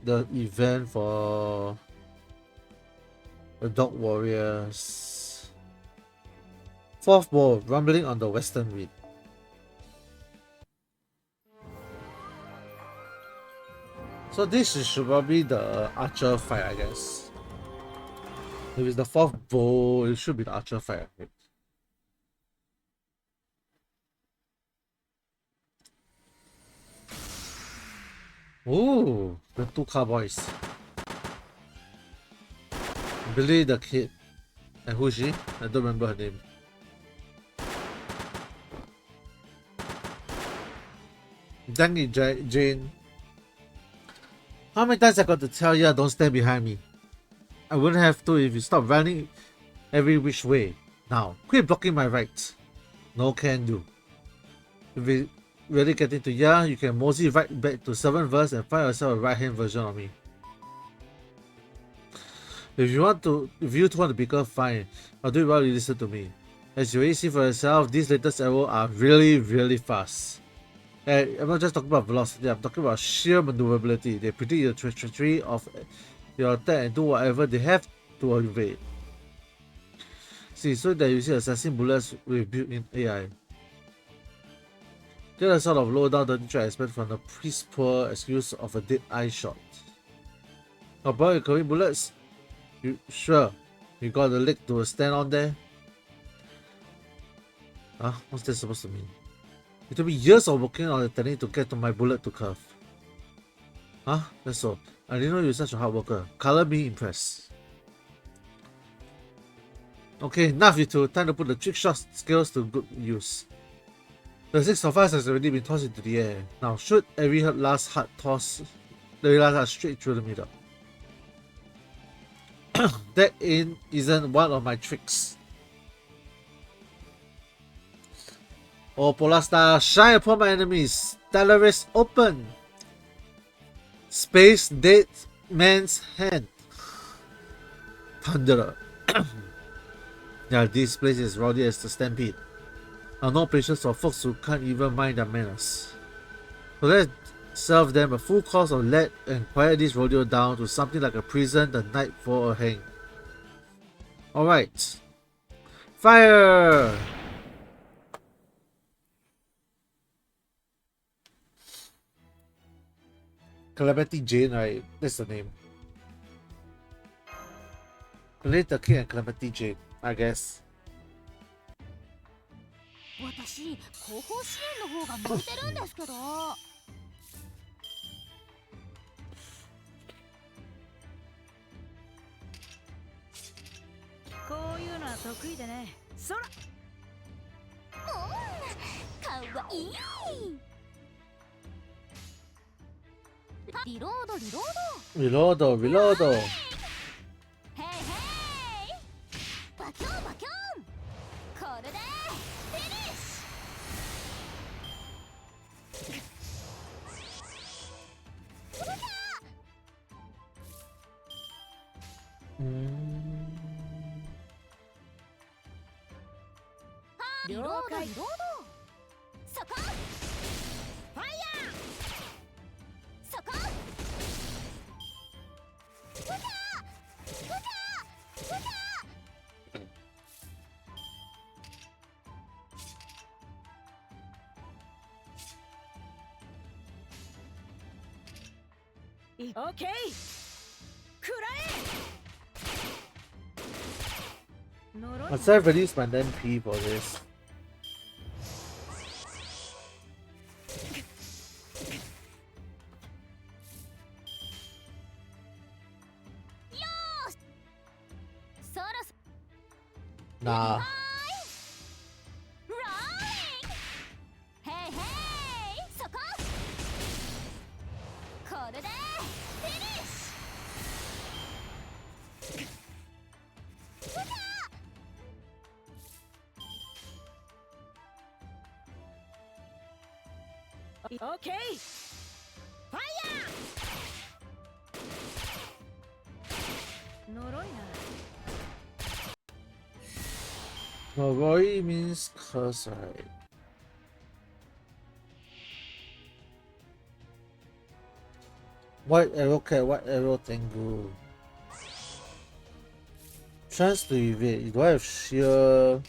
the event for the Dog Warriors. Fourth ball, rumbling on the western wind. So this should probably be the archer fight, I guess. If it's the fourth bowl, it should be the archer fight. Right? Ooh, the two cowboys. Billy the Kid. And who is she? I don't remember her name. Dang it, Jane. How many times I got to tell you don't stand behind me? I wouldn't have to if you stop running every which way. Now, quit blocking my right. No can do. If it really getting to ya, you can mosey right back to 7th verse and find yourself a right-hand version of me. If you two want to become fine, I'll do it while you listen to me. As you already see for yourself, these latest arrows are really fast. And I'm not just talking about velocity, I'm talking about sheer maneuverability. They predict the trajectory of your attack and do whatever they have to evade. See, so they're using assassin bullets with built-in AI. Get a sort of low-down dirty I expect from the priest poor excuse of a dead eye shot. Now, boy, coming bullets? Sure. You got the leg to stand on there? Huh? What's that supposed to mean? It took me years of working on the technique to get to my bullet to curve. Huh? That's all. I didn't know you were such a hard worker. Color me impressed. Okay, enough you two. Time to put the trick shot skills to good use. The 6 of us has already been tossed into the air. Now shoot every last heart straight through the middle. That isn't one of my tricks. Oh, Polar Star, shine upon my enemies. Stellaris open. Space Dead Man's Hand. Thunderer. Yeah, this place is rowdy as the Stampede. Now no patience for folks who can't even mind their manners. So let's serve them a full course of lead and quiet this rodeo down to something like a prison the night for a hang. Alright. Fire! Calamity Jane, right? That's the name. Later King and Calamity Jane, I guess. 私、後方支援の方が向いてるんですけど。こういうのは得意でね。そら。かわいい。リロード、リロード。リロード、リロード。ヘイヘイ。バキョンバキョン。これで。リロード、リロード。そこ。ファイヤー。そこ。ふか。ふか。ふか。オッケー。くらえ。 Must I release my NP for this? Nah. Okay. Fire! Noroi means curse, right? White arrow cat, white arrow tango. Chance to evade. Do I have sheer?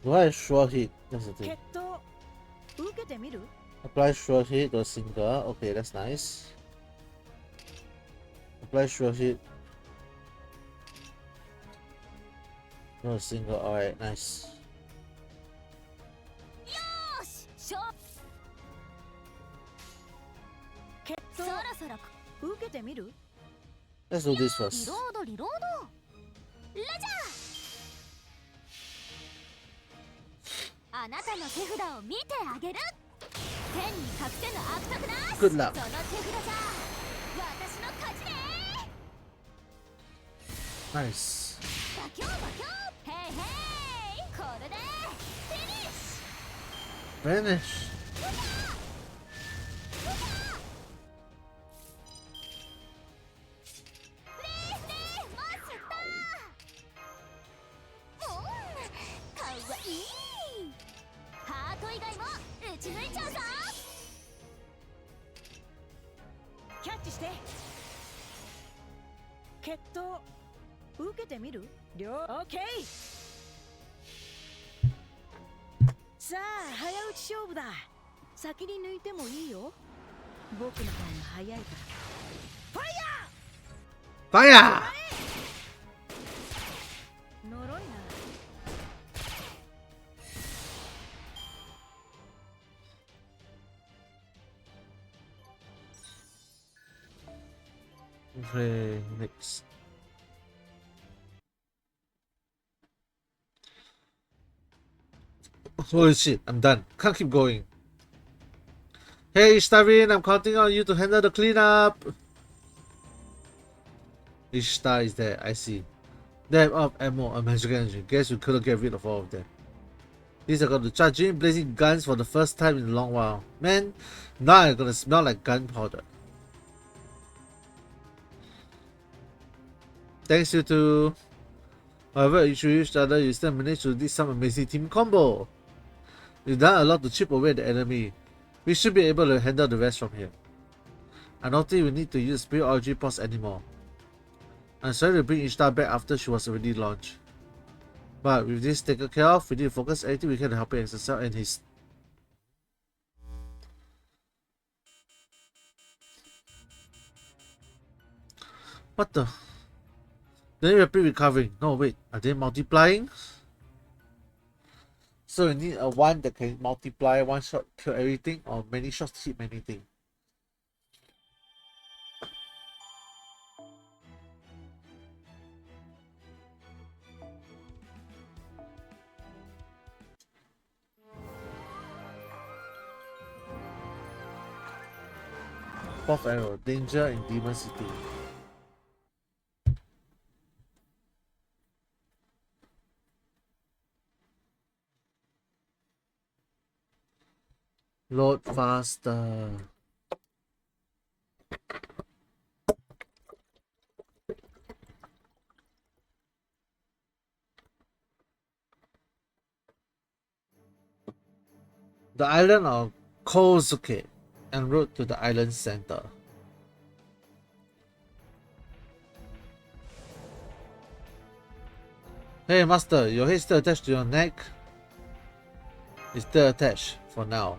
Do I have sure hit? That's the thing. Apply sure hit to a single. Okay, that's nice. Apply sure hit. No single. Alright, nice. Let's do this first. Good luck. Nice. Vanish. Okay. さあ早打ち勝負だ。先に抜いてもいいよ。僕の方が早いから。ファイヤー。 Fire! 呪いな。Okay, next. Holy shit, I'm done. Can't keep going. Hey, Ishtarin, I'm counting on you to handle the cleanup. Ishtar is there, I see. They have up ammo and magical energy. Guess we couldn't get rid of all of them. These are going to charge in blazing guns for the first time in a long while. Man, now I'm gonna smell like gunpowder. Thanks you two. However, you should each other, you still managed to do some amazing team combo. You've done a lot to chip away the enemy. We should be able to handle the rest from here. I don't think we need to use Spirit Orgy Pods anymore. I'm sorry to bring Ishtar back after she was already launched. But with this taken care of, we need to focus everything we can to help him exercise and his... What the? Then we're recovering. No, wait. Are they multiplying? So you need a one that can multiply, one shot kill everything, or many shots hit many things. Fourth arrow, danger in Demon City. Load faster. The island of Kozuke en route to the island center. Hey master, your head still attached to your neck? It's still attached for now.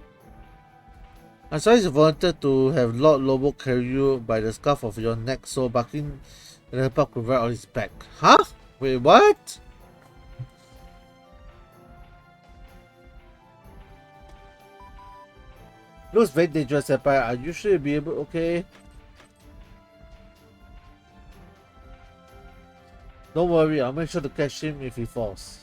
I'm sorry you volunteered to have Lord Lobo carry you by the scarf of your neck so Barking can help up cover on his back. Huh? Wait, what? Looks very dangerous, Senpai. Are you sure you'll be able? Okay. Don't worry, I'll make sure to catch him if he falls.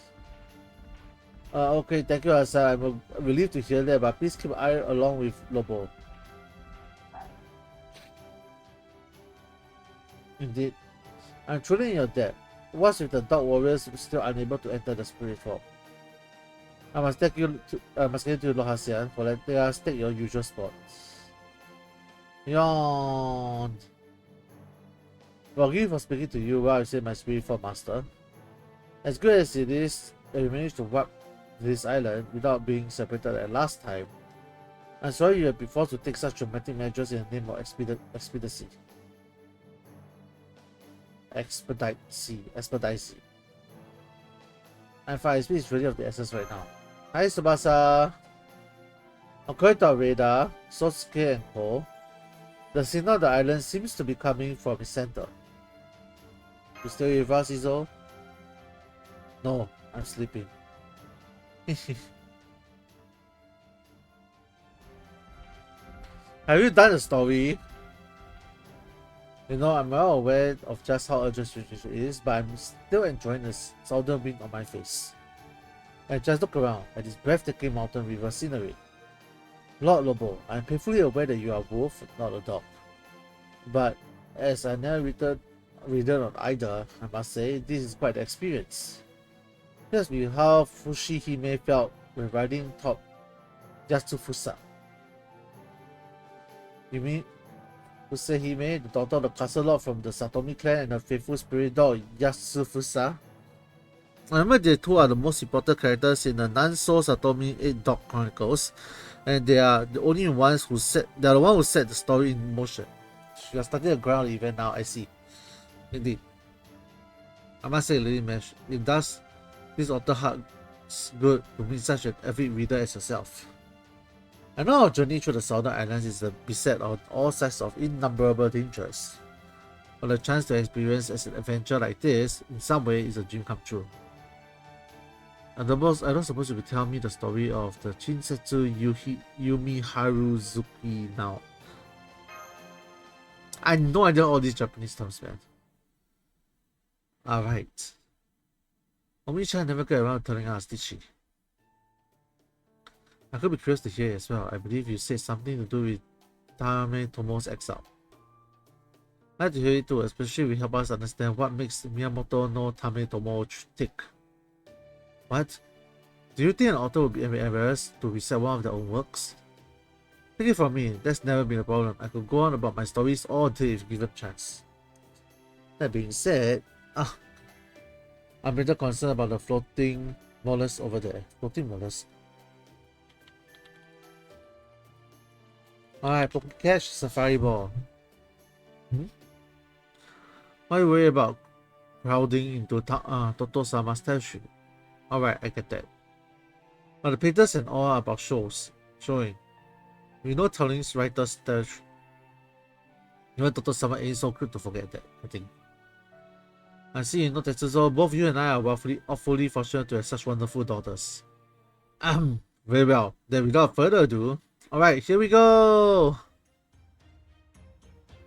Okay, thank you, Asa. I'm relieved to hear that, but please keep an eye along with Lobo. Indeed. I'm truly in your debt. What's with the Dark Warriors still unable to enter the Spirit Form? I must get you to Lord Hasian for letting us take your usual spots. Yawn. Forgive me for speaking to you while I say my Spirit Form Master. As good as it is that we managed to wipe this island without being separated like last time. I'm sorry you have been forced to take such dramatic measures in the name of expediency. Expediency. I'm fine, speed is really of the essence right now. Hi Tsubasa! According to our radar, Sosuke and Co., the signal of the island seems to be coming from its center. You still with us, Izo? No, I'm sleeping. Have you done the story? You know, I'm well aware of just how urgent it is, but I'm still enjoying the southern wind on my face. And just look around at this breathtaking mountain river scenery. Lord Lobo, I'm painfully aware that you are a wolf, not a dog. But as I never read on either, I must say this is quite the experience. Just be how Fushihime felt when riding top Yatsufusa. You mean Fusehime, the daughter of the castle lord from the Satomi clan and the faithful spirit dog Yatsufusa? I remember the two are the most important characters in the Nanso Satomi 8 Dog Chronicles, and they are the only ones who set the story in motion. You are starting a ground event now, I see. Indeed. I must say, Lady Mesh, it does this author heart's good to meet such an avid reader as yourself. I know our journey through the Southern Islands is beset on all sides of innumerable dangers, but the chance to experience an adventure like this, in some way, is a dream come true. I don't suppose you will tell me the story of the Shinsetsu Yumiharuzuki now. I have no idea all these Japanese terms, man. Alright. Omi-chan never got around to telling us, did she? I could be curious to hear as well. I believe you said something to do with Tametomo's exile. I'd like to hear it too, especially if it help us understand what makes Miyamoto no Tametomo tick. What? Do you think an author would be embarrassed to recite one of their own works? Take it from me, that's never been a problem. I could go on about my stories all day if given a chance. That being said, I'm a little concerned about the floating mollusk over there. Floating mollusk. Alright, Pokecash Safari Ball. Why are you worried about crowding into Toto-sama's statue? Alright, I get that. But the painters and all are about showing. We know telling's writer's statue. Even Toto-sama ain't so quick to forget that, I think. I see you know Tetsuzo, both you and I are awfully fortunate to have such wonderful daughters. Very well. Then without further ado, alright, here we go!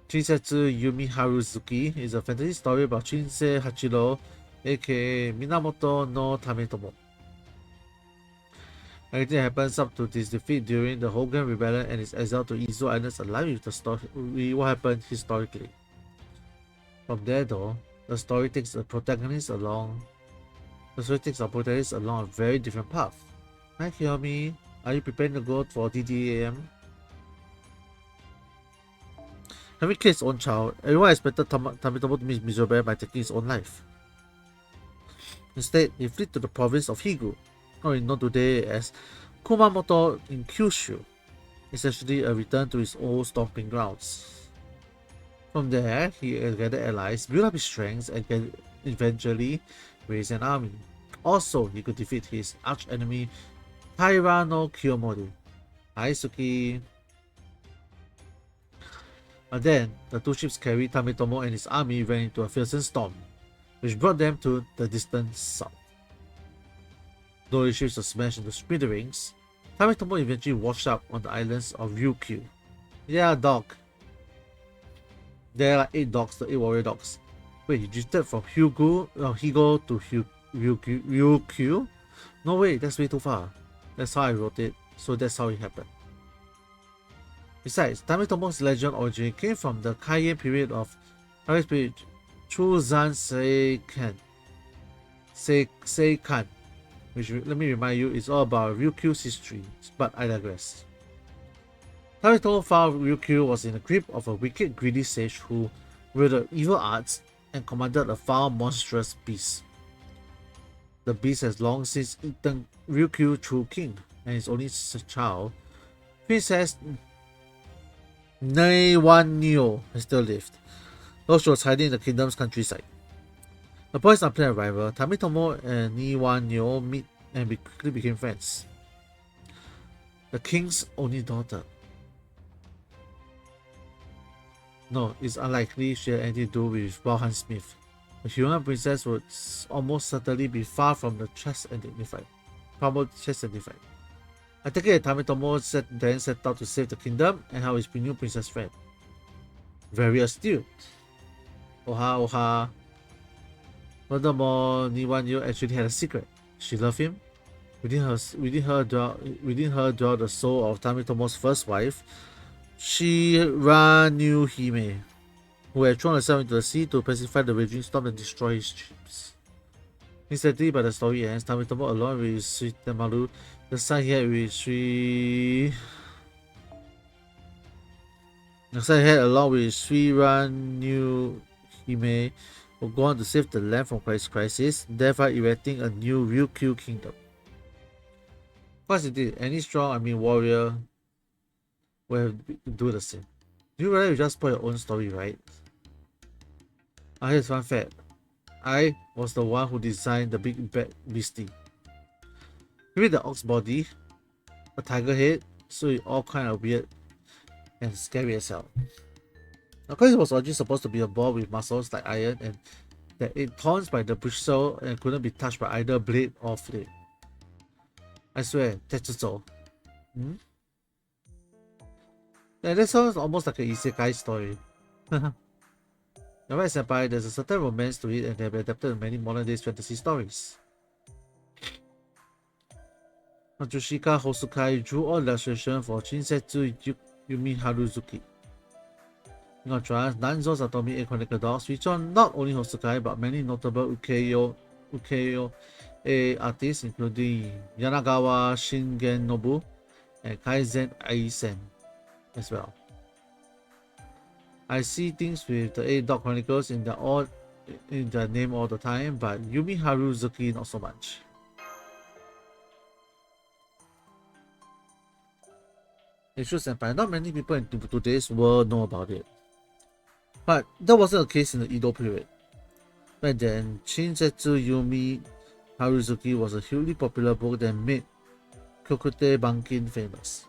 Shinsetsu Yumiharuzuki is a fantasy story about Shinsei Hachiro, aka Minamoto no Tametomo. Everything happens up to this defeat during the Hogan Rebellion and his exile to Izu Islands align with the story what happened historically. From there though, the story takes our protagonist along a very different path. Hi Kiyomi, are you preparing to go for DDAM? Having killed his own child, everyone expected Tametomo to be miserable by taking his own life. Instead, he fled to the province of Higu, or known today as Kumamoto in Kyushu, essentially a return to his old stomping grounds. From there, he gathered allies, built up his strength, and eventually raised an army. Also, he could defeat his arch-enemy Taira no Kiyomori. Hi Suki. But then, the two ships carried Tametomo and his army ran into a fearsome storm, which brought them to the distant south. Though the ships were smashed into smithereens, Tametomo eventually washed up on the islands of Ryukyu. Yeah, dog. There are 8 dogs, the 8 warrior dogs. Wait, you drifted from Higo to Ryukyu? No way, that's way too far. That's how I wrote it, so that's how it happened. Besides, Tametomo's legend origin came from the Kaien period of Chuzan Seikan, which, let me remind you, is all about Ryukyu's history, but I digress. Tametomo found Ryukyu was in the grip of a wicked, greedy sage who wielded evil arts and commanded a foul, monstrous beast. The beast has long since eaten Ryukyu True King and his only child, Princess Nanmei has still lived, though she was hiding in the kingdom's countryside. Upon his unplanned arrival, Tamitomo and Niwanyo meet and quickly became friends. The king's only daughter. No, it's unlikely she had anything to do with Balhan Smith. The human princess would almost certainly be far from the chest and dignified. I take it that Tamitomo then set out to save the kingdom and help his new princess friend. Very astute. Oha oha. Furthermore, Niwanyo actually had a secret. She loved him. Within her dwelled the soul of Tamitomo's first wife, Shiranyuhime, who had thrown herself into the sea to pacify the raging storm and destroy his ships. Instantly, by the story ends, Tamitomo, along with Suitemaru, the son he had along with Shiranyuhime, will go on to save the land from crisis, thereby erecting a new Ryukyu kingdom. Of course, indeed, any strong, warrior will have to do the same. You realize you just spoil your own story, right? Here's one fact. I was the one who designed the big bad beastie. Give it the ox body, a tiger head, so it's all kind of weird and scary as hell. Of course, it was originally supposed to be a ball with muscles like iron and that it thorns by the bristle and couldn't be touched by either blade or flame. I swear, that's just all. Yeah, that sounds almost like an isekai story. You're right, senpai, there's a certain romance to it and they have been adapted in many modern day fantasy stories. Matsushika Hosokai drew all illustration for Shinsetsu Yumiharuzuki. In contrast, Nanzo Satomi A Chronicle Dogs feature not only Hosokai but many notable ukiyo-e artists including Yanagawa Shingenobu and Kaizen Aisen as well. I see things with the 8 Dog Chronicles in the name all the time, but Yumiharuzuki not so much. It's true, senpai, not many people in today's world know about it. But that wasn't the case in the Edo period. Back then, Shinsetsu Yumiharuzuki was a hugely popular book that made Kokute Bankin famous.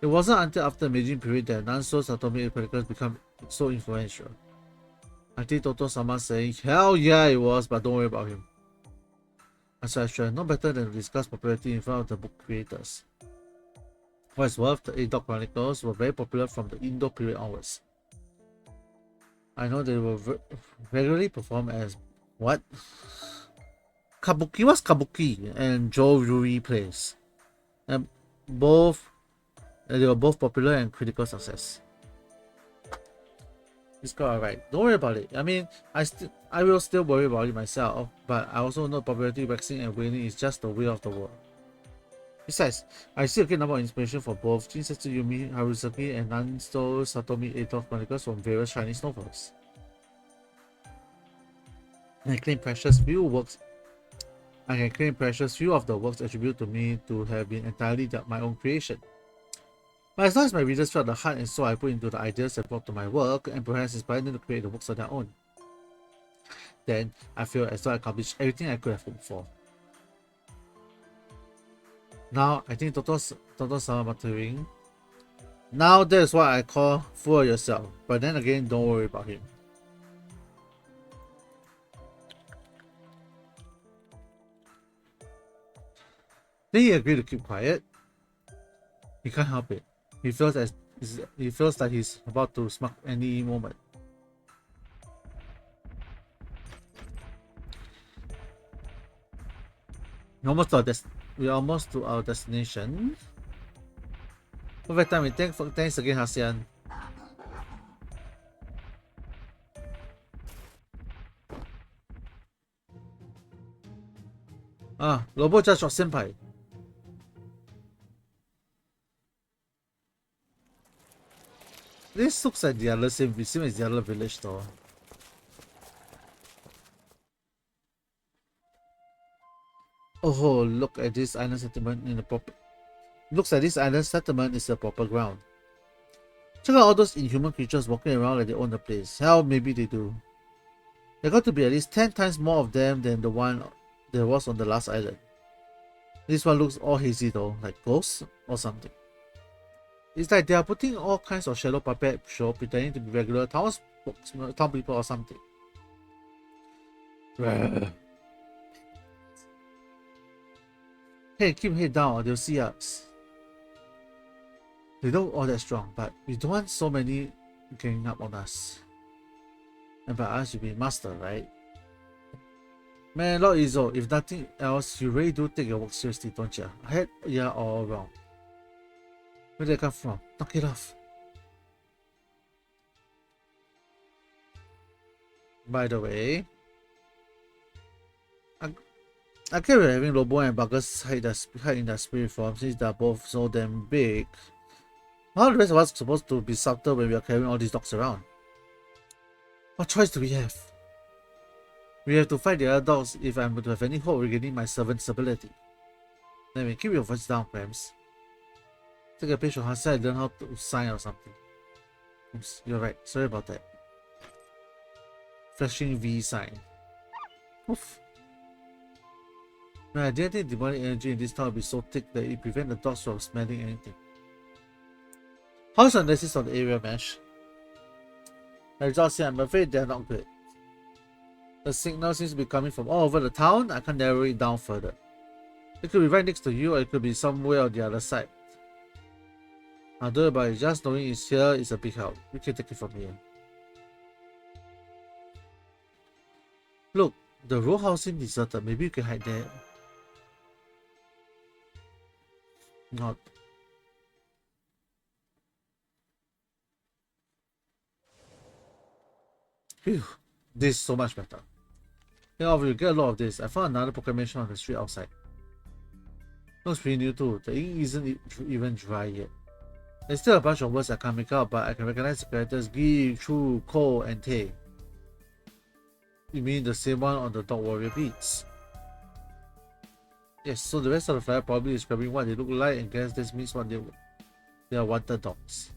It wasn't until after the Meiji period that Nanzo Satomi Chronicles became so influential. Until Toto-sama saying, "Hell yeah it was, but don't worry about him." As I should no better than to discuss popularity in front of the book creators. For its worth, the 8 Dog Chronicles were very popular from the Indo period onwards. I know they were regularly performed as what? Kabuki? What's Kabuki? And Jōryūri plays. And they were both popular and critical success. It's quite alright. Don't worry about it. I mean, I will still worry about it myself, but I also know popularity waxing and waning is just the way of the world. Besides, I see a great number of inspiration for both Shinsetsu Yumiharuzuki and Nanzo Satomi 8 Dog Chronicles from various Chinese novels. I can claim precious few of the works attributed to me to have been entirely my own creation. But as long as my readers felt the heart and soul I put into the ideas that brought to my work and perhaps inspired them to create the works of their own, then I feel as though I accomplished everything I could have hoped for. Now, I think Toto-sama muttering, "Now that is what I call fool yourself, but then again, don't worry about him." Then he agreed to keep quiet. He can't help it. He feels like he's about to smack any moment. We're almost to our destination. Perfect timing. Thanks again, Hasian. Lobo just shot senpai. This looks like the other same as the other village though. Oh, look at this island settlement in the proper. Looks like this island settlement is the proper ground. Check out all those inhuman creatures walking around like they own the place. Hell, maybe they do. There got to be at least 10 times more of them than the one there was on the last island. This one looks all hazy though, like ghosts or something. It's like they are putting all kinds of shadow puppet show pretending to be regular town people or something. Hey, keep head down or they'll see us. They don't all that strong, but we don't want so many ganging up on us. And by us, you mean master, right? Man, Lord Izzo, if nothing else, you really do take your work seriously, don't you? Head, yeah, all wrong. Where did they come from? Knock it off. By the way, I can't be having Lobo and Buggers hide in their spirit form since they are both so damn big. How are the rest of us supposed to be subtle when we are carrying all these dogs around? What choice do we have? We have to fight the other dogs if I'm to have any hope regaining my servant's ability. Anyway, keep your voice down, Prams. Take a page from her side and learn how to sign or something. Oops, you're right. Sorry about that. Flashing V sign. Oof. Man, I didn't think demonic energy in this town would be so thick that it prevents the dogs from smelling anything. How's your analysis on the area mesh? The results here, I'm afraid they're not good. The signal seems to be coming from all over the town. I can't narrow it down further. It could be right next to you or it could be somewhere on the other side. I'll do it, but just knowing it's here is a big help. We can take it from here. Look, the row house seems deserted. Maybe you can hide there. Not. Phew, this is so much better. Yeah, we get a lot of this. I found another proclamation on the street outside. Looks pretty new too. The ink isn't even dry yet. There's still a bunch of words I can't make out, but I can recognize the characters Gi, Chu, Ko, and Te. You mean the same one on the Dog Warrior beats? Yes, so the rest of the flyer probably is describing what they look like and guess this means what they are wanted dogs.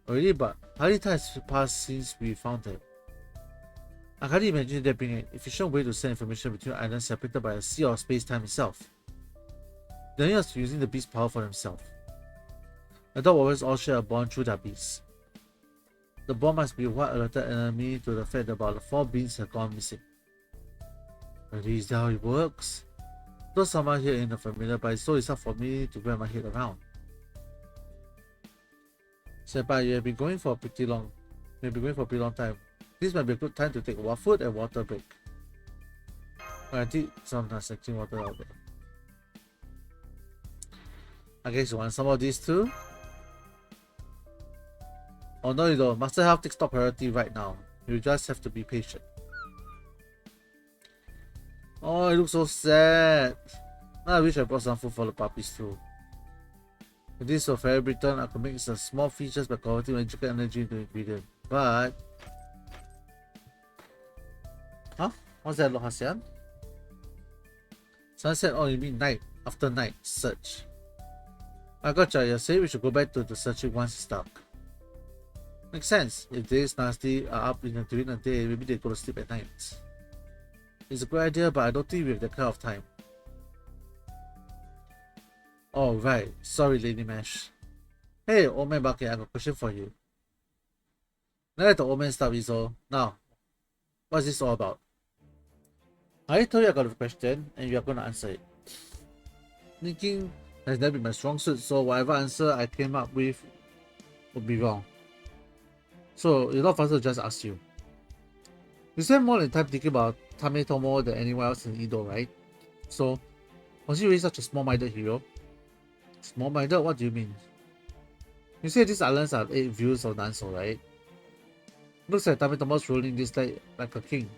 Already, but hardly time has passed since we found them. I can't imagine there being an efficient way to send information between islands separated by a sea or space-time itself. They're just using the beast's power for themselves. The dog warriors all share a bond through their beasts. The bond must be what alerted enemy to the fact that about 4 beings have gone missing. But is that how it works? Though someone here ain't familiar, but it's so hard for me to wrap my head around. Senpai, you have been going for a pretty long time. This might be a good time to take a food and water break. I did sometimes drinking water out there. I guess you want some of these too? Oh no you don't. Master Health takes top priority right now. You just have to be patient. Oh, it looks so sad. I wish I brought some food for the puppies too. If this were Fairy Britain, I could make some small features by converting magical energy into ingredient. But huh? What's that, Lohasian? Sunset, oh you mean night, after night, search. I gotcha, you say we should go back to the searching once it's dark. Makes sense. If these nasty are up during the day, maybe they go to sleep at night. It's a good idea, but I don't think we have that kind of time. Oh right, sorry Lady Mash. Hey old man Bucket, I have a question for you. Now let the old man stop Izzo. Now, what's this all about? I told you I got a question and you are gonna answer it. Thinking has never been my strong suit, so whatever answer I came up with would be wrong. So it's not faster to just ask you. You spent more than time thinking about Tametomo than anyone else in Edo, right? So, was he really such a small-minded hero? Small-minded? What do you mean? You say these islands are 8 views of Nanso, right? Looks like Tametomo's ruling this like a king.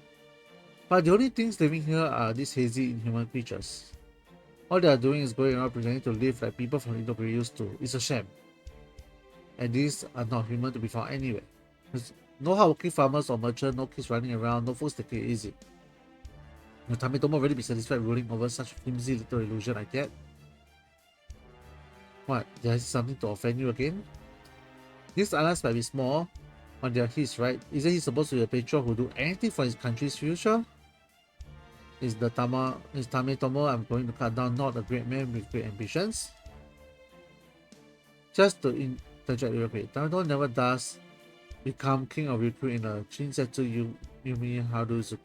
But the only things living here are these hazy inhuman creatures. All they are doing is going around pretending to live like people from Edo were used to. It's a sham. And these are not human to be found anywhere. There's no hardworking farmers or merchants, no kids running around, no folks taking it easy. Will Tametomo really be satisfied ruling over such flimsy little illusion like that? What? Did I say something to offend you again? These islands might be small on their his, right? Isn't he supposed to be a patriot who do anything for his country's future? Is Tametomo I'm going to cut down not a great man with great ambitions? Just to interject real quick, Tametomo never does become king of Ryukyu in a Shinsetsu Yumihari.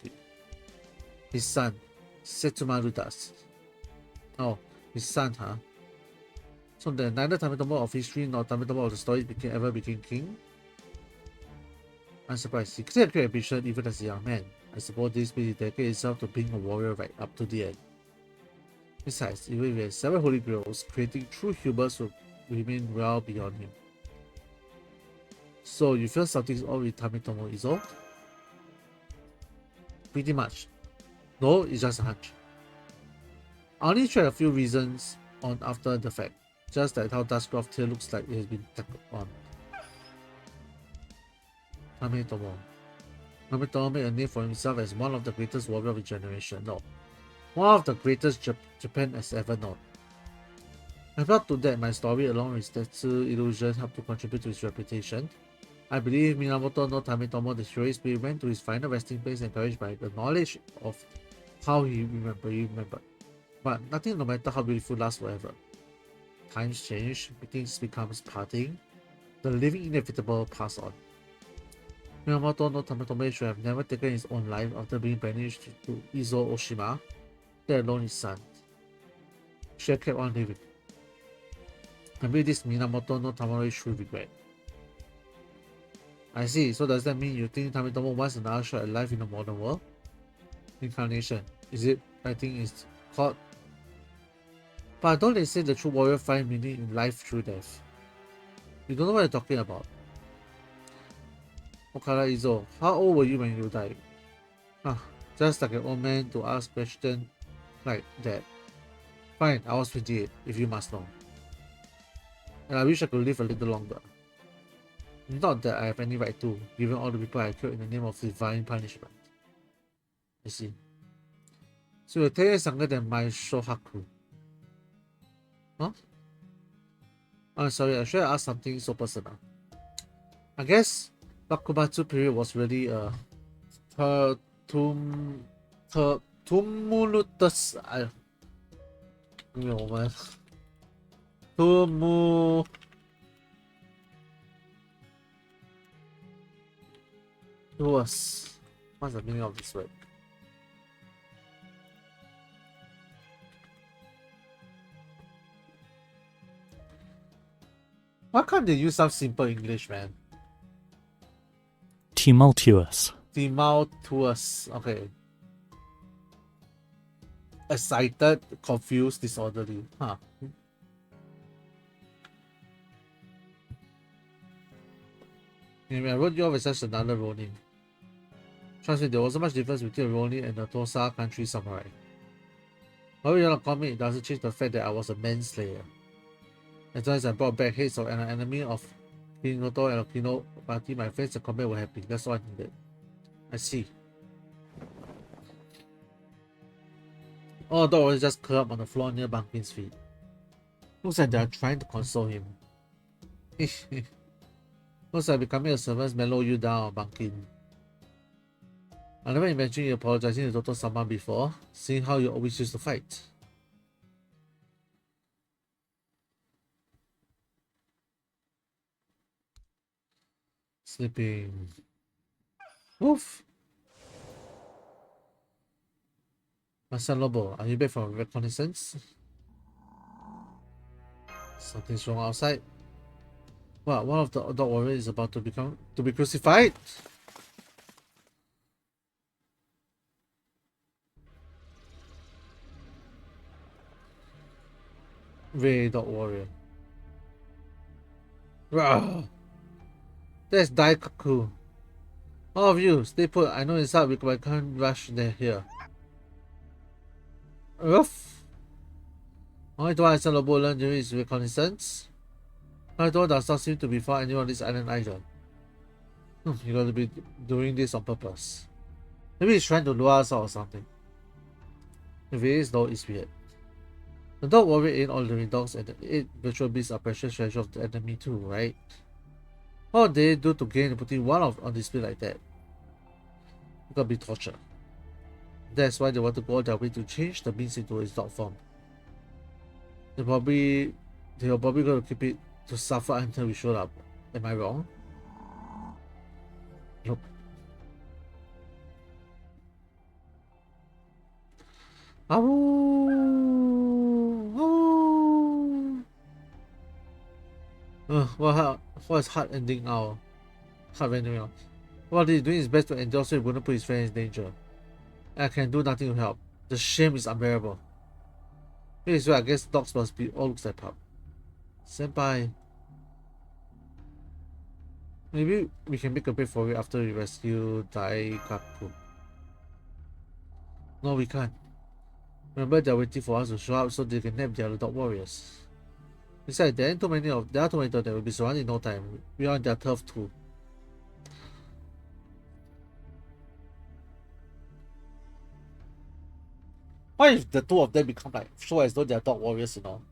His son, Setsumaru does. Oh, his son, huh? So then neither Tametomo of history nor Tametomo of the story ever became king? I'm surprised. He clearly had great ambition even as a young man. I suppose this means he dedicated himself to being a warrior right up to the end. Besides, even if he has several holy grails, creating true humans will remain well beyond him. So you feel something's off with Tametomo Izo? Pretty much. No, it's just a hunch. I only tried a few reasons on after the fact. Just that how Dustcroft tail looks like it has been tackled on. Tametomo. Tametomo made a name for himself as one of the greatest warriors of his generation. No. One of the greatest Japan has ever known. I felt to that my story along with Tetsu illusion helped to contribute to his reputation. I believe Minamoto no Tametomo, the heroic spirit, went to his final resting place encouraged by the knowledge of how he remembered. But nothing, no matter how beautiful, lasts forever. Times change, things becomes parting, the living inevitable pass on. Minamoto no Tametomo should have never taken his own life after being banished to Izo Oshima, let alone his son. Should have kept on living. I believe this Minamoto no Tametomo should regret. I see, so does that mean you think Tametomo wants another shot at life in the modern world? Incarnation. Is it? I think it's called. But don't they say the true warrior find meaning in life through death? You don't know what you're talking about. Okada Izo, how old were you when you died? Just like an old man to ask questions like that. Fine, I was 28, if you must know. And I wish I could live a little longer. Not that I have any right to, given all the people I killed in the name of divine punishment. I see. So you're 10 years younger than my Shohaku. Huh? I'm sorry, I should have asked something so personal. I guess Bakumatsu period was really a tumultuous. What's the meaning of this word? Why can't they use some simple English, man? Tumultuous. Tumultuous. Okay. Excited, confused, disorderly. Huh. Anyway, I wrote you off as just another Ronin. Trust me, there wasn't much difference between a Ronin and a Tosa country samurai. However you want to call me, it doesn't change the fact that I was a manslayer. As long as I brought back heads of an enemy of Kinoto and Okino party, my friends and combat were happy. That's all I needed. I see. Oh, the dog was just curled up on the floor near Bankin's feet. Looks like they are trying to console him. Looks like becoming a servant mellow you down, Bankin. I never imagined you apologizing to Toto-sama before, seeing how you always used to fight. Sleeping. Oof. Master Lobo, are you back from reconnaissance? Something's wrong outside. What? One of the dog warriors is about to be crucified? Ray dog warrior. Rawr. That's Daikaku. All of you, stay put. I know it's hard because I can't rush there here. Oof. Only to Master Lobo learned during his reconnaissance. Naruto does not seem to be found anywhere on this island either. You got to be doing this on purpose. Maybe he's trying to lure us out or something. If it is, though, it's weird. The dog warrior ain't all living dogs, and the 8 virtual beasts are precious treasure of the enemy too, right? What would they do to gain putting one on display like that? It could be torture. That's why they want to go their way to change the beast into its dog form. They are probably going to keep it to suffer until we show up. Am I wrong? Nope. What is hard ending now? Hard ending now. What he's doing his best to endure so he wouldn't put his friends in danger. And I can do nothing to help. The shame is unbearable. This is where I guess dogs must be all looks like pup. Senpai. Maybe we can make a break for it after we rescue Daikaku. No, we can't. Remember, they're waiting for us to show up so they can nab the other dog warriors. Besides, there are too many of them that will be surrounded in no time. We are on their turf too. What if the two of them become like show as though they are dog warriors, you know?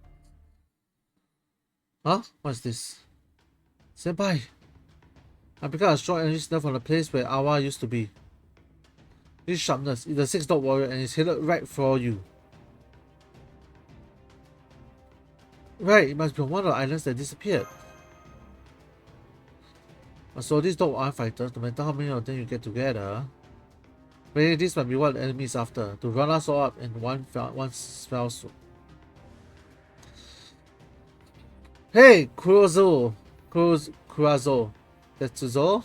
Huh? What's this? Senpai! I become a strong energy snare from the place where Awa used to be. This sharpness is the 6 dog warrior and is headed right for you. Right, it must be on one of the islands that disappeared. So these dog are fighters, no matter how many of them you get together. Maybe this might be what the enemy is after, to run us all up in one spell swoop. Hey, Kurozo! Kurozo. Tetsuzo?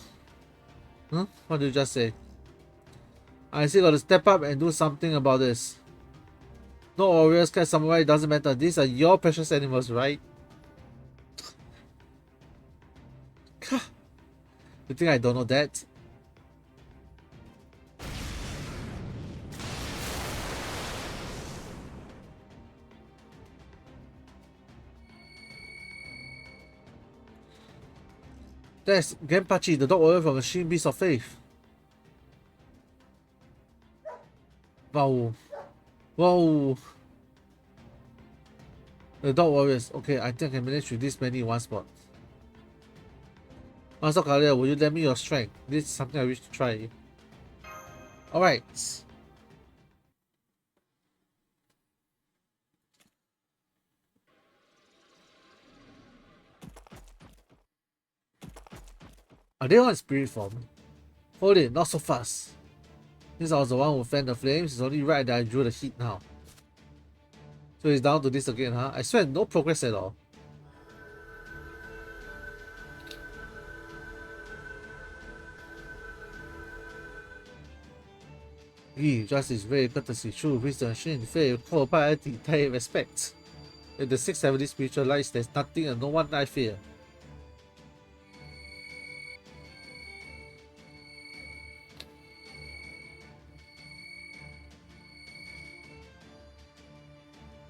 Huh? What did you just say? I still gotta step up and do something about this. No warriors, cat, samurai, doesn't matter. These are your precious animals, right? You think I don't know that? That's Genpachi, the dog warrior from the Shin Beast of Faith. Wow. Whoa. The dog warriors. Okay, I think I can manage with this many in one spot. Master Kalia, will you lend me your strength? This is something I wish to try. Alright. Are they all in spirit form? Hold it, not so fast. Since I was the one who fanned the flames, it's only right that I drew the heat now. So it's down to this again, huh? I swear, no progress at all. Justice, very courtesy, true wisdom, shame, faith, core piety, tie respect. In the 670 spiritual lights, there's nothing and no one I fear.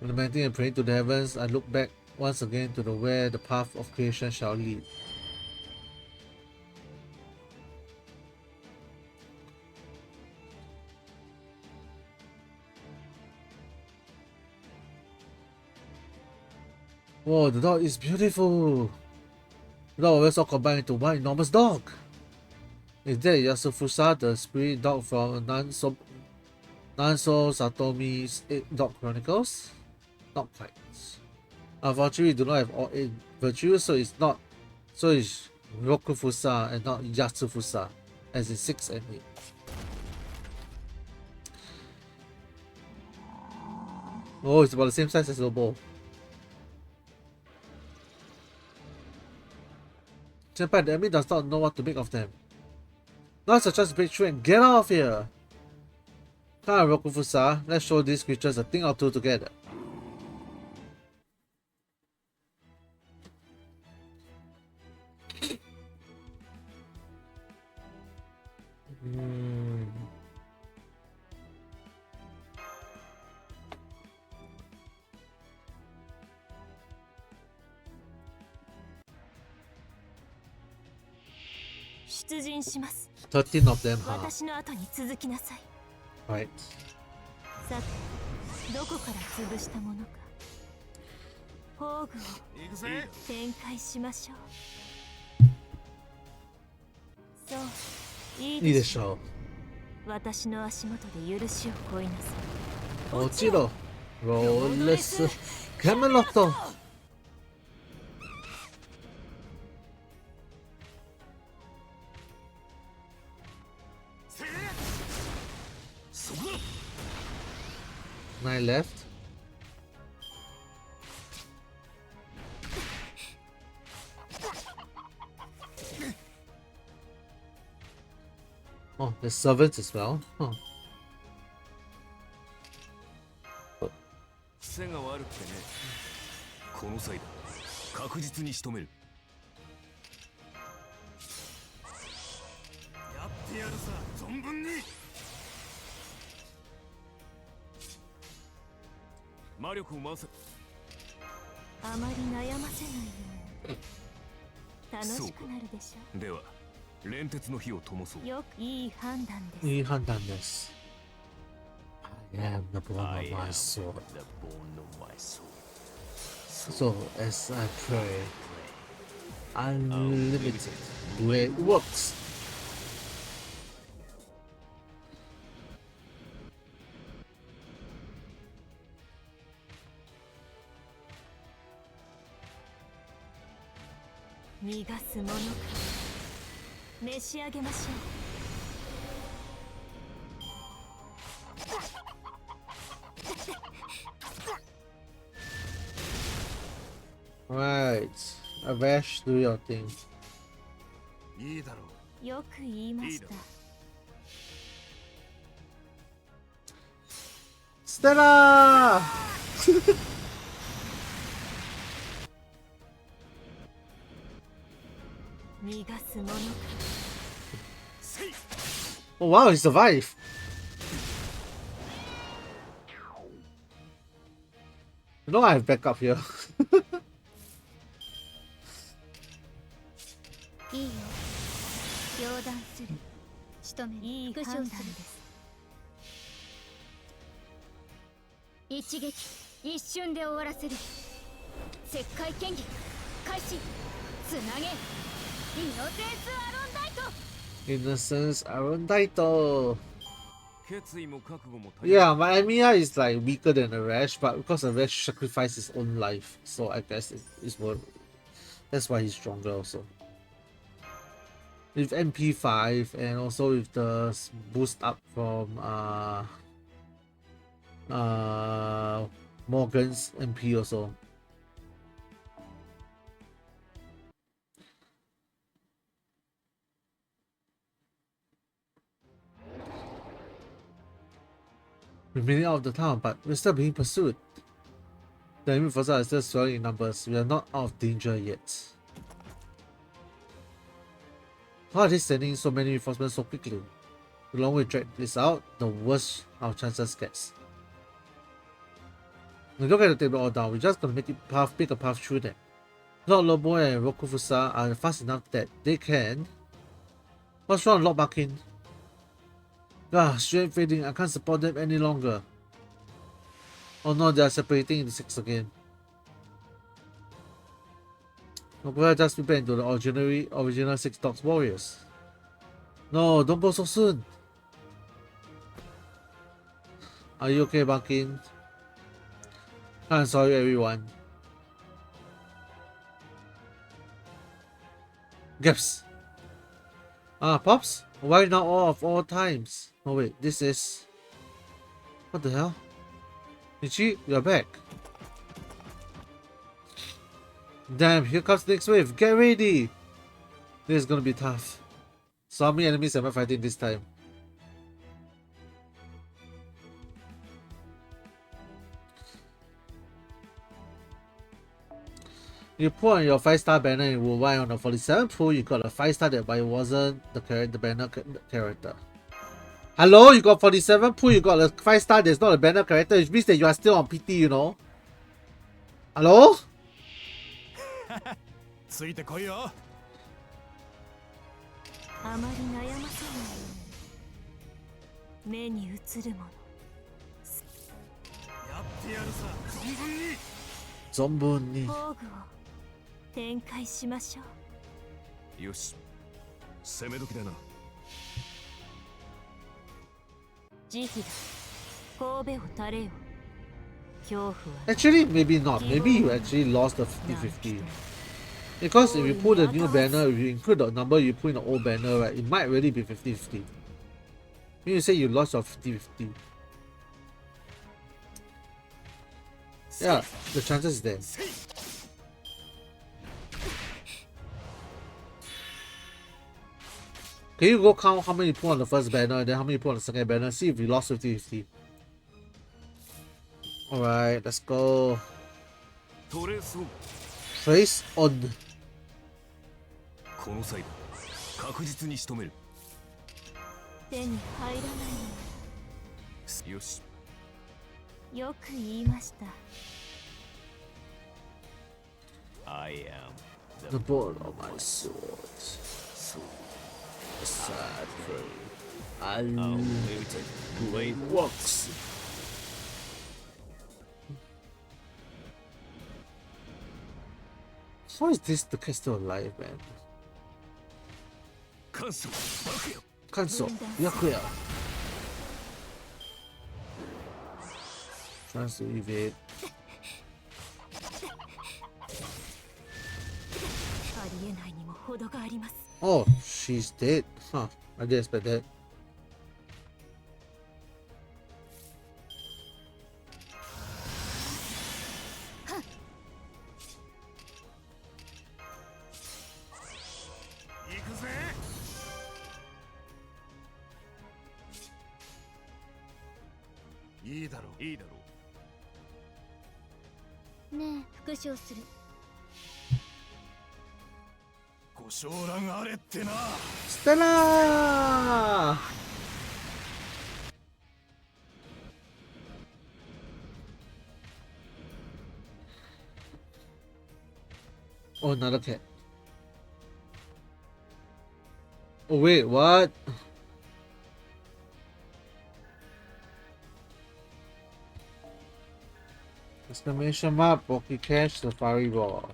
Lamenting and praying to the heavens, I look back once again to where the path of creation shall lead. Whoa, the dog is beautiful! The dog always all combined into one enormous dog! Is that Yasufusa, the spirit dog from Nanso Satomi's 8 Dog Chronicles? Not quite. Unfortunately, we do not have all 8 virtues, so it's Rokufusa and not Yatsufusa, as in 6 and 8. Oh, it's about the same size as the bowl. Senpai, the enemy does not know what to make of them. Now it's a chance to break through and get out of here! Come on, Rokufusa, let's show these creatures a thing or two together. Right. 13 of them, huh? 私の後に続きなさい。 Right. さてどこから潰したものか。宝具を展開しましょう。そう、いいでしょう。私の足元で許しを乞いなさい。落ちろ。ローレスカメロット。9 left. Oh, there's servants as well. Huh. 癖が悪くてね。この際だ。確実に仕留める。やってやるさ、存分に。魔力を回せ。あまり悩ませないよう楽しくなるでしょ。では連鉄の火を灯そう。よくいい判断です。いい判断です。I am the bone of my sword. So as I pray, unlimited, the way it works.「逃がすものか召し上げましょう。Right, Avash, do your thing. いいだろう。よく言いました。Stella! 逃がすものか。Oh wow, he survived! You know I have backup here. いいよ。両断する。仕留めいい判断です。一撃一瞬で終わらせる。石灰剣技開始。つなげ。イノセンスアロンダイト。Innocence Arundito. 決意も覚悟も Yeah, my Emiya is like weaker than Avash, but because Avash sacrificed his own life, so I guess it's more. That's why he's stronger also. With MP5 and also with the boost up from Morgan's MP also. Remaining out of the town, but we're still being pursued. The enemy forces are still swelling in numbers. We are not out of danger yet. How are they sending so many reinforcements so quickly? The longer we drag this out, the worse our chances gets. We don't get to take it all down. We're just gonna make a path through them. Lord Lobo and Rokufusa are fast enough that they can. What's wrong, Lord Bakin? Ah, strength fading. I can't support them any longer. Oh no, they are separating into 6 again. We'll just prepare into the original 6 dogs warriors. No, don't go so soon. Are you okay, Bakin? I'm sorry, everyone. Gaps. Ah, Pops? Why not all of all times? Oh wait, this is... What the hell? Ichi, you're back. Damn, here comes the next wave. Get ready! This is gonna be tough. So how many enemies am I fighting this time? You put on your 5-star banner in Worldwide on the 47 pull, you got a 5-star that, but it wasn't the banner character. Hello, you got 47 pull, you got a 5-star that's not a banner character, which means that you are still on PT, you know? Hello? ついてこいよ。あまり悩ませないように目に映るもの。やってやるさ存分に。存分に。宝具を展開しましょう。よし攻め時だな。慈悲だ。神戸を垂れよ。恐怖は Actually, maybe not. Maybe you actually lost the 50-50. Because if you pull the new banner, if you include the number you put in the old banner, right, it might really be 50-50. When you say you lost your 50-50. Yeah, the chances is there. Can you go count how many you put on the first banner and then how many you put on the second banner? See if you lost 50-50. Alright, let's go. トレースオン。 Trace on. この際だ確実に仕留める。手に入らないよしの。よく言いました。I am The board of my sword. The sad frame. I'll Wait. works. How is this the cat still alive, man? 感謝バクよ。 Cancel. Yakuya. Tries to evade. ありえないにも程があります。 Oh, she's dead. Huh. I didn't expect that. 行くぜ。いいだろういいだろう。ねえ復唱する。ご承覧あれってな。 Stella! Oh, another cat. Oh, wait, what? Exclamation mark, Pocky Cash, Safari Ball.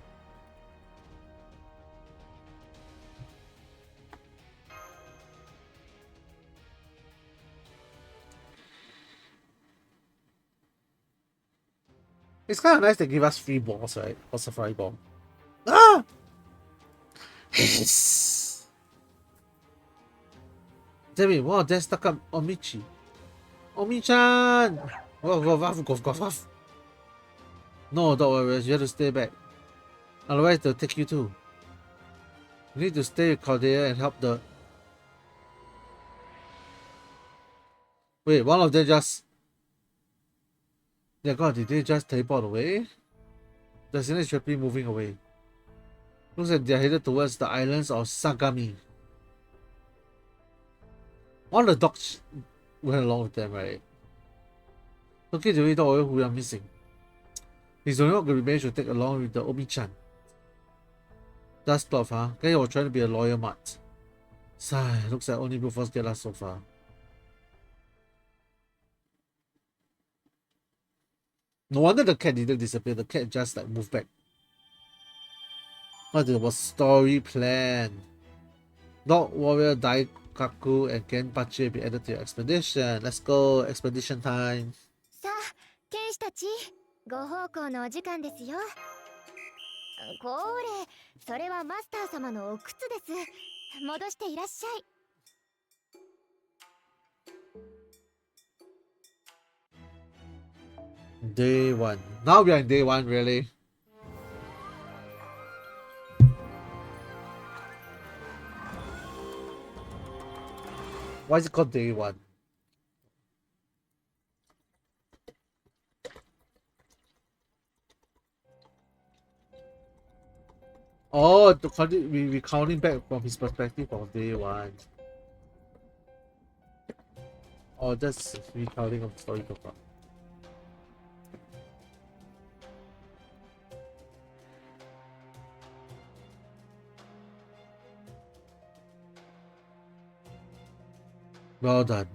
It's kind of nice they give us free balls, right? Or Safari Ball. Ah! Hiss! Damn it, wow, that's stuck up Omichi. Omi-chan! Go. No, don't worry, you have to stay back. Otherwise, they'll take you too. You need to stay with Caldea and help the... Wait, one of them just... Yeah, God, did they just teleport away? The scene is rapidly moving away. Looks like they're headed towards the islands of Sagami. One of the dogs went along with them, right? Looking to the dog who we are missing. He's the only one we managed to take along with the Omi-chan. That's tough, huh? Guy was trying to be a lawyer mutt. Sigh, looks like only both of us get us so far. No wonder the cat didn't disappear, the cat just like moved back. But there was story plan. Dog Warrior Daikaku and Genpachi be added to your expedition. Let's go, expedition time. さあ剣士たちご奉公のお時間ですよ。これそれはマスター様のお靴です。戻していらっしゃい。Day 1. Now we are in day 1, really? Why is it called day 1? Oh, we counting back from his perspective of day 1. Oh, that's recounting of the story so far. Well done.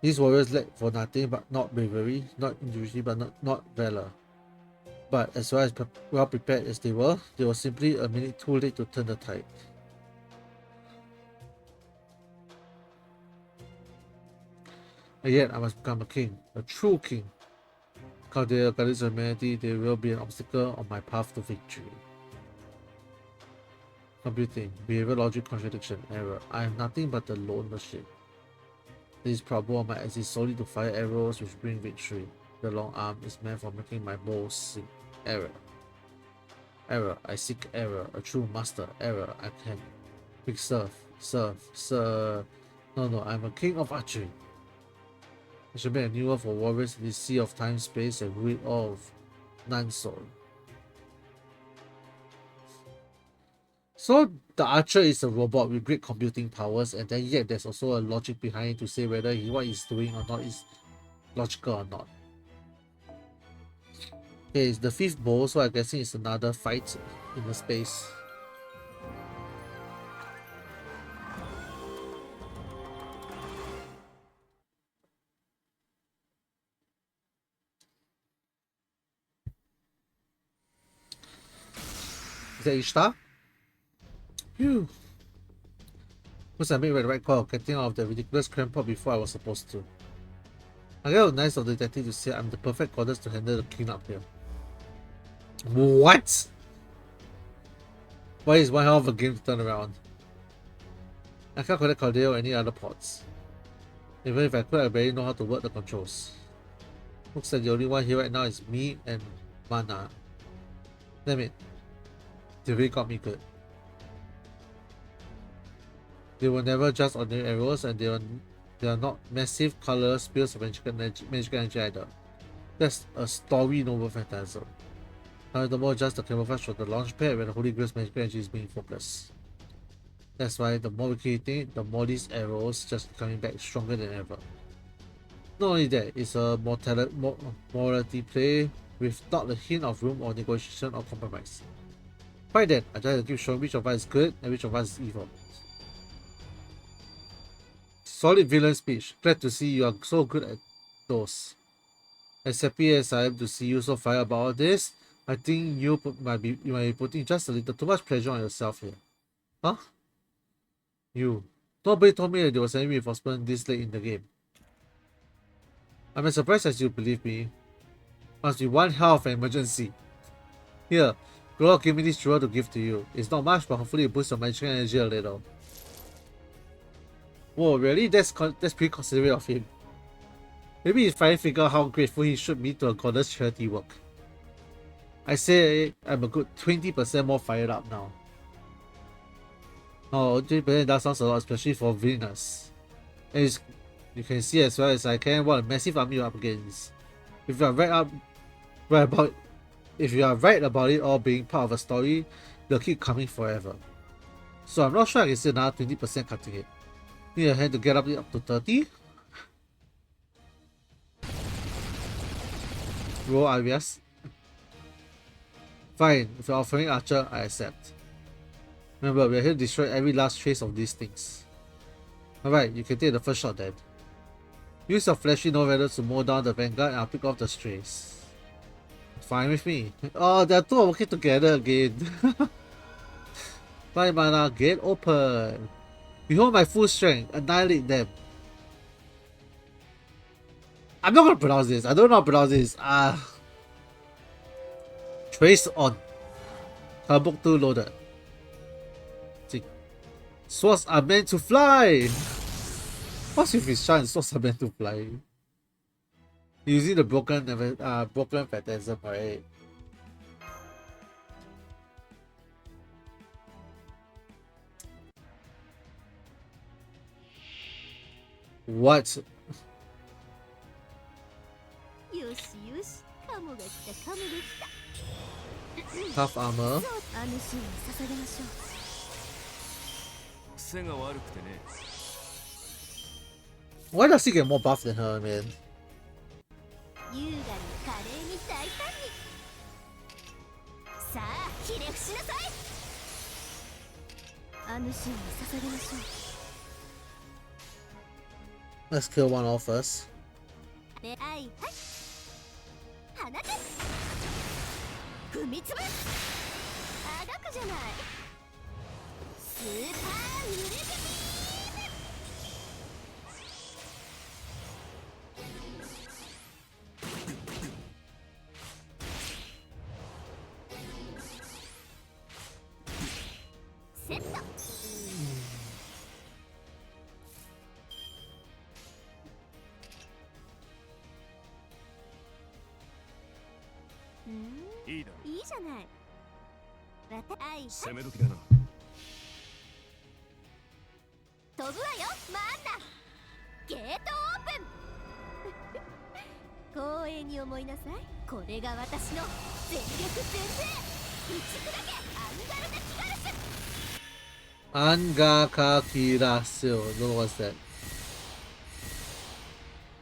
These warriors lack for nothing but not bravery, not ingenuity but not valor. But as well prepared as they were simply a minute too late to turn the tide. And yet I must become a king, a true king. Because they are guardians of humanity, they will be an obstacle on my path to victory. Computing, behavior, logic, contradiction, error. I am nothing but a lone machine. This problem of my exist solely to fire arrows which bring victory. The long arm is meant for making my bow sing. Error. Error. I seek error. A true master. Error. I can. Quick serve. No, I'm a king of archery. I should make a new world for warriors in this sea of time, space, and rid all of non-soul. So the archer is a robot with great computing powers, and then yet there's also a logic behind it to say whether what he's doing or not is logical or not. Okay, it's the 5th bow, so I'm guessing it's another fight in the space. Is that Ishtar? Phew. Because I made the right call, getting out of the ridiculous crampot before I was supposed to. I guess it was nice of the detective to say I'm the perfect goddess to handle the cleanup here. What? Why is one hell of a game to turn around? I can't connect Caldeo or any other ports. Even if I could, I barely know how to work the controls. Looks like the only one here right now is me and Mana. Damn it. They really got me good. They were never just ordinary arrows, and they are not massive colorless spills of magical energy either. That's a story novel phantasm. Furthermore, just the camouflage of the launch pad where the Holy Grail's magical energy is being focused. That's why the more we keep it, the more these arrows just coming back stronger than ever. Not only that, it's a morality play with not a hint of room or negotiation or compromise. By then, I try to keep showing which of us is good and which of us is evil. Solid villain speech. Glad to see you are so good at those. As happy as I am to see you so fired about all this, I think you might be putting just a little too much pressure on yourself here. Huh? You. Nobody told me that there was any reinforcement this late in the game. I'm as surprised as you believe me. Must be one hell of an emergency. Here, Glow give me this jewel to give to you. It's not much, but hopefully it boosts your magical energy a little. Whoa, really? That's pretty considerate of him. Maybe he's finally figured out how grateful he should be to a goddess charity work. I say I'm a good 20% more fired up now. Oh, 20% does sound a lot, especially for Venus. And you can see as well as I can what a massive army you're up against. If you are right about it all being part of a story, they'll keep coming forever. So I'm not sure I can see another 20% cutting it. Need a hand to get up to 30? Roll obvious. Fine, if you're offering Archer, I accept. Remember, we're here to destroy every last trace of these things. Alright, you can take the first shot then. Use your fleshy no-weather to mow down the vanguard and I'll pick off the strays. Fine with me. Oh, they're two working together again. Bye, Mana, gate open. Behold my full strength, annihilate them. I'm not gonna pronounce this. I don't know how to pronounce this. Trace on. Book 2 loaded. Swords are meant to fly! What's with his chance? Swords are meant to fly. Using the broken phantasm, right? What? Tough armor. Why does he get more buff than her, man? Let's kill one off first. ねはいはい放て踏みつぶあがくじゃないスーパーウレジセットいいだいいじゃないわたはい攻め時だな。飛ぶわよマンナゲートオープン光栄に思いなさいこれが私の全力全勢打ち砕けアンガルナキガルシュ Angaka Kirasu. Don't know what's that.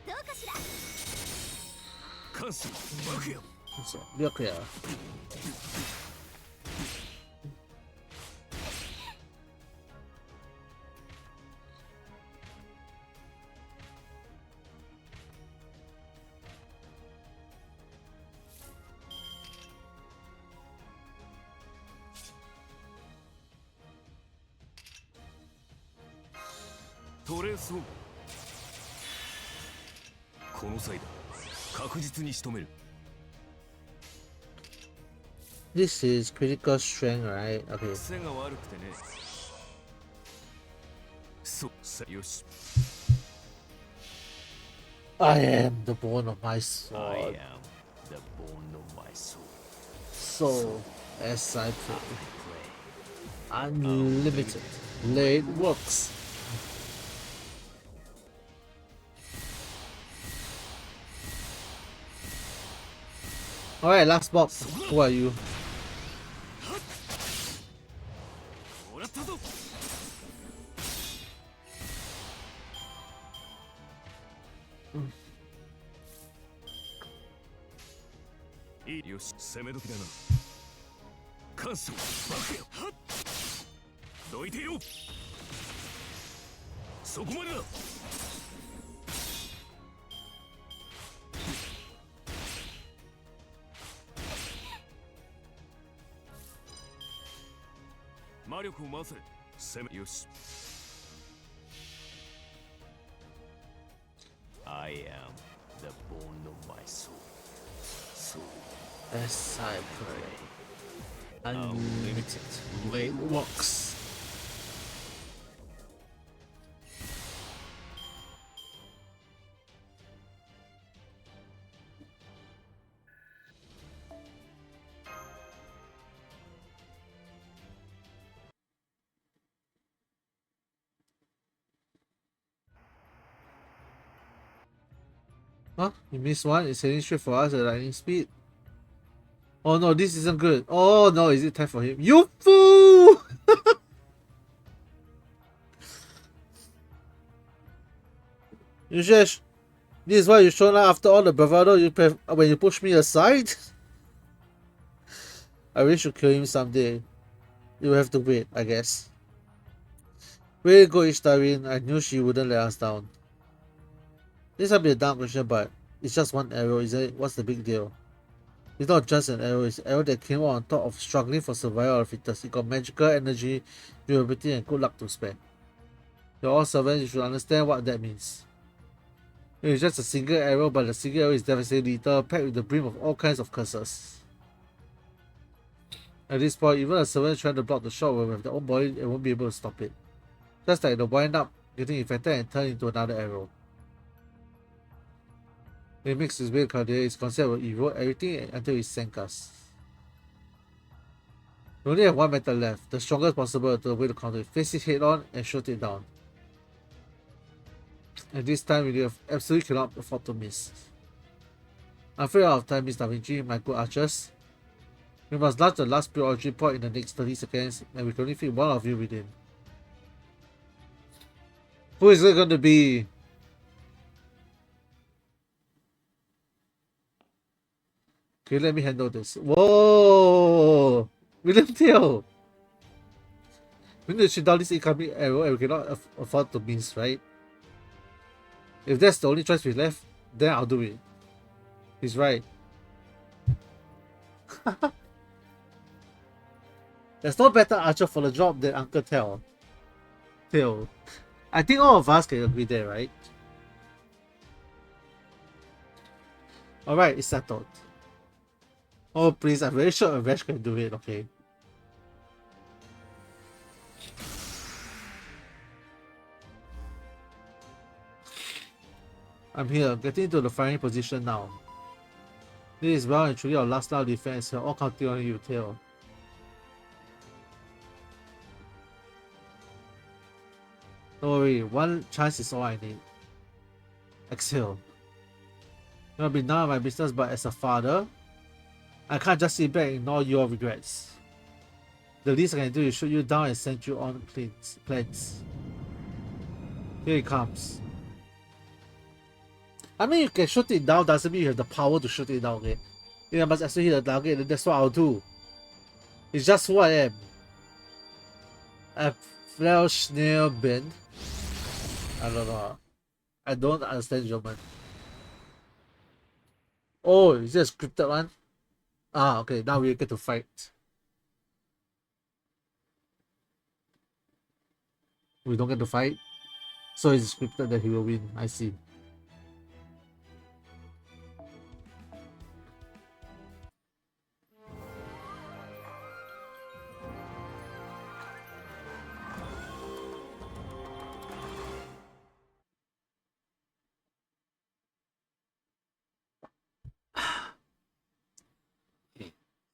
どうかしら関数爆や。 So, Byakuya.トレースをこの際だ確実に仕留める。 This is critical strength, right? Okay. 癖が悪くてね。そうさよし。 I am the bone of my sword. I am the bone of my soul. So, as I pray, unlimited blade works. Alright, last box. Who are you? もらったぞ。いいよし攻め時だな。関数爆や。どいてよ。そこまでだ。魔力を回せ。攻めよし。I am the bone of my soul. Soul. As I pray, unlimited blade works. Huh? You missed one? It's heading straight for us at lightning speed. Oh no, this isn't good. Oh no, is it time for him? You fool! Yushesh, this is why you shown up after all the bravado when you pushed me aside? I wish you kill him someday. You have to wait, I guess. Way to go, Ishtarin. I knew she wouldn't let us down. This might be a dumb question, but it's just one arrow, isn't it? What's the big deal? It's not just an arrow, it's an arrow that came out on top of struggling for survival of the fittest. It got magical energy, durability, and good luck to spare. You're all servants, you should understand what that means. It's just a single arrow, but the single arrow is devastatingly lethal, packed with the brim of all kinds of curses. At this point, even a servant trying to block the shot will have their own body and won't be able to stop it. Just like the wind up getting infected and turned into another arrow. It makes its way to Caldera, its concept will erode everything until it sank us. We only have one method left, the strongest possible way to counter it. Face it head on and shoot it down. And this time we absolutely cannot afford to miss. I'm afraid out of time, Miss Da Vinci, my good archers. We must launch the last pure origin point in the next 30 seconds, and we can only fit one of you within. Who is it going to be? Okay, let me handle this. Whoa! William Tail! We need to shoot down this incoming arrow and we cannot afford to miss, right? If that's the only choice we left, then I'll do it. He's right. There's no better archer for the job than Uncle Tail. I think all of us can agree there, right? Alright, it's settled. Oh please, I'm very sure Avesh can do it, okay? I'm here, getting into the firing position now. This is well and truly our last line of defense. We're all counting on you, Tail. Don't worry, one chance is all I need. Exhale. It will be none of my business, but as a father, I can't just sit back and ignore your regrets. The least I can do is shoot you down and send you on plans. Here it comes. I mean, you can shoot it down, doesn't mean you have the power to shoot it down, okay? If I must actually hit the target, then that's what I'll do. It's just who I am. A snail bin. I don't know. I don't understand German. Oh, is this a scripted one? Ah, okay, now we get to fight. We don't get to fight? So it's scripted that he will win, I see.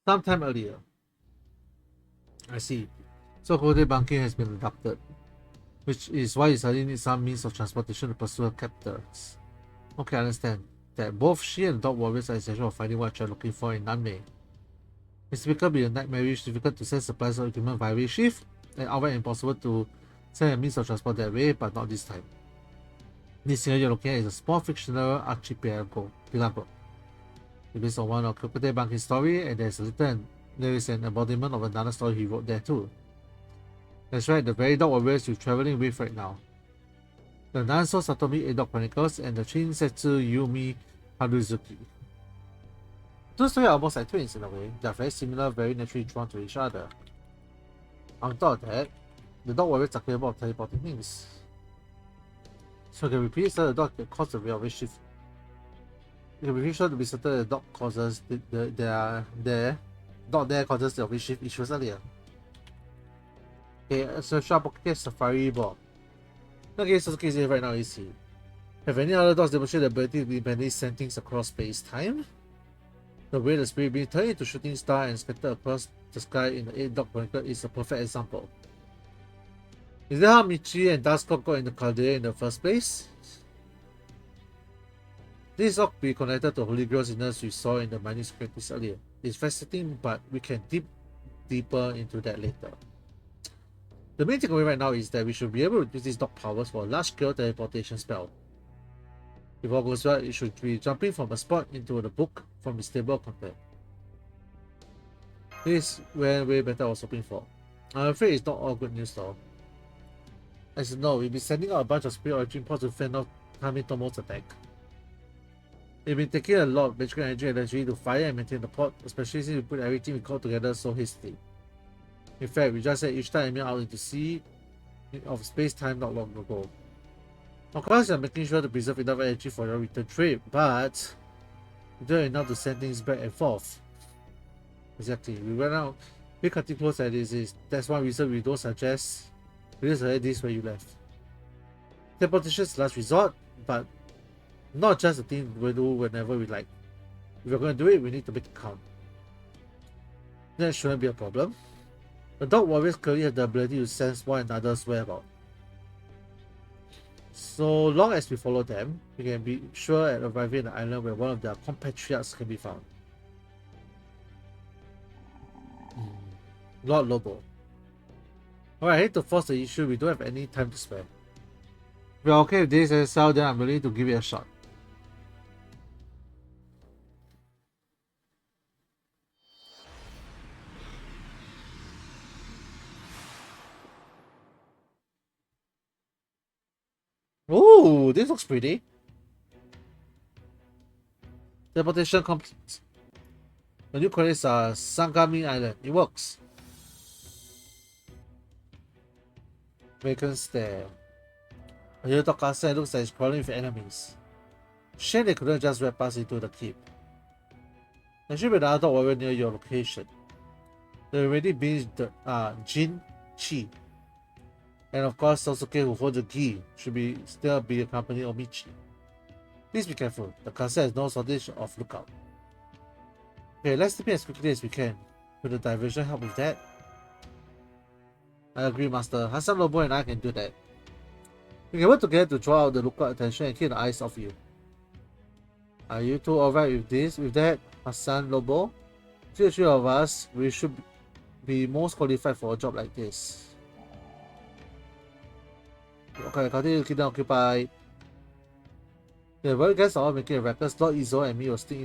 Sometime earlier. I see. So holiday banking has been adopted, which is why you suddenly need some means of transportation to pursue her captors. Okay, I understand that both she and the dog warriors are essential for finding what you're looking for in Nanmei. It's typically be a nightmarish difficult to send supplies or equipment via shift, and outright impossible to send a means of transport that way, but not this time. This here you're looking at is a small fictional archipelago. It is on one of Crocodile Banking story, and there is an embodiment of another story he wrote there too. That's right, the very dog warriors you're traveling with right now. The Nanso Satomi Dog Chronicles and the Shinsetsu Yumihari. Two stories are almost like twins in a way. They are very similar, very naturally drawn to each other. On top of that, the dog warriors are capable of teleporting things. So you can repeat so the dog can cause the railway shift. You can be sure to be certain the dog causes dog there causes the railway shift issues earlier. Okay, so Shaboke Safari Ball. Okay, so the case right now is here. Have any other dogs demonstrate the ability to independently send things across space-time? The way the spirit being turned into shooting star and scattered across the sky in the 8 Dog Chronicle is a perfect example. Is that how Michi and Duscop got in the caldera in the first place? This ought to be connected to Holy Grail's inners we saw in the manuscripts earlier. It's fascinating, but we can dig deeper into that later. The main takeaway right now is that we should be able to use these dog powers for a large-scale teleportation spell. If all goes well, it should be jumping from a spot into the book from its table of content. This went way better I was hoping for. I'm afraid it's not all good news though. As you know, we'll be sending out a bunch of spirit origin pods to fend off Kamitomo's attack. We've been taking a lot of magical energy to fire and maintain the pod, especially since we put everything we called together so hastily. In fact, we just set each time emit out into sea of space-time not long ago. Of course, you're making sure to preserve enough energy for your return trip, but we don't have enough to send things back and forth. Exactly, we ran out. We're cutting close at this. That's one reason we don't suggest we just heard this where you left. Teleportation is last resort, but not just a thing we do whenever we like. If we're going to do it, we need to make it count. That shouldn't be a problem. The dog warriors clearly have the ability to sense one another's whereabouts. So long as we follow them, we can be sure at arriving at the island where one of their compatriots can be found. Lord Lobo. Alright, I hate to force the issue, we don't have any time to spare. If you're okay with this SSL, then I'm willing to give it a shot. Oh, this looks pretty. Teleportation complete. The new coordinates are Sangami Island. It works. Vacant stare. A hilltop castle looks like it's crawling with enemies. Shame they couldn't just wrap us into the keep. There should be another dog warrior near your location. There already been Jin Chi. And of course, Sasuke, who holds the key, should still be accompanying Omichi. Please be careful. The castle has no shortage of lookout. Okay, let's sleep as quickly as we can. Will the diversion help with that? I agree, Master. Hassan Lobo and I can do that. We can work together to draw out the lookout attention and keep the eyes off you. Are you two alright with that, Hassan Lobo? The three of us, we should be most qualified for a job like this. Okay, continue to keep them occupied. Yeah, well, you guys are all making a record. Lord Izo and me will stick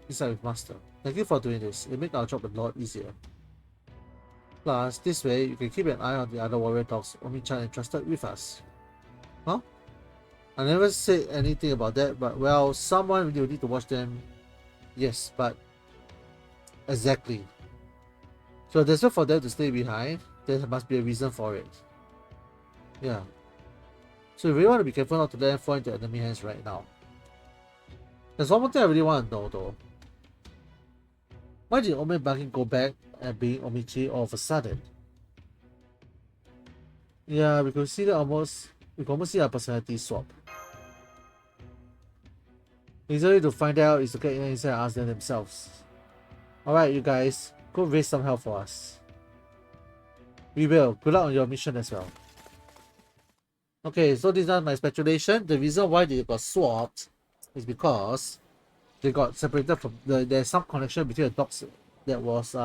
inside with Master. Thank you for doing this. It makes our job a lot easier. Plus, this way, you can keep an eye on the other warrior dogs Omi-chan entrusted with us. Huh? I never said anything about that, but well, someone will need to watch them. Yes, but exactly. So there's no for them to stay behind. There must be a reason for it. Yeah. So you really want to be careful not to let them fall into enemy hands right now. There's one more thing I really want to know though. Why did Ome Banking go back and being Omichi all of a sudden? Yeah, we could see that we can almost see our personality swap. Easily to find out is to get inside and ask them themselves. Alright, you guys, go raise some help for us. We will. Good luck on your mission as well. Okay, so these are my speculation. The reason why they got swapped is because they got separated from there's some connection between the dogs that was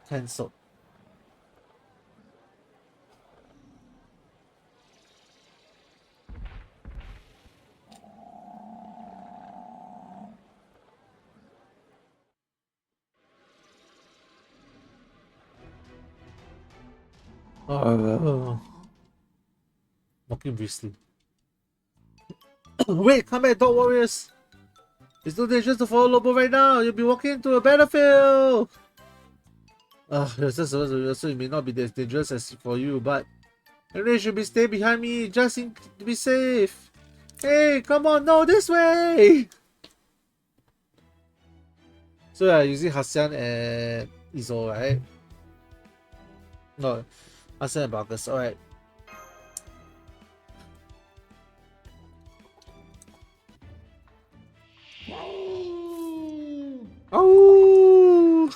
cancelled. Walking briskly. Wait, come back, dog warriors! It's too dangerous to follow Lobo right now. You'll be walking into a battlefield. So it may not be as dangerous as for you, but you should be stay behind me just to be safe. Hey, come on, no, this way. So yeah, using Hassan and Izo, right? No, Hassan and Marcus. All right. Oh!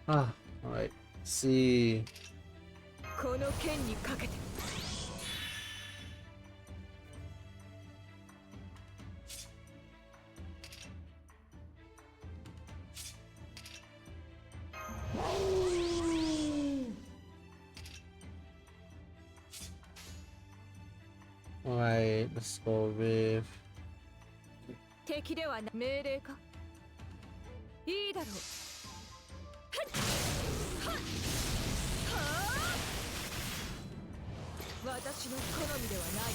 Alright. See. Alright, let's go with 敵ではな命令かいいだろう私の好みではない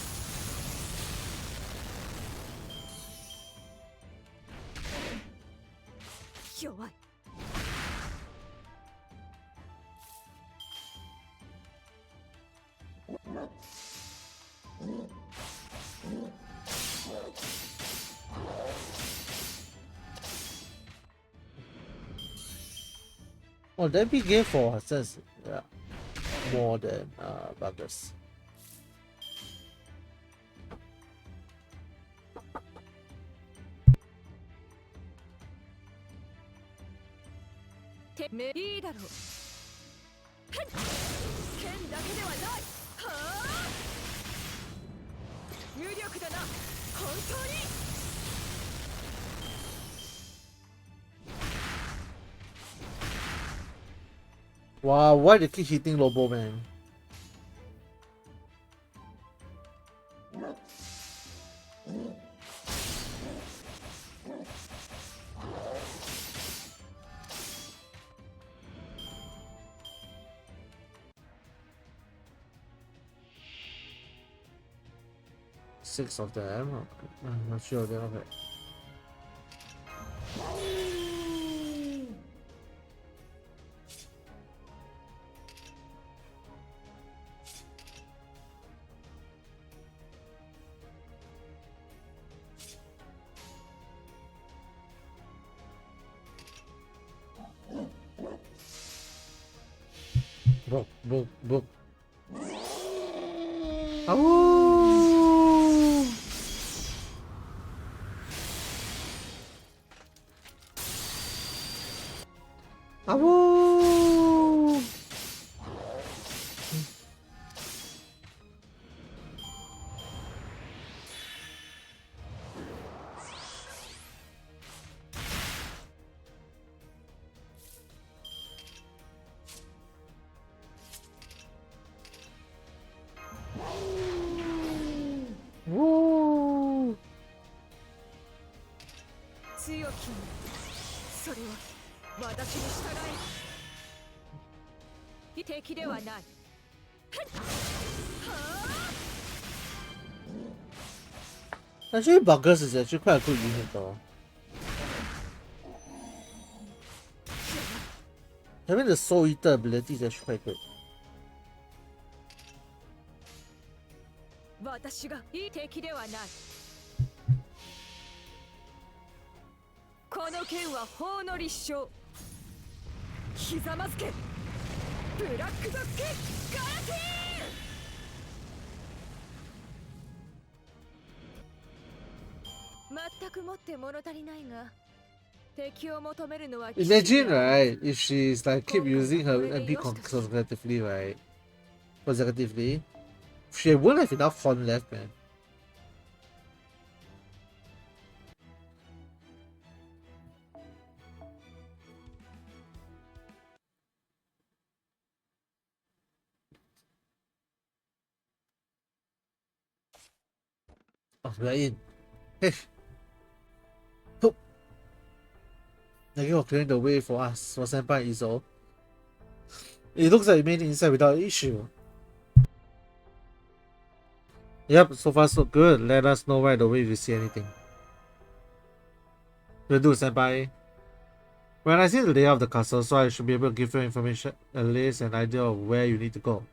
弱い Oh, that big game for Hassan, yeah, more than Buggers.いいだろう剣だけではないはあ無力だな本当に Wow, why they keep hitting Lobo, man? 6 of them. Okay. Not sure of them. Okay. Book, book, book. Oh! Oh! Woo! 強きにそれは私に従い敵ではない。 Actually, Buggers is actually quite a good unit though. Having the Soul Eater ability is actually quite good. 私がいい敵ではない。この剣は法の立証。ひざまずけ。ブラックドッグガラティー。全くもって物足りないが、敵を求めるのは。 Imagine, right, if she's like keep using her MP consecutively, right? Consecutively, she won't have enough fun left, man. Oh, we're in. Hey. Hope. Thank you for clearing the way for us, for Senpai Izo. It looks like we made it inside without issue. Yep, so far so good. Let us know right away if you see anything. Will do, Senpai. When I see the layout of the castle, so I should be able to give you information, at least an idea of where you need to go.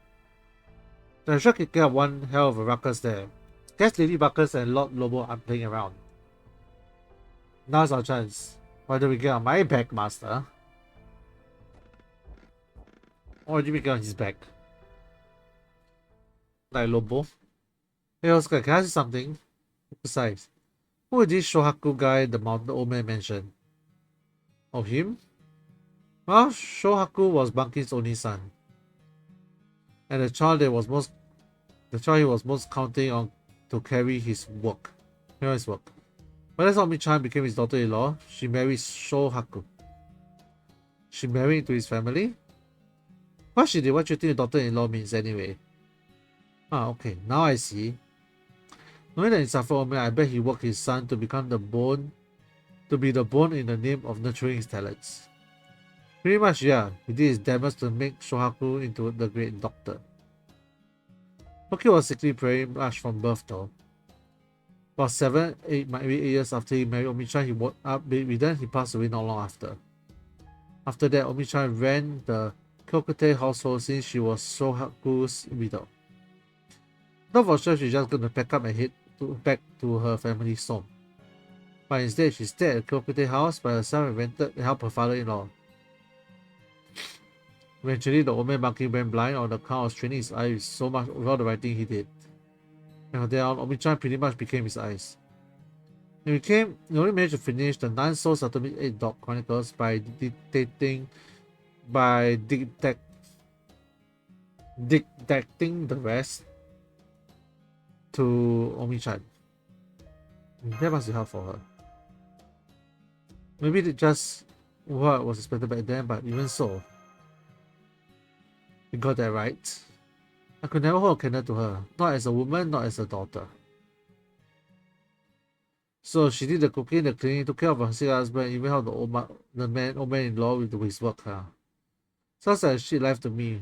The sure can get one hell of a ruckus there. Guess Lady Buckers and Lord Lobo are playing around. Now's our chance. Why don't we get on my back, Master? Or do we get on his back? Like Lobo? Hey Oscar, can I ask you something? Besides, who is this Shohaku guy the old man mentioned? Of him? Well, Shohaku was Banki's only son. And the child he was most counting on to carry his work. But as Omi-chan became his daughter-in-law, she married Shohaku. She married into his family? What she did, what you think the daughter-in-law means anyway? Ah, okay, now I see. Knowing that in suffered Omi, I bet he worked his son to become the bone in the name of nurturing his talents. Pretty much, yeah, he did his damnedest to make Shohaku into the great doctor. Toki was sickly pretty much from birth though. About 7, 8, maybe 8 years after he married Omi-chan, he woke up bedridden. He passed away not long after. After that, Omi-chan ran the Kyokute household since she was Shohaku's widow. Not for sure she's just gonna pack up and head back to her family's home. But instead, she stayed at Kyokute house by herself and rented to help her father-in-law. Eventually, the old man monkey went blind on account of straining his eyes so much with all the writing he did. And from there on, Omi-chan pretty much became his eyes. He only managed to finish the 9 Souls Atomic 8 Dog Chronicles by dictating the rest to Omi-chan. That must be hard for her. Maybe it just what was expected back then, but even so, we got that right. I could never hold a candle to her, not as a woman, not as a daughter. So she did the cooking, the cleaning, took care of her sick husband, even helped the old man-in-law with his work. Sounds like a shit life to me.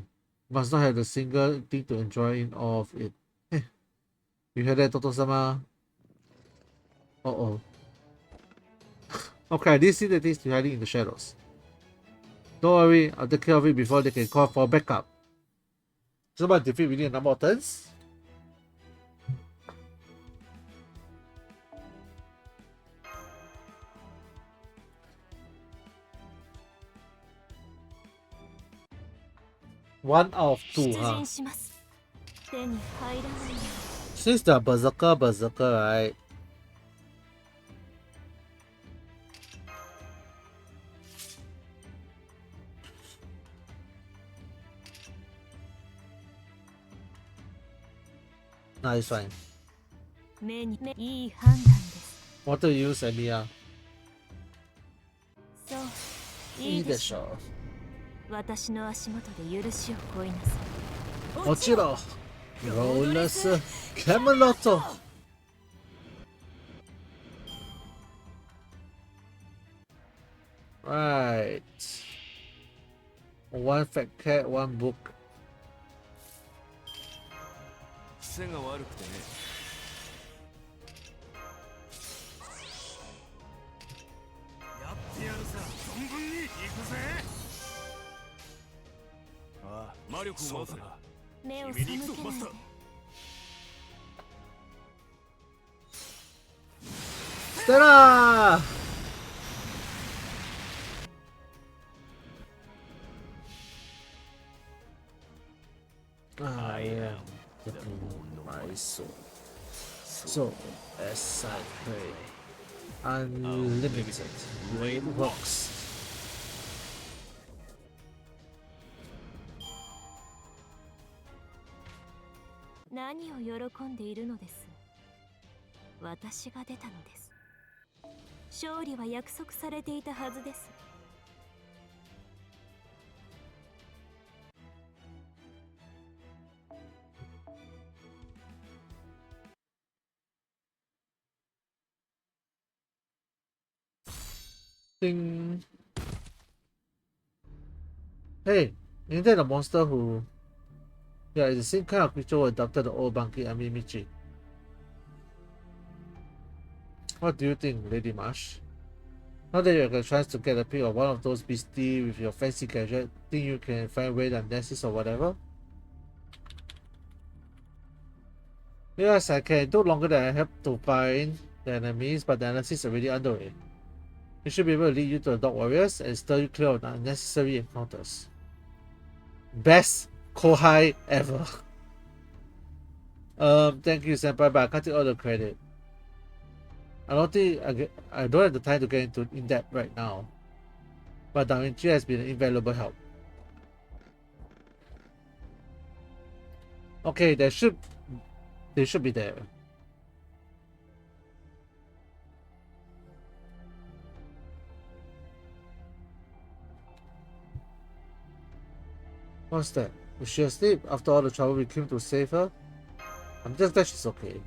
Must not have a single thing to enjoy in all of it. Hey, you heard that, Toto-sama? Uh-oh. Okay, I did see that he's hiding in the shadows. Don't worry, I'll take care of it before they can call for backup. So about defeat within a number of turns? One out of two, 出 huh? 陣します。手に入らないよ。 Since they're berserker, right? Nah, it's fine. 目にいい判断です。 Want to use Emiya? そう、いいでしょう。私の足元で許しを請いなさい。落ちろ！ローレス・キャメロット！ Right. One fat cat, one book. 癖が悪くてね。やってやるさ。存分に行くぜ。ああ、魔力を回せ。目を背けないで。ステラー！ I am the moon, my soul. So, as I pray, unlimited rain rocks. 何を喜んでいるのです。私が出たのです。勝利は約束されていたはずです。 Ding. Hey, isn't that a monster who... Yeah, it's the same kind of creature who adopted the old Banki Amimichi. What do you think, Lady Marsh? Now that you have a chance to get a pick of one of those beasties with your fancy gadget, think you can find a way to nest or whatever? Yes, I can. It took longer than I have to find the enemies, but the analysis is already underway. It should be able to lead you to the Dog Warriors and steer you clear of unnecessary encounters. Best Kohai ever. Thank you, Senpai, but I can't take all the credit. I don't think I don't have the time to get into in depth right now. But Davinci has been an invaluable help. Okay, they should be there. What's that? Is she asleep after all the trouble we came to save her? I'm just glad she's okay.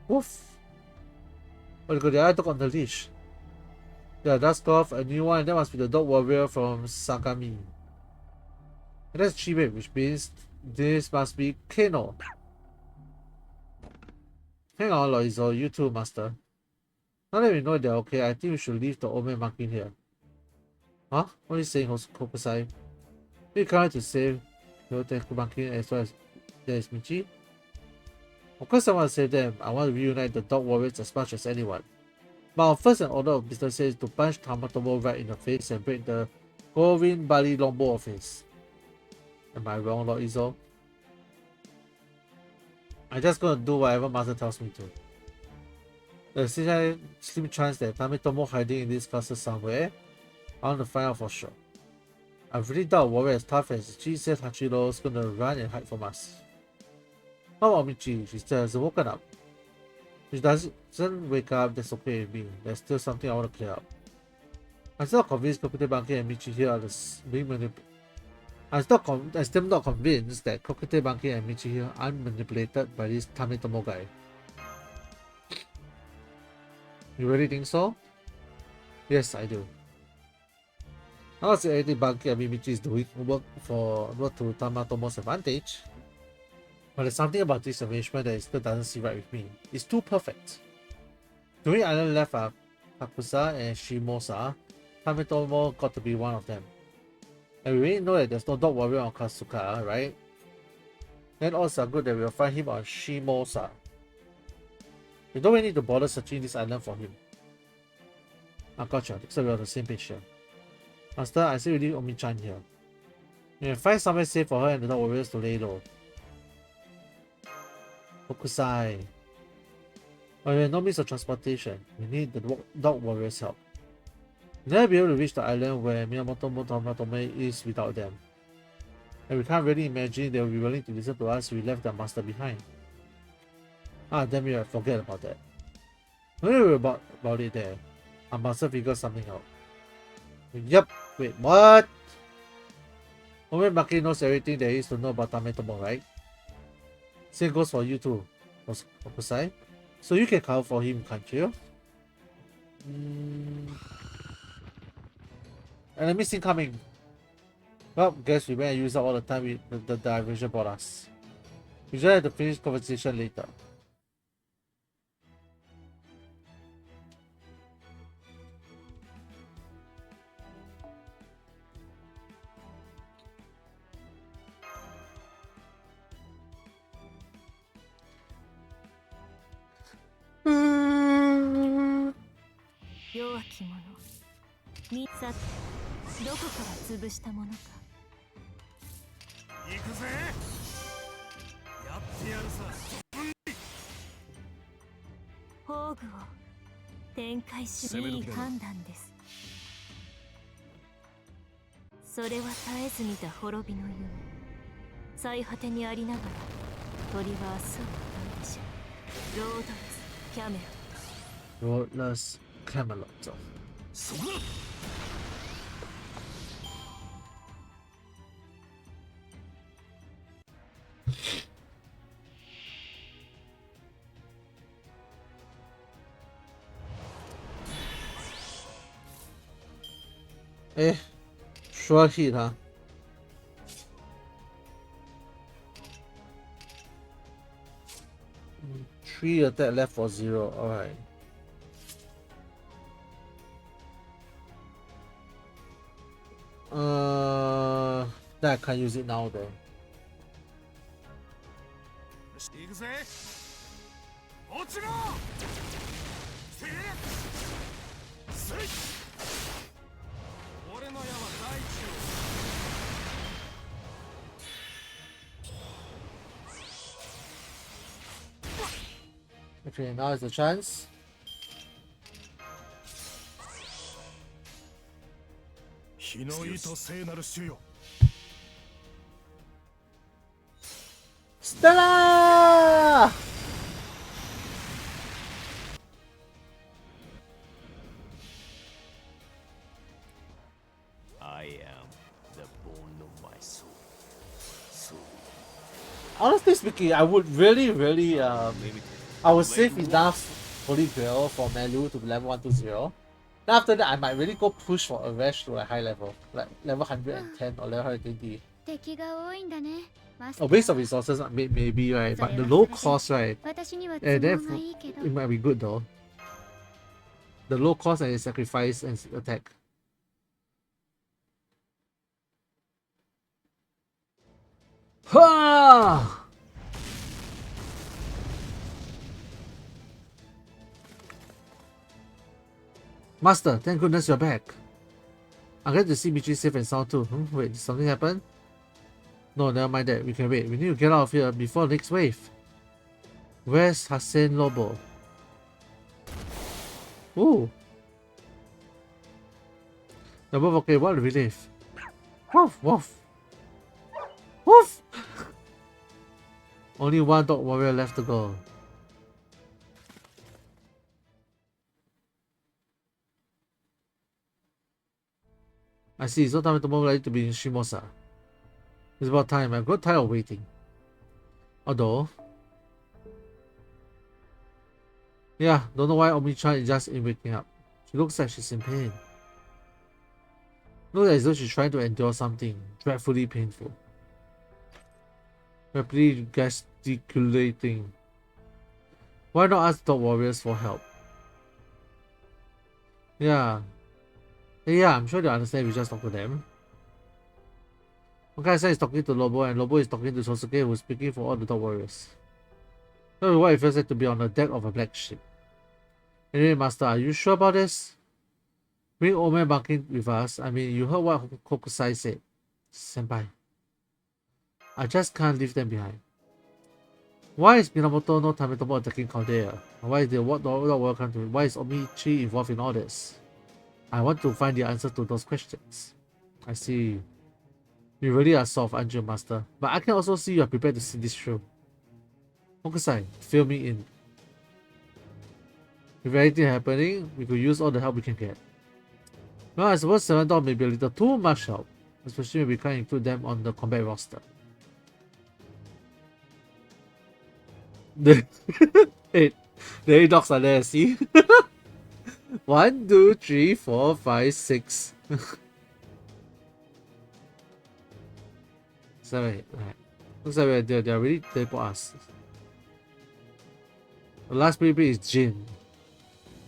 Woof! Oh, look at the eye dog on the leash. Yeah, that's off a new one. That must be the dog warrior from Sakami. And that's Chibe, which means this must be Keno. Hang on, Loizo, you too, Master. Now that we know they're okay, I think we should leave the old man monkey here. Huh? What are you saying, Hokusai? We come to save Hyoteku monkey as well as there is Michi? Of course I want to save them. I want to reunite the dog warriors as much as anyone. But our first and order of business is to punch Tamatomo right in the face and break the Govin Bali Longbow of his. Am I wrong, Lord Izo? I'm just gonna do whatever Master tells me to. There's a slim chance that Tamatomo hiding in this castle somewhere. I want to find out for sure. I really doubt a warrior as tough as Chise Hachiro is gonna run and hide from us. How about Michi? She still hasn't woken up. If she doesn't wake up, that's okay with me. There's still something I want to clear up. I'm still not convinced Kokute Banki and Michi here are being manipulated. I'm still not convinced that Kokute Banki and Michi here are manipulated by this Tametomo guy. You really think so? Yes, I do. I'm not saying anything Banki and Michi is doing work to Tamatomo's advantage. But there's something about this arrangement that still doesn't sit right with me. It's too perfect. Three island left are Kakusa and Shimosa. Tametomo got to be one of them. And we already know that there's no dog warrior on Kasuka, right? Then also good that we'll find him on Shimosa. We don't really need to bother searching this island for him. I gotcha. Looks like we're on the same page here. Master, I see we leave Omi-chan here. We can find somewhere safe for her and the dog warriors to lay low. Hokusai. But we have no means of transportation. We need the dog warriors' help. We'll never be able to reach the island where Miyamoto Motomatome is without them. And we can't really imagine they will be willing to listen to us if we left their master behind. Ah, damn it, I forget about that. Don't worry about it there. I must have figured something out. Yep, wait, what? Maki knows everything there is to know about Tametomo, right? Same goes for you too, Hokusai. So you can cover for him, can't you? Enemies incoming. Well, guess we better use up all the time the diversion brought us. We just have to finish conversation later. Roadless Camelot. Sure hit, huh? Three attack left for 0. Alright. That I can't use it now though. Okay, now is the chance. Stella! I am the bone of my soul. Honestly speaking, I would really I would save enough Holy Grail for Melu to level 120. Then after that, I might really go push for a Rash to a high level, like level 110 or level 120. A waste of resources, maybe, right? But the low cost, right? And then it might be good though. The low cost and sacrifice and attack. Ha! Master, thank goodness you're back. I'm glad to see Michi safe and sound too. Wait, did something happen? No, never mind that. We can wait. We need to get out of here before the next wave. Where's Hassan Lobo? Ooh. They're both okay. What a relief. Woof, woof. Woof! Only one dog warrior left to go. I see, so time tomorrow ready to be in Shimosa. It's about time. I've got tired of waiting. Although, yeah, don't know why Omi-chan is just in waking up. She looks like she's in pain. Looks as though she's trying to endure something dreadfully painful. Rapidly gesticulating. Why not ask dog warriors for help? Yeah. Yeah, I'm sure they understand if we just talk to them. Okasa is talking to Lobo and Lobo is talking to Sosuke who's speaking for all the dog warriors. So what it feels like to be on the deck of a black ship. Anyway, Master, are you sure about this? Bring old man Banking with us. I mean, you heard what Kokusai said. Senpai. I just can't leave them behind. Why is Minamoto no Tametomo attacking Caldea? Why is the dog country? Why is Omichi involved in all this? I want to find the answer to those questions. I see. You really are soft, aren't you, Master? But I can also see you are prepared to see this through. Hokusai, fill me in. If anything happening, we could use all the help we can get. Well, I suppose 7 Dog may be a little too much help, especially if we can't include them on the combat roster. The 8 dogs are there, see? 1, 2, 3, 4, 5, 6. 7, 8. Right. Looks like they're really there for us. The last baby is Jin.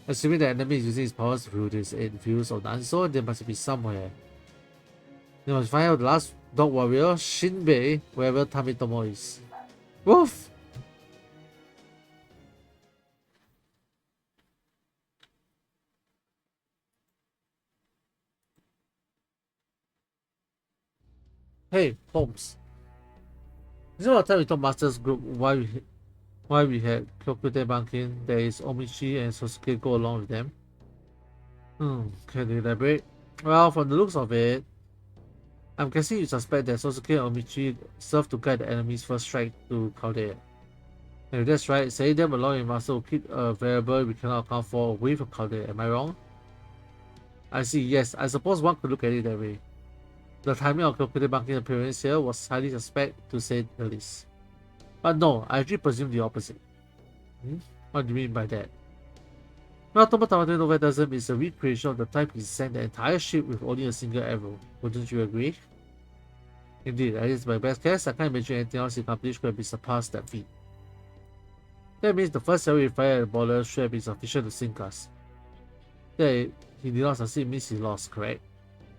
Assuming the enemy is using his powers through this 8 views of Nanso, there must be somewhere. They must find out the last dog warrior, Shinbei, wherever Tamitomo is. Woof! Hey, Holmes. This is what time we told Masters Group why we had Kyokute Bankin, there is Omichi and Sosuke go along with them. Can you elaborate? Well, from the looks of it, I'm guessing you suspect that Sosuke and Omichi serve to guide the enemy's first strike to Caldea. And if that's right, sending them along with Master will keep a variable we cannot account for away from Caldea. Am I wrong? I see, yes. I suppose one could look at it that way. The timing of Kyokute Bankin's appearance here was highly suspect, to say the least. But no, I actually presume the opposite. What do you mean by that? Well, Tomotamate no Phantasm is a recreation of the type he sent the entire ship with only a single arrow. Wouldn't you agree? Indeed, at least my best guess, I can't imagine anything else he accomplished could have surpassed that feat. That means the first arrow he fired at the border should have been sufficient to sink us. That he did not succeed means he lost, correct?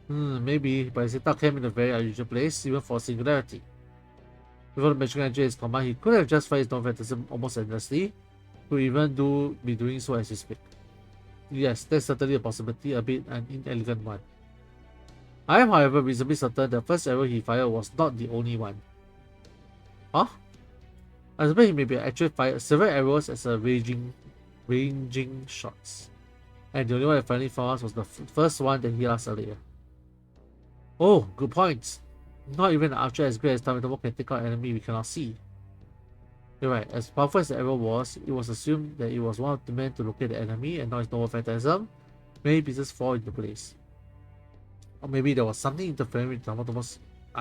Maybe, but his attack came in a very unusual place, even for singularity. Without the magic energy in his command, he could have just fired his non-phantasm almost endlessly, could even be doing so as we speak. Yes, that's certainly a possibility, a bit an inelegant one. I am, however, reasonably certain the first arrow he fired was not the only one. Huh? I suppose he may be actually fired several arrows as a ranging shots. And the only one that finally found us was the first one that hit us earlier. Oh, good point. Not even an archer as great as Tamitomo can take out an enemy we cannot see. You're right, as powerful as the arrow was, it was assumed that it was one of the men to locate the enemy and not his normal phantasm. Many pieces fall into place. Or maybe there was something interfering with Tamitomo's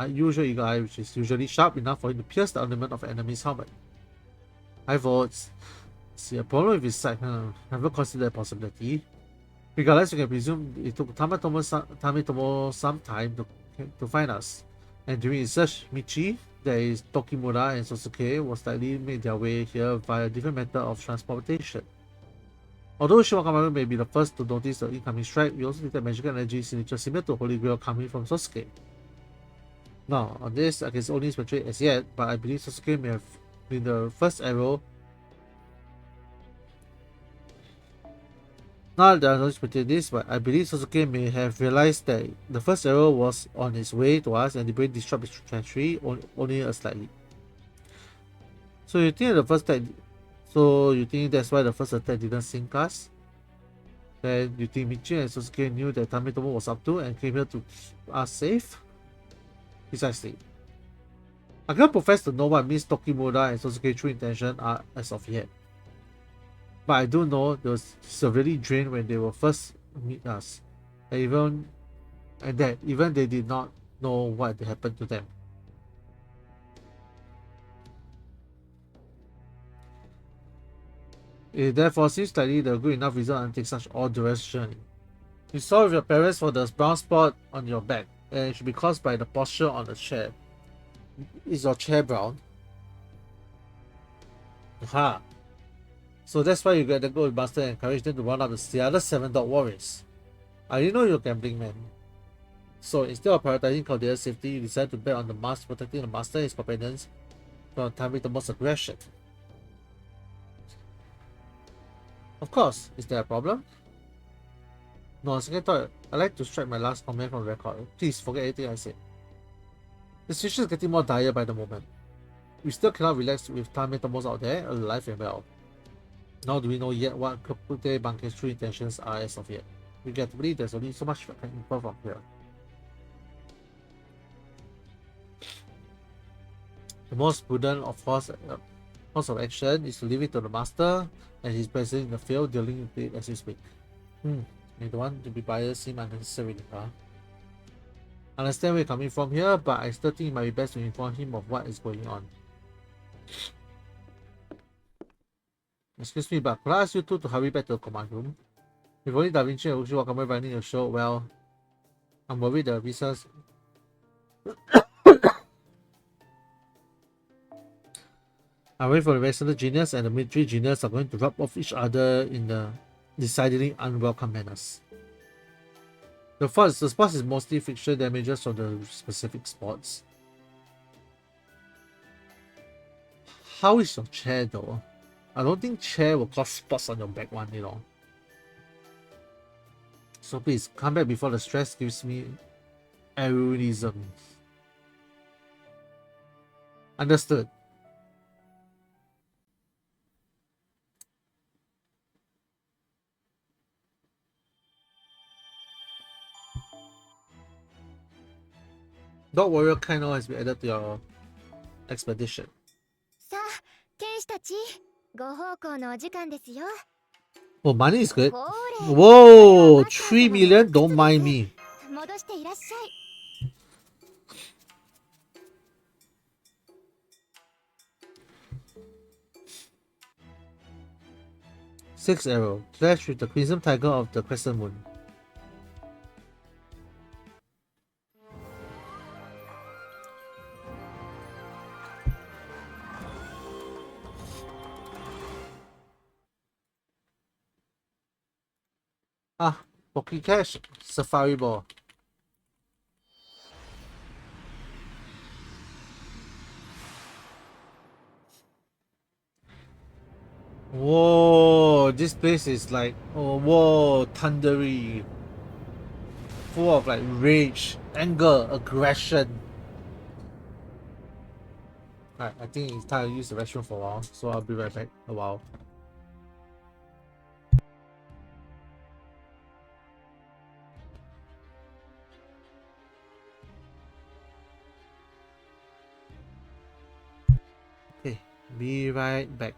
usual eagle eye, which is usually sharp enough for him to pierce the ornament of an enemy's helmet. I vote. See, a problem with his sight, never considered a possibility. Regardless, you can presume it took Tamitomo some time to find us. And during his search, Michi, that is Tokimura, and Sosuke was likely made their way here via a different method of transportation. Although Shiwakamaru may be the first to notice the incoming strike, we also detect magical energy signature similar to Holy Grail coming from Sosuke. Now, on this, I can only speculate as yet, but I believe Sosuke may have been the first arrow. Not that I don't speculate this, but I believe Sosuke may have realized that the first arrow was on its way to us and the brain disrupted its trajectory only slightly. So you think that's why the first attack didn't sink us? Then you think Michi and Sosuke knew that Tamitomo was up to and came here to keep us safe? Precisely. I can't profess to know what Miss Tokimura and Sosuke's true intention are as of yet. But I do know they were severely drained when they were first meet us. And that even they did not know what happened to them. It therefore seems likely the good enough reason to undertake such arduous journey. You saw with your parents for the brown spot on your back, and it should be caused by the posture on the chair. Is your chair brown? Aha. So that's why you get the gold master and encourage them to run up the other 7 dog warriors. I didn't know you're a gambling man. So instead of prioritizing Caldea's safety, you decide to bet on the master, protecting the master and his companions from the time with the most aggression. Of course, is there a problem? No, on second thought, I'd like to strike my last comment from the record. Please forget anything I said. The situation is getting more dire by the moment. We still cannot relax with time metamorphs out there, alive and well. Nor do we know yet what Kapute Banke's true intentions are as of yet. Regrettably, there's only so much I can infer from here. The most prudent course of action is to leave it to the master, and he's present in the field dealing with it as we speak. I don't want to be biased seem unnecessary, huh? I understand where you're coming from here, but I still think it might be best to inform him of what is going on. Excuse me, but could I ask you two to hurry back to the command room? If only Da Vinci and Uchiwaka are running the show, well, I'm worried the visas. I wait for the resident genius and the military genius are going to rub off each other in the decidedly unwelcome manners. The spot is mostly friction damages from the specific spots. How is your chair though? I don't think chair will cause spots on your back one, you know. So please, come back before the stress gives me aneurysm. Understood. Dog warrior Kaino has been added to your expedition. さあ、剣士たち、ご奉公のお時間ですよ。 Oh, money is good. これ、 Whoa, 3 million? Don't mind me. 戻していらっしゃい。 6 arrow. Clash with the Crimson Tiger of the Crescent Moon. Ah, Poké Cash, Safari Ball. Whoa, this place is like, oh, whoa, thundery. Full of like rage, anger, aggression. Alright, I think it's time to use the restroom for a while, so I'll be right back a while. Okay, be right back.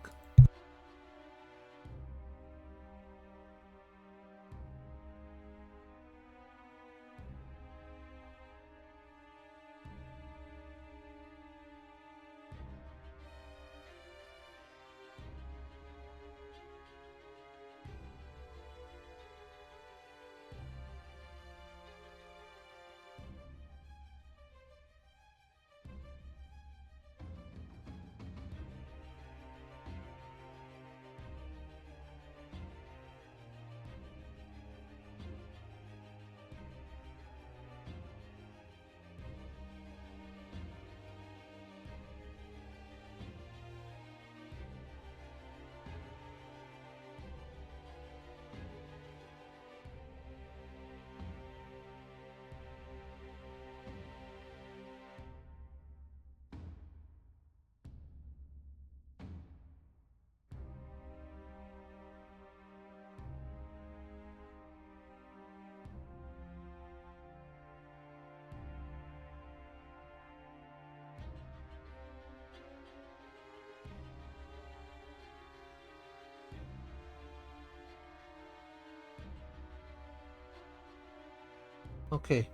Okay,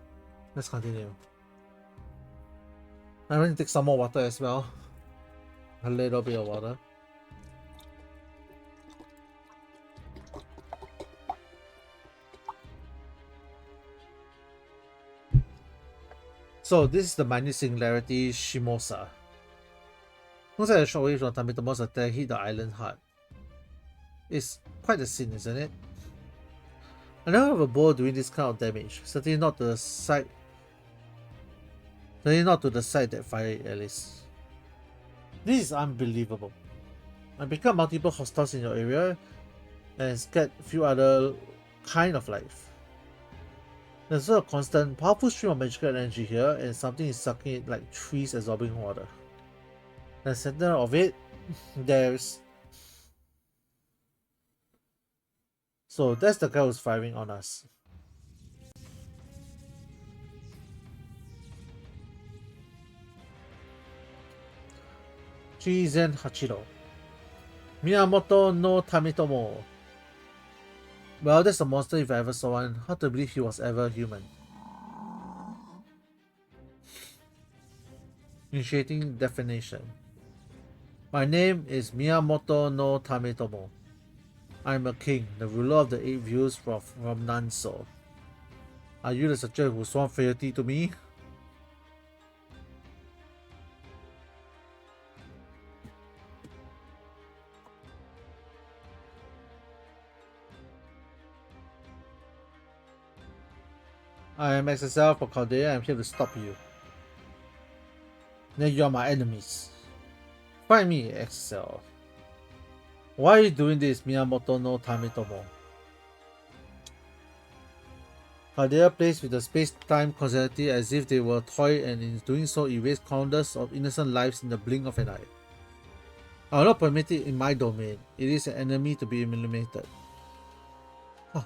let's continue. I'm going to take some more water as well. A little bit of water. So this is the minute singularity Shimosa. Looks like a short wave from Tamitomo's attack hit the island hard. It's quite a scene, isn't it? I never have a bow doing this kind of damage. Certainly not to the side. Certainly not to the side that fired it, at least. This is unbelievable. I pick up multiple hostiles in your area and scared a few other kind of life. There's also a constant, powerful stream of magical energy here, and something is sucking it like trees absorbing water. In the center of it, there's... So that's the guy who's firing on us. Chizen Hachiro. Miyamoto no Tamitomo. Well, that's a monster if I ever saw one. Hard to believe he was ever human. Initiating definition. My name is Miyamoto no Tamitomo. I'm a king, the ruler of the 8 views from Nanso. Are you the subject who sworn fealty to me? I am XSL for Caldea. I'm here to stop you. Then you are my enemies. Find me, XSL. Why are you doing this, Miyamoto no Tamitomo? Caldea plays with the space-time causality as if they were a toy, and in doing so erased countless of innocent lives in the blink of an eye. I will not permit it in my domain. It is an enemy to be eliminated.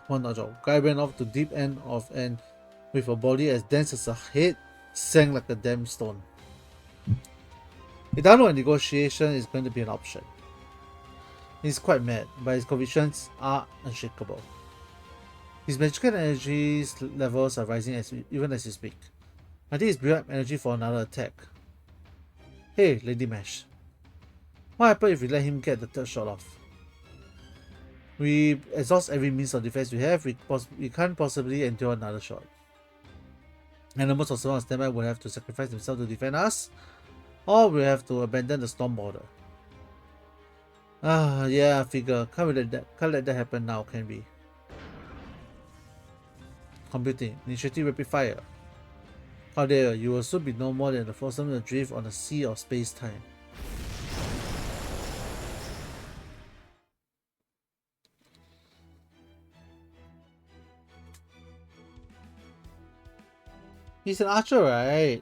One nodule. Guy ran off to deep end of and with a body as dense as a head, sank like a damn stone. A dialogue and negotiation is going to be an option. He's quite mad, but his convictions are unshakable. His magical energy levels are rising even as we speak. I think he's building up energy for another attack. Hey, Lady Mash. What happens if we let him get the third shot off? We exhaust every means of defense we have. We can't possibly endure another shot. Animals of someone on standby will have to sacrifice themselves to defend us, or we'll have to abandon the storm border. Yeah, I figure. Can't let that happen now, can we? Computing. Initiative rapid fire. How dare you will soon be no more than the frozen adrift on the sea of space-time. He's an archer, right?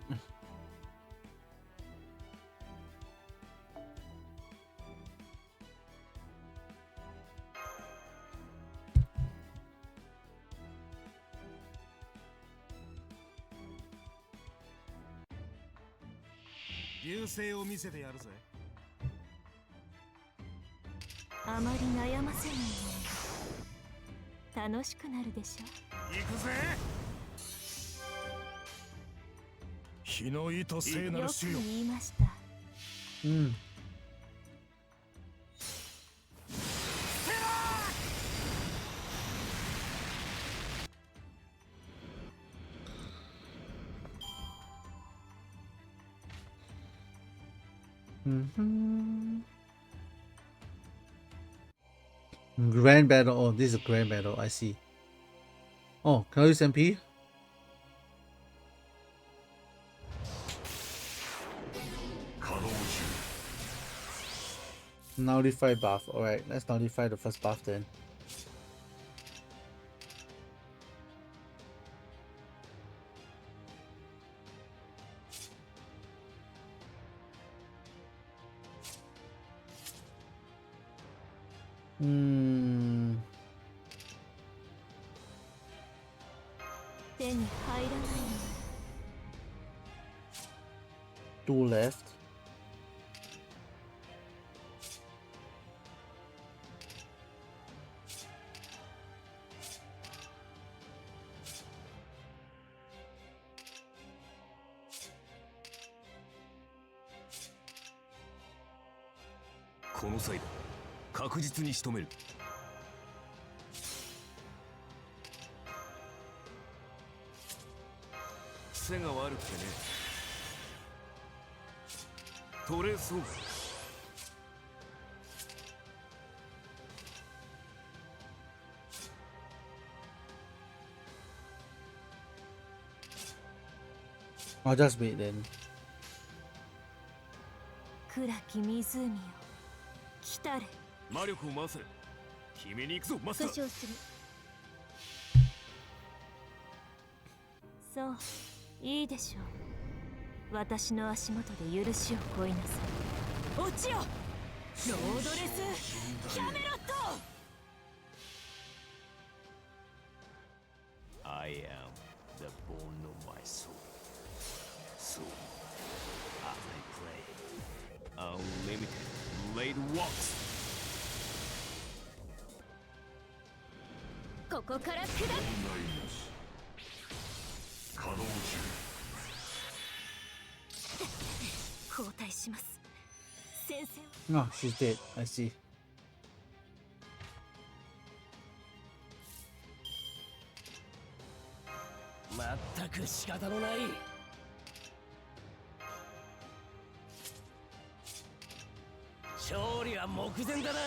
あまり悩ませないの楽しくなるでしょ。行くぜ。日の糸聖なる主よ。よく言いました。Grand battle. Oh, this is a grand battle. I see. Oh, can I use MP? Nullify buff. Alright, let's nullify the first buff then. Two left. This time, 確実に仕留める。癖が悪くてね。取れそう。I'll just wait then. 暗き湖よ来たれ。魔力を回せ。決めに行くぞマスター。復唱する。そういいでしょう。私の足元で許しを乞いなさい。落ちよロードレスキャメロット。 I am the bone of my soul. So, as I play, unlimited blade walks. ここから下る。稼働交代します。先生 Oh, she's dead. I see. まったく仕方のない。勝利は目前だな。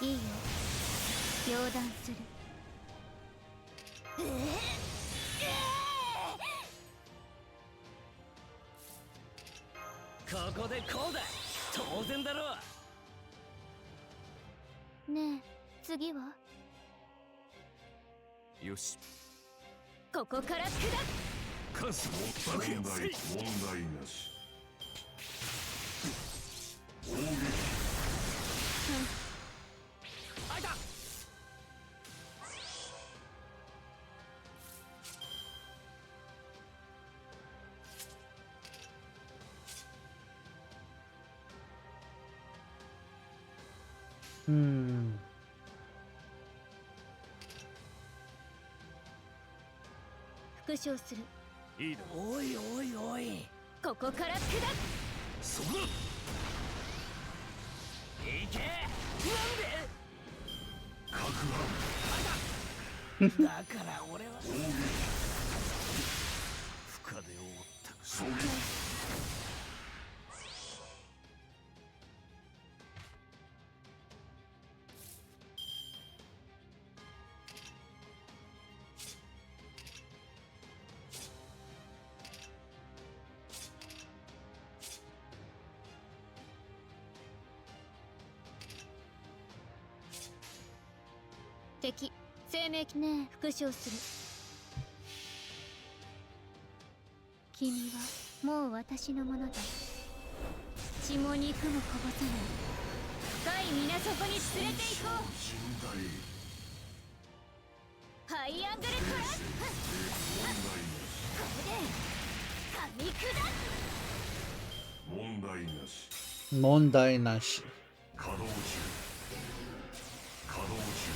いいよ。両断する。ここでこうだ。当然だろう。ねえ、次はよし。ここから下る。関数を爆破せい。問題なし。あいた。復唱する。いいだ。おいおいおい。ここから下る。そこだ。いけ。なんで。だから俺は深手を負ったくそう敵生命ねえ復唱する。君はもう私のものだ。血も肉もこぼさない深い水底に連れて行こう。ハイアングルクラッシュ。これで噛み砕く。問題なし。問題なし。稼働中。稼働中。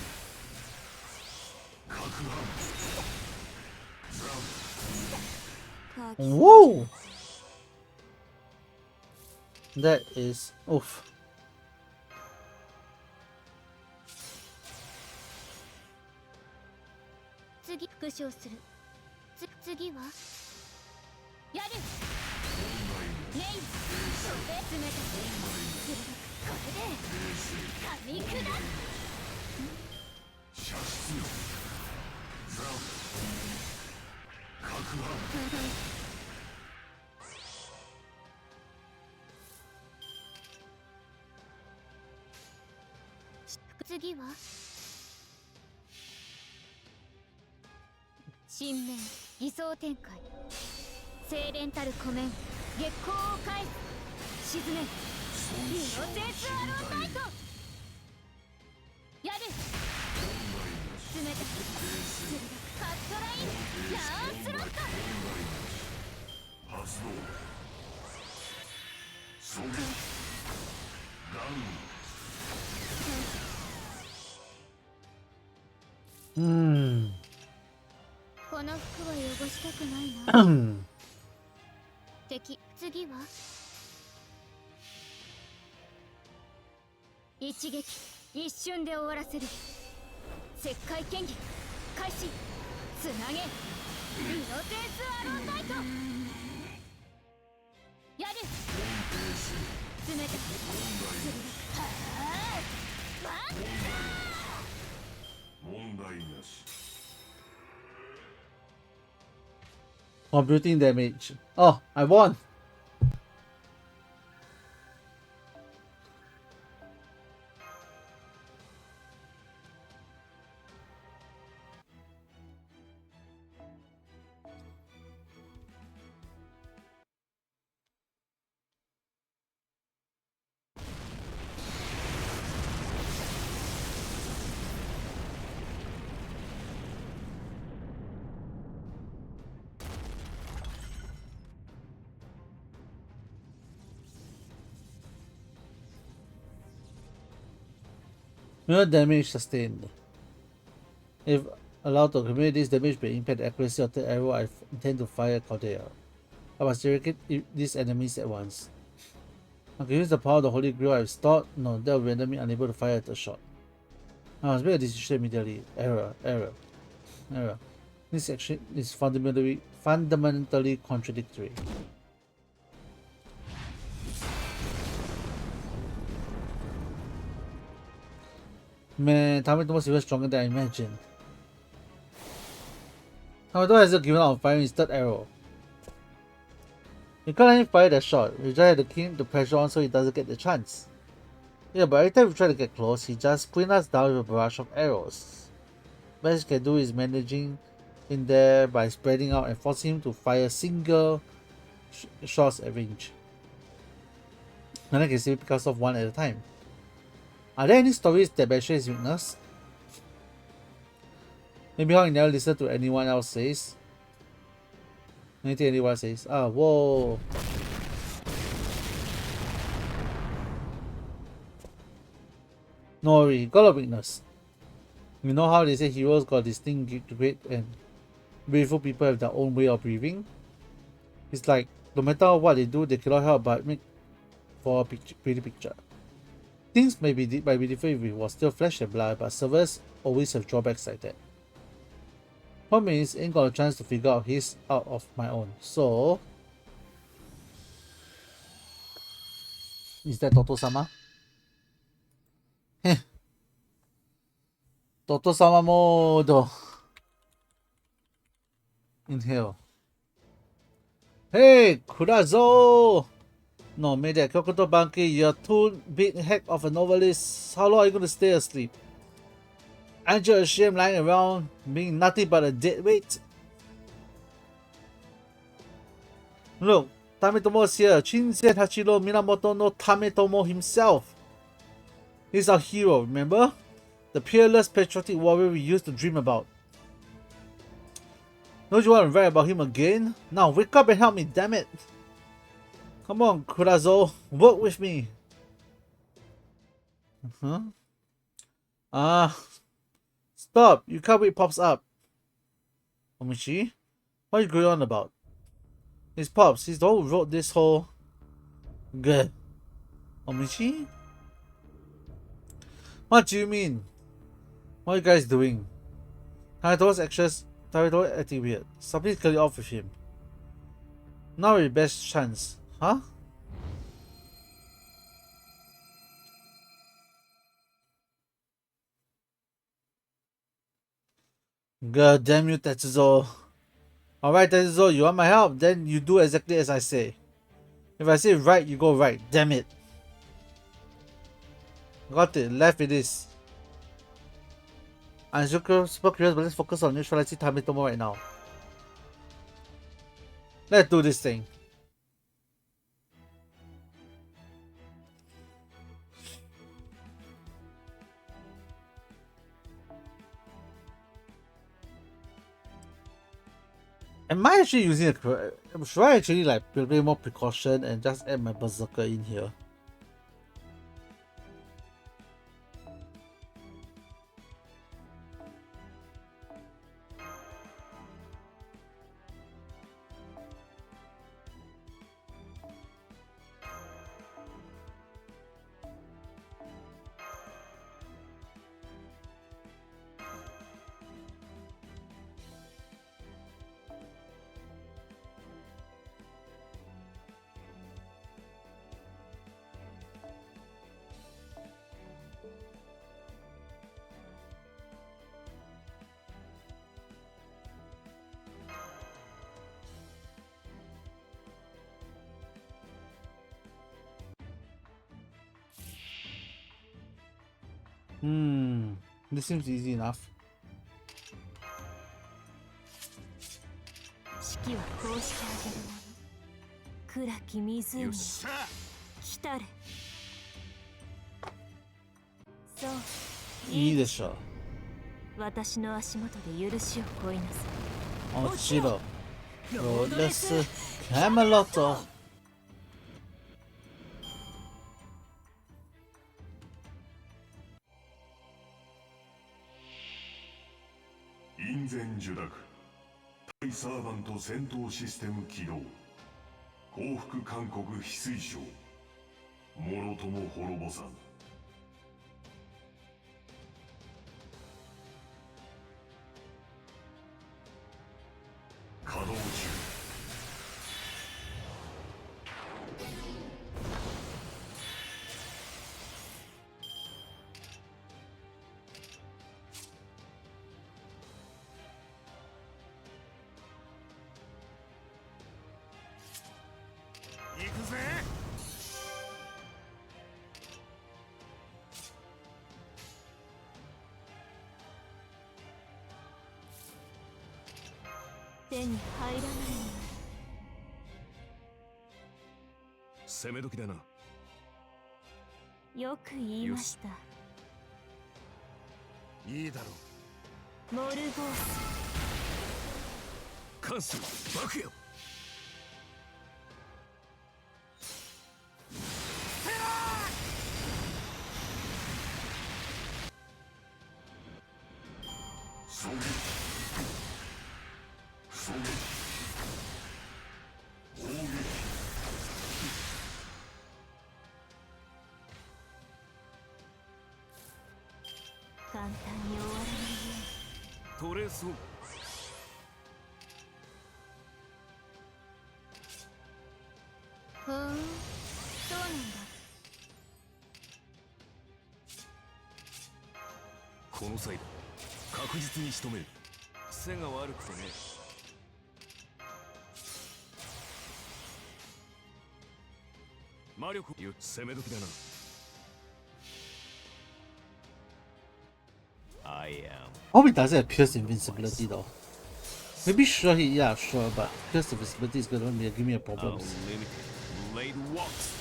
攪拌。Whoa! That is oof. 次復唱する。次はやる。レイン冷たくこれで噛み砕く。射出よ。ザブ。攪拌。次は新面偽装展開。精錬たる湖面月光を返す。沈めイノセンスアローナイト。やる。冷たく鋭くカットラインランスロット。発動。そう。ダウン。この服は汚したくないな。敵次は一撃一瞬で終わらせる。石灰剣技開始。つなげイノセンスアローナイト。やる。冷たく鋭くはあ Computing damage. Oh, I won! Mirror damage sustained. If allowed to accumulate, this damage may impact the accuracy of the arrow I intend to fire accordingly. I must irrigate these enemies at once. I can use the power of the Holy Grail I've stored. No, that will render me unable to fire a shot. I must make a decision immediately. Error. This action is fundamentally contradictory. Man, Tametomo is even stronger than I imagined. Tametomo has given up on firing his third arrow. You can't let him fire that shot. You just have to keep the pressure on so he doesn't get the chance. Yeah, but every time we try to get close, he just pulling us down with a barrage of arrows. Best he can do is managing in there by spreading out and forcing him to fire single shots at range. And I can simply pick us off one at a time. Are there any stories that mention his weakness? Maybe how he never listened to anyone else says. Anything anyone says. Ah, whoa. No worry, got a weakness. You know how they say heroes got this thing great and beautiful people have their own way of breathing? It's like, no matter what they do, they cannot help but make for a pretty picture. Things might be different if it was still flesh and blood, but servers always have drawbacks like that. Problem is, ain't got a chance to figure out his out of my own. So, is that Toto-sama? Heh. Toto-sama mode. Inhale. Hey, Kurazo! No, made that Kokoto Banki, you're too big heck of a novelist. How long are you gonna stay asleep? Aren't you ashamed lying around being nothing but a dead weight? Look, Tametomo's here. Shinsen Hachiro Minamoto no Tametomo himself. He's our hero, remember? The peerless patriotic warrior we used to dream about. Don't you want to write about him again? Now wake up and help me, damn it! Come on, Kurazo, work with me. Huh? Stop! You can't wait pops up. Omichi? What are you going on about? It's Pops, he's the one who wrote this whole... Good. Omichi? What do you mean? What are you guys doing? Tarito's acting weird. Something's clearly off with him. Now your best chance. Huh? God damn you, Tetsuzo. Alright, Tetsuzo, you want my help? Then you do exactly as I say. If I say right, you go right. Damn it. Got it. Left it is. I'm super curious, but let's focus on neutralizing Tametomo right now. Let's do this thing. Am I actually using a... Should I actually like play more precaution and just add my berserker in here? This seems easy enough. 式はこうしてあげるもの。暗き湖によっしゃ来たれ。そう、いいでしょ。私の足元で許しを乞いなさい。落ちろ。ローレスキャメロット。院前受諾対サーバント戦闘システム起動降伏勧告翡翠章もろとも滅ぼさん稼働中行くぜ手に入らない攻め時だなの。よく言いました。いいだろうモルゴー関数バクよ狙撃狙撃砲撃ス、簡単に終わらないよトレースをふん、そうなんだ。この際だ確実に仕留める背が悪くてね魔力よ攻め時だな I am I hope he doesn't have pierce invincibility though. Maybe sure yeah, sure, but pierce invincibility is gonna give me a problem. unlimited blade walks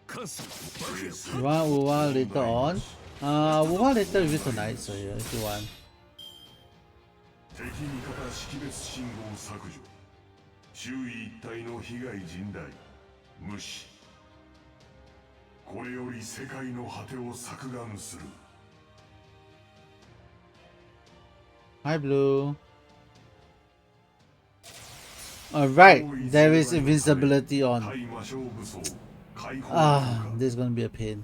関数バクよ You want Uwa later on? Uwa later will be tonight, so yeah, if you want. 敵味方識別信号削除周囲一帯の被害甚大無視これより世界の果てを削眼する Hi, Blue. Alright, there is invincibility on. 対魔性武装解放 This is gonna be a pain.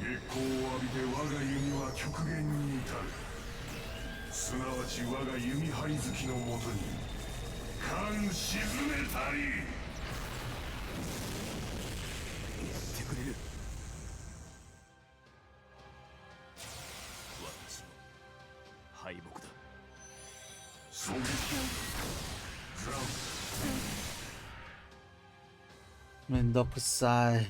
月光を浴びて我が弓は極限に至るすなわち我が弓張り好きのもとに缶沈めたりってくれる私の敗北だ狙撃ドラウン Mendokusai.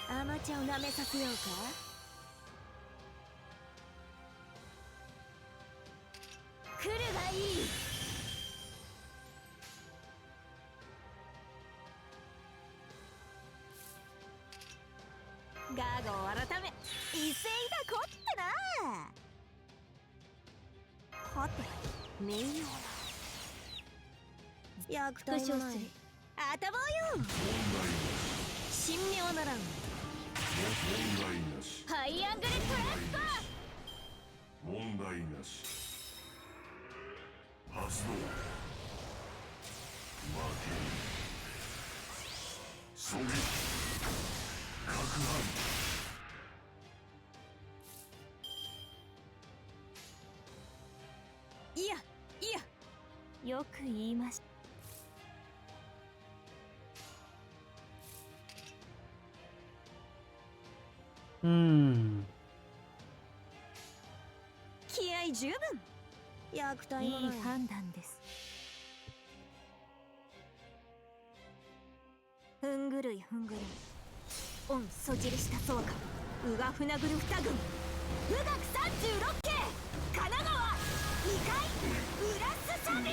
アマチュアを舐めさせようか。来るがいい。ガーゴを改め威勢だこってな。はて名誉な役体のない頭よ神妙ならん問題なしハイアングルトランスファー問題なし発動負け狙撃攪拌いやいやよく言いました。気合十分役体のないいい判断です。ふんぐるいふんぐるい御そじりしたそうかウガフナグル二軍富岳36系神奈川異界ウラスサビ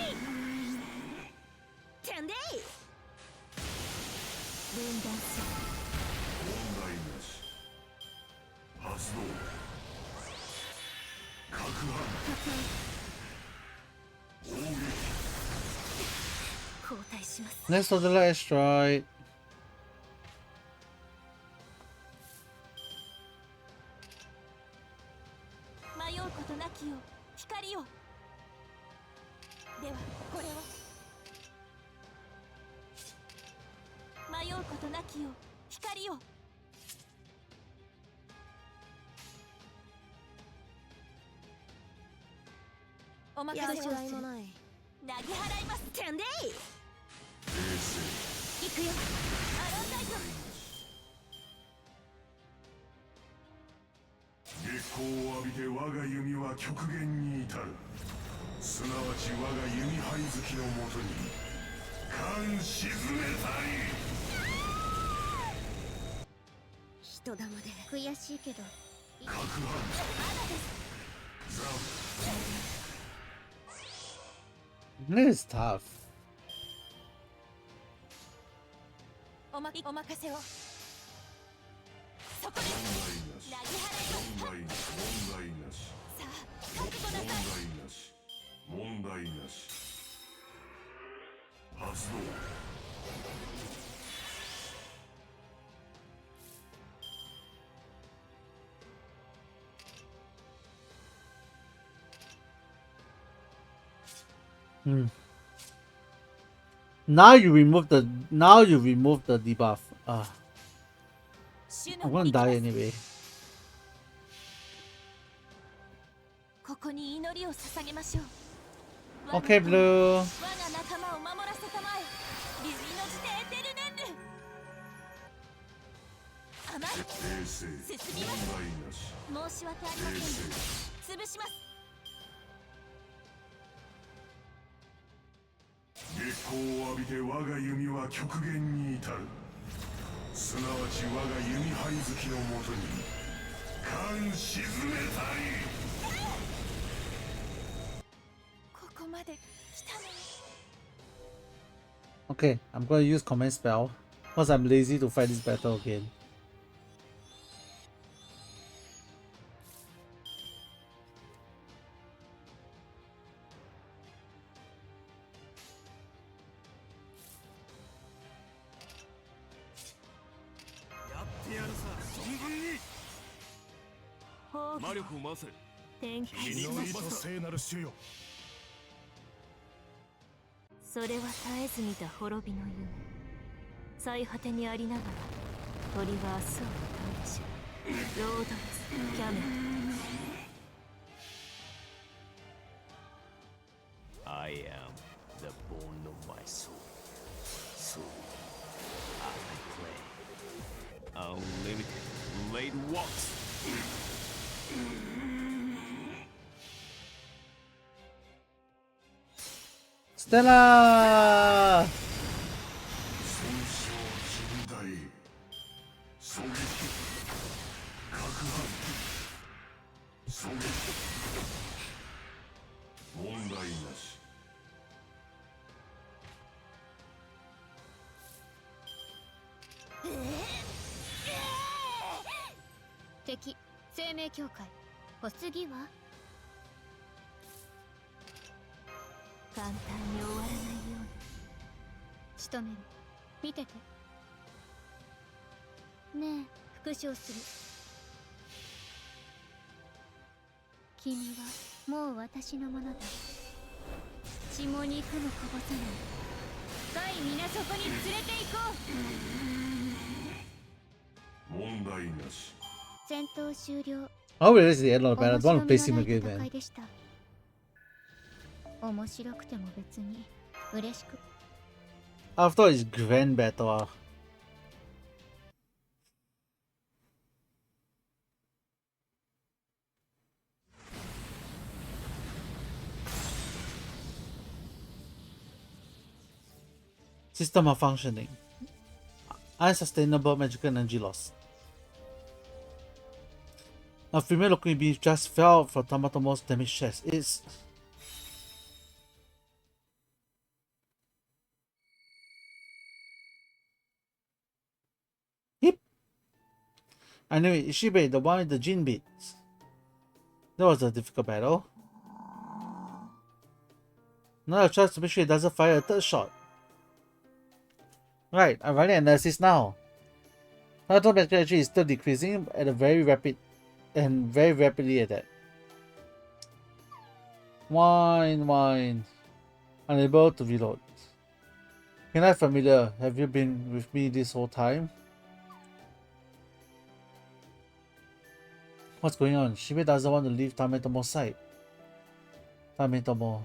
テンデイ分断する問題なし発動攪拌砲撃交代します Next to the asteroid. 迷うことなきよ光よではこれを迷うことなきよ光よお任せをする投げ払いますテンデイ行くよアロンライト月光を浴びて我が弓は極限に至るすなわち我が弓張り月のもとに缶沈めたり人玉で悔しいけど攪拌ザ This is tough. お任せをそこで投げ払います問題なしさあ覚悟なさい問題なし発動 Now you remove the debuff. I'm gonna die anyway. ここに祈りを捧げましょう Okay, Blue. 我が仲間を守らせたまえ竜の字でエテルネンル甘い冷静進みます申し訳ありません潰します月光を浴びて我が弓は極限に至るすなわち我が弓張り月のもとに缶沈めたりここまで来たのに Okay, I'm gonna use command spell because I'm lazy to fight this battle again. Mario 展開しましょう聖なる主よそれは絶えず見た滅びの夢最果てにありながら鳥は明日を迎えでしょうロードレスキャメル I am the bone of my soul. So, as I play, unlimited blade walks. Stella! 損傷甚大狙撃攪拌狙撃問題なし敵生命協会小杉は簡単に終わらないように仕留める見ててねえ復唱する君はもう私のものだ血も肉もこぼさない深い皆そこに連れて行こう問題なし戦闘終了 I really is the end of the battle. I don't want to 面 face him 白み again, のない戦 man. いでした面白くても別に嬉しく After his grand battle. System malfunctioning. Unsustainable magical energy loss. A female looking beast just fell from Tamatomo's damaged chest. It's... Yep. I knew it. Ishibe, the one with the gin beats. That was a difficult battle. Now I try to make sure it doesn't fire a third shot. Right, I'm running analysis now. Total magic energy is still decreasing at a very rapidly at that. Wine. Unable to reload. Can I familiar? Have you been with me this whole time? What's going on? Shibe doesn't want to leave Tametomo's side. Tametomo.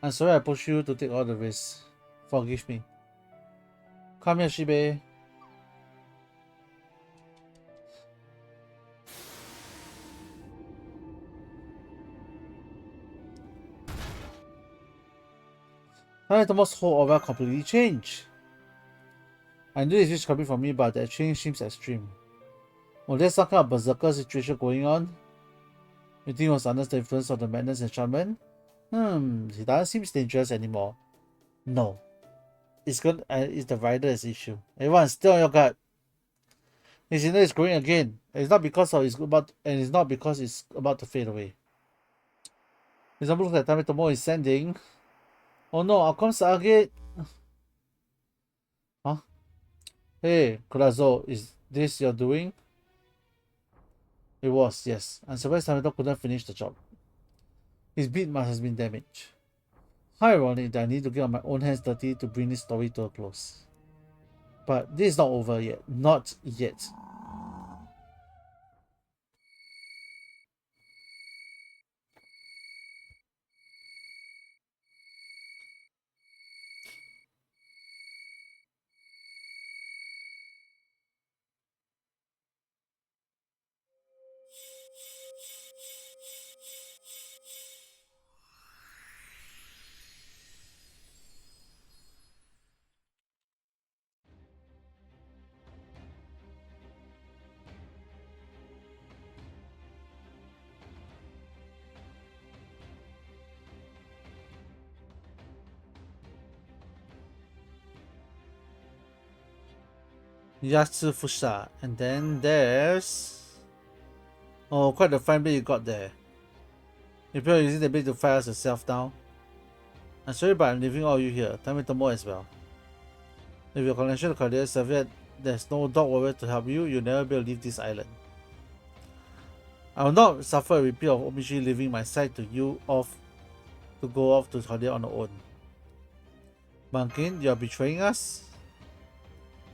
I'm sorry I pushed you to take all the risks. Forgive me. Come here, Shibe. Tametomo's whole aura completely changed. I knew this was coming from me, but that change seems extreme. Was there some kind of berserker situation going on? You think it was under the influence of the madness enchantment? He doesn't seem dangerous anymore. No. It's the rider's issue. Everyone, stay on your guard. His inner is growing again. And it's not because it's about to fade away. It's almost like Tametomo is sending. Oh no, I'll come Sage. Huh? Hey, Kurazo, is this your doing? It was, yes. I'm surprised Tametomo couldn't finish the job. His beat must have been damaged. How ironic that I need to get on my own hands dirty to bring this story to a close. But this is not over yet. Not yet. Yatsufusha. And then there's... Oh, quite the fine blade you got there. If you're using the blade to fire us yourself now. I'm sorry, but I'm leaving all you here. Tametomo as well. If your connection to Cardiac Serviette, there's no dog warrior to help you, you'll never be able to leave this island. I will not suffer a repeat of Omishi leaving my side to go off to Cardiac on her own. Bankin, you are betraying us?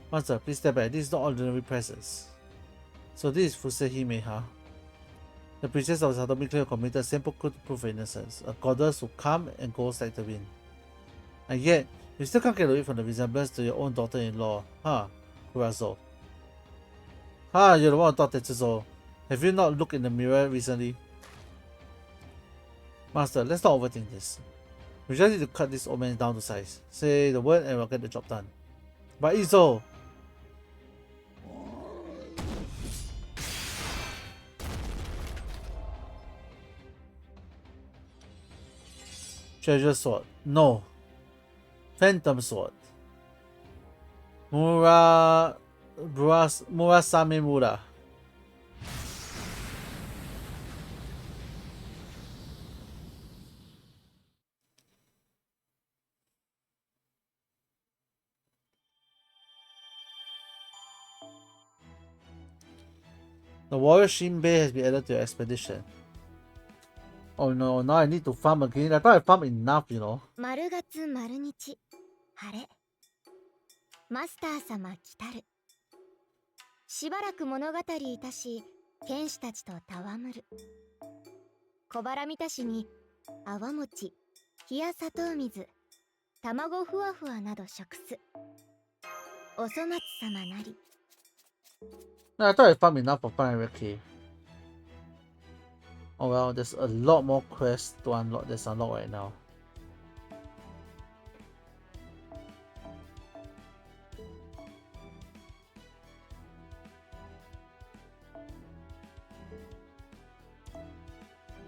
Master, please step back. This is not ordinary presence. So this is Fusehime, huh? The princess of Satomi Clan committed seppuku to prove her innocence. A goddess who comes and goes like the wind. And yet, you still can't get away from the resemblance to your own daughter-in-law, huh, Kurazo? You're the one who thought that, Tetsuzo. Have you not looked in the mirror recently? Master, let's not overthink this. We just need to cut this old man down to size. Say the word and we'll get the job done. But Izo! Treasure sword. No. Phantom sword. Murasame Mura. The warrior Shinbei has been added to your expedition. Oh no, now I need to farm again. I thought I farmed enough, you know. 丸月丸日晴れマスター様来たるしばらく物語いたし剣士たちと戯る小腹満たしに泡餅冷や砂糖水卵ふわふわなど食すお粗末様なり I thought I farmed enough for 500k. Oh well, there's a lot more quests to unlock that's unlocked right now.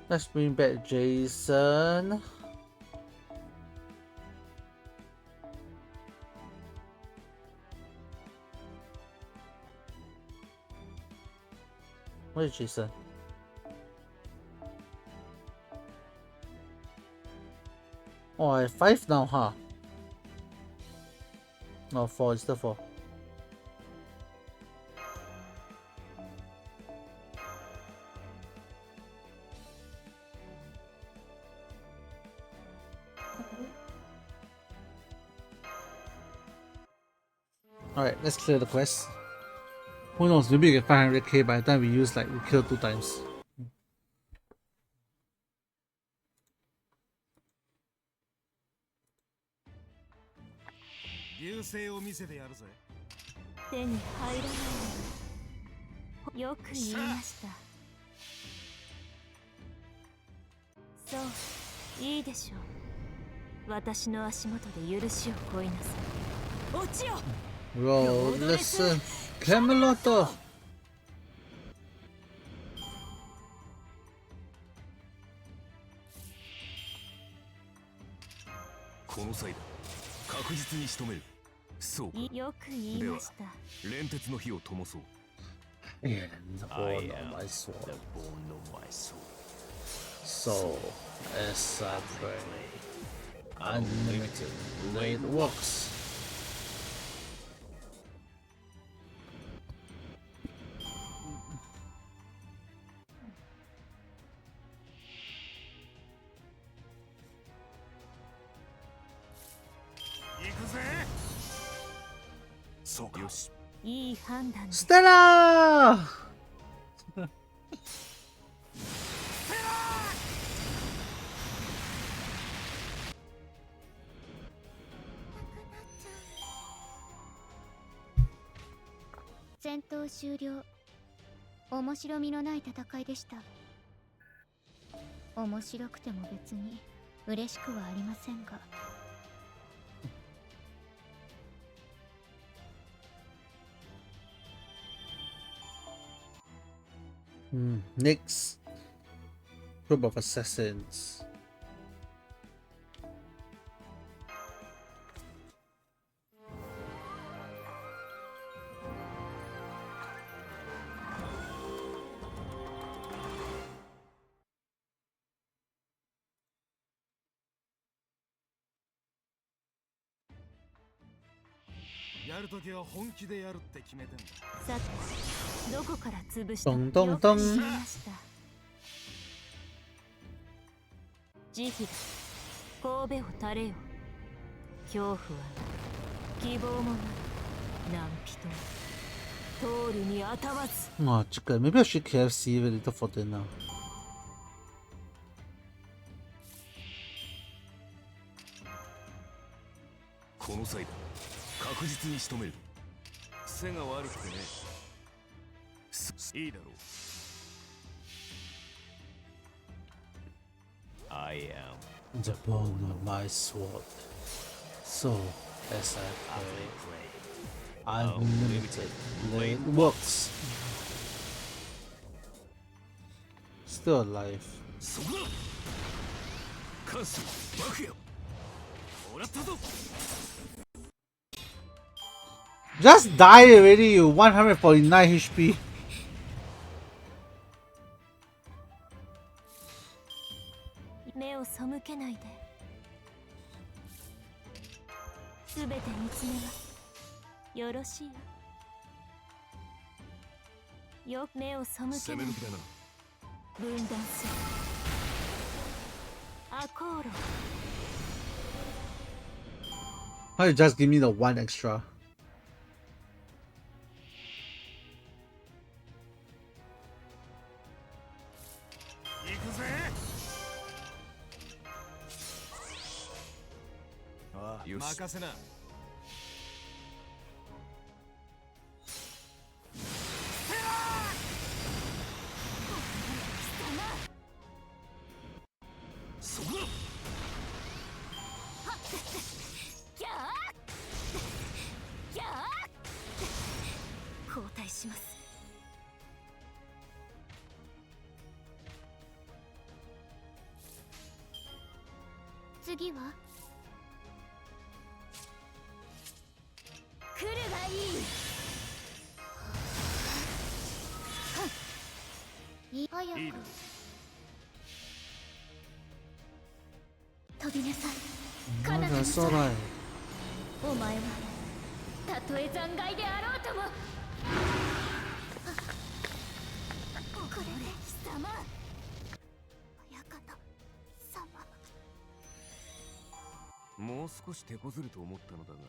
Let's bring back Jason. Where's Jason? Oh, I have 5 now, huh? No, 4. It's still 4. Alright, let's clear the quest. Who knows, maybe we get 500k by the time we use like we kill 2 times. Roll, listen, Camelot. この際だ。確実に仕留める。そうか。よく言いました。連鉄の火を灯そう。And the bone of my sword. So, as I pray, unlimited blade works. Stella! Stella! 戦闘終了。面白みのない戦いでした。面白くても別に嬉しくはありませんが。Next group of assassins. Dong dong dong. 慈悲だ。神戸を垂れよ。恐怖は希望もない。何人も通るに当たわず。Oh, chicken. Maybe I should KFC a little for dinner. この際だ。確実に仕留める。背が悪くてね。いいだろう。I am The bone of my sword. So, as I pray, unlimited blade works. Still alive. そこだ。関心バクよ。もらったぞ。Just die already, you 149 HP. 目を背けないで。すべて見つめます。よろしいよ。目を背けないで。分断する。アコーロ。 Why you just give me the 1 extra? 任せな。そこだ。ギャーギャー交代します。次は来るがいい。早く飛びなさい。彼なん方のか空空へ。お前はたとえ残骸であろうとも。これで貴様親方様。もう少し手こずると思ったのだが。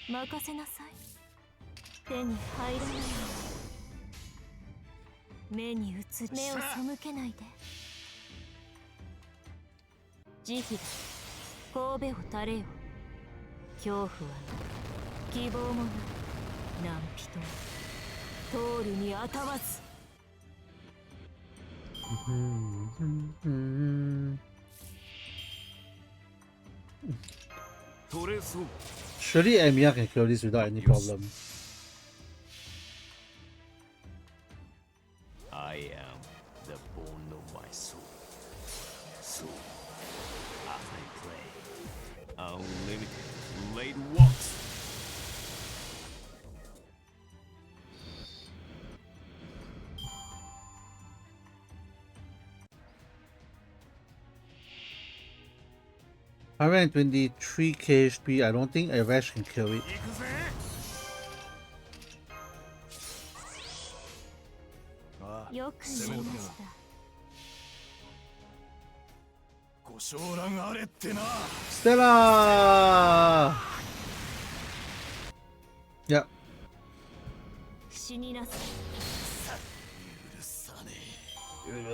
任せなさい。手に入らないの。目に映る。目を背けないで。慈悲だ。神戸を垂れよ。恐怖はない。希望もない。何人も通るにあたわず。取れそう。Surely Emiya can kill this without any problem. I am the bone of my soul. So, as I play, unlimited blade walks. I ran 23 KHP. I don't think Avash can kill it. よく言いました。ご承覧あれってな。 Stella! Yeah. 死になさい。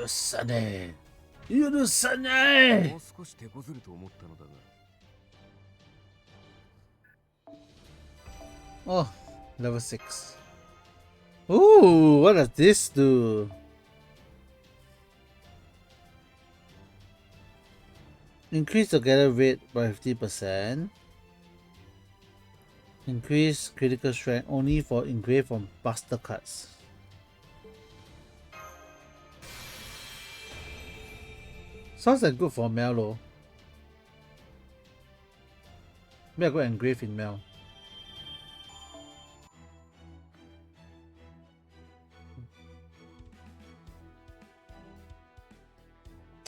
許さね許さねえ。もう少し手こずると思ったのだが。Oh, level 6. Ooh, what does this do? Increase the gather rate by 50%. Increase critical strength only for engraved from buster cards. Sounds like good for Mel though. Maybe I go engrave in Mel.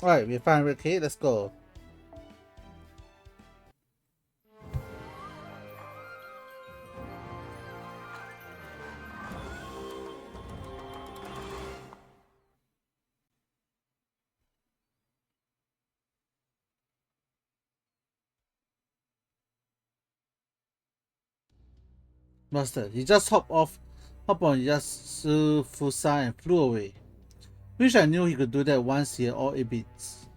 Alright, we're 500k, let's go. Master, he just hop on Yasu Fusa and flew away. Wish I knew he could do that once he had all 8 bits.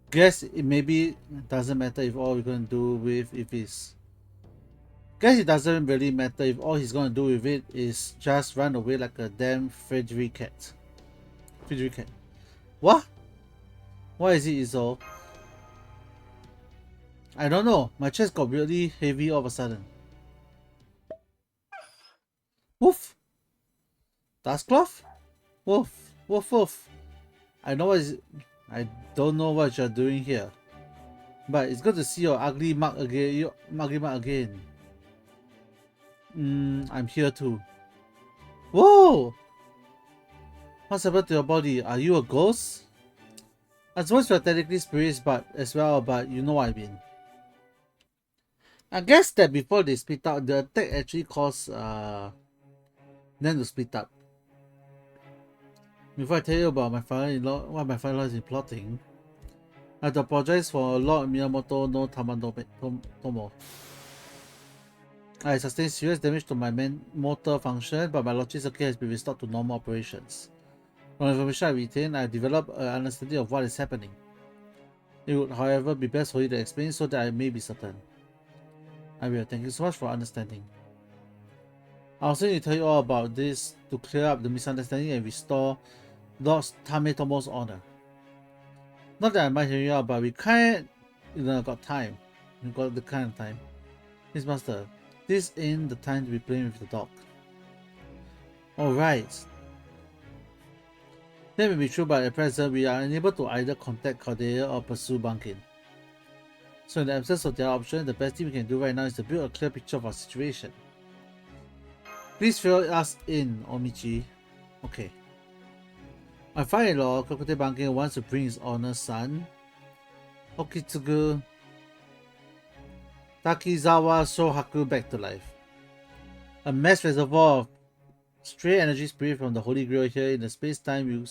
Guess it maybe doesn't matter if all we're gonna do with if it's. Guess it doesn't really matter if all he's gonna do with it is just run away like a damn Frederick cat. Frederick cat. What? Why is it Iso? I don't know. My chest got really heavy all of a sudden. Woof! Dustcloth? Woof! Woof woof! I don't know what you're doing here. But it's good to see your ugly mug again. I'm here too. Whoa! What's happened to your body? Are you a ghost? I suppose you're technically spirits but you know what I mean. I guess that before they split up, the attack actually caused them to split up. Before I tell you about my father-in-law, what my father-in-law is plotting, I have to apologize for Lord Minamoto no Tamatomo. I sustained serious damage to my motor function, but my logic circuit has been restored to normal operations. From the information I retain, I have developed an understanding of what is happening. It would, however, be best for you to explain so that I may be certain. I will. Thank you so much for understanding. I also need to tell you all about this to clear up the misunderstanding and restore Lord Tametomo's honor. Not that I might hear you out, but we can't, got time. We got the kind of time. Miss Master, this ain't the time to be playing with the dog. Alright. That may be true, but at present we are unable to either contact Caldea or pursue Bunkin. So in the absence of the other option, the best thing we can do right now is to build a clear picture of our situation. Please fill us in, Omichi. Okay. My father-in-law, Kokute Bunkin, wants to bring his honored son, Okitsugu Takizawa Shohaku, back to life. A mass reservoir of stray energy spirit from the Holy Grail here in the space-time you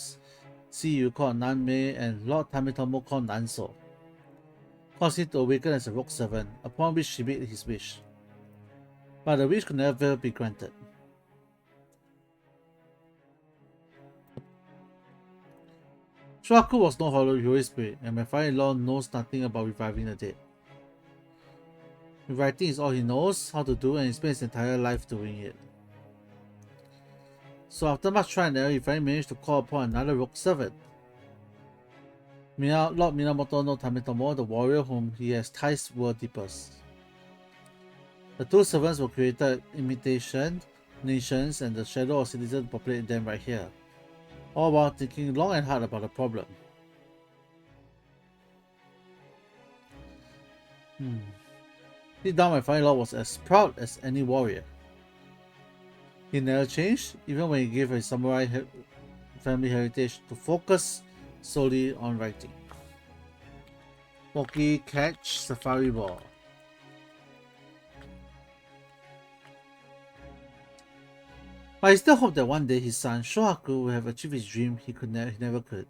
see you called Nanmei and Lord Tametomo called Nanso. Caused him to awaken as a rogue servant, upon which he made his wish. But the wish could never be granted. Shohaku was no Holy Spirit, and my father-in-law knows nothing about reviving the dead. Rewriting is all he knows how to do, and he spent his entire life doing it. So after much trial and error, he finally managed to call upon another rogue servant, Lord Minamoto no Tametomo, the warrior whom he has ties world deepest. The two servants were created imitation nations and the shadow of citizens populate them right here, all while thinking long and hard about the problem. Deep down, my father-in-law was as proud as any warrior. He never changed, even when he gave his samurai family heritage to focus solely on writing. Poki Catch Safari Ball. But he still hoped that one day his son Shohaku will have achieved his dream he never could.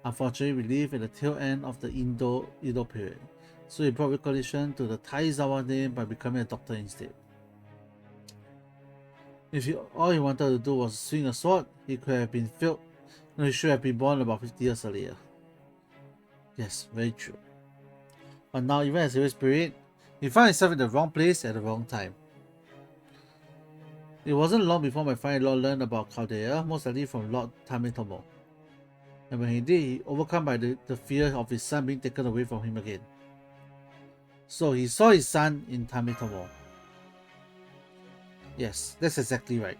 Unfortunately, we live at the tail end of the Edo period, so he brought recognition to the Taizawa name by becoming a doctor instead. If all he wanted to do was swing a sword, he could have been he should have been born about 50 years earlier. Yes, very true. But now, even as a spirit, he found himself in the wrong place at the wrong time. It wasn't long before my father-in-law learned about Caldea, most likely from Lord Tametomo. And when he did, he overcome by the fear of his son being taken away from him again. So he saw his son in Tametomo. Yes, that's exactly right.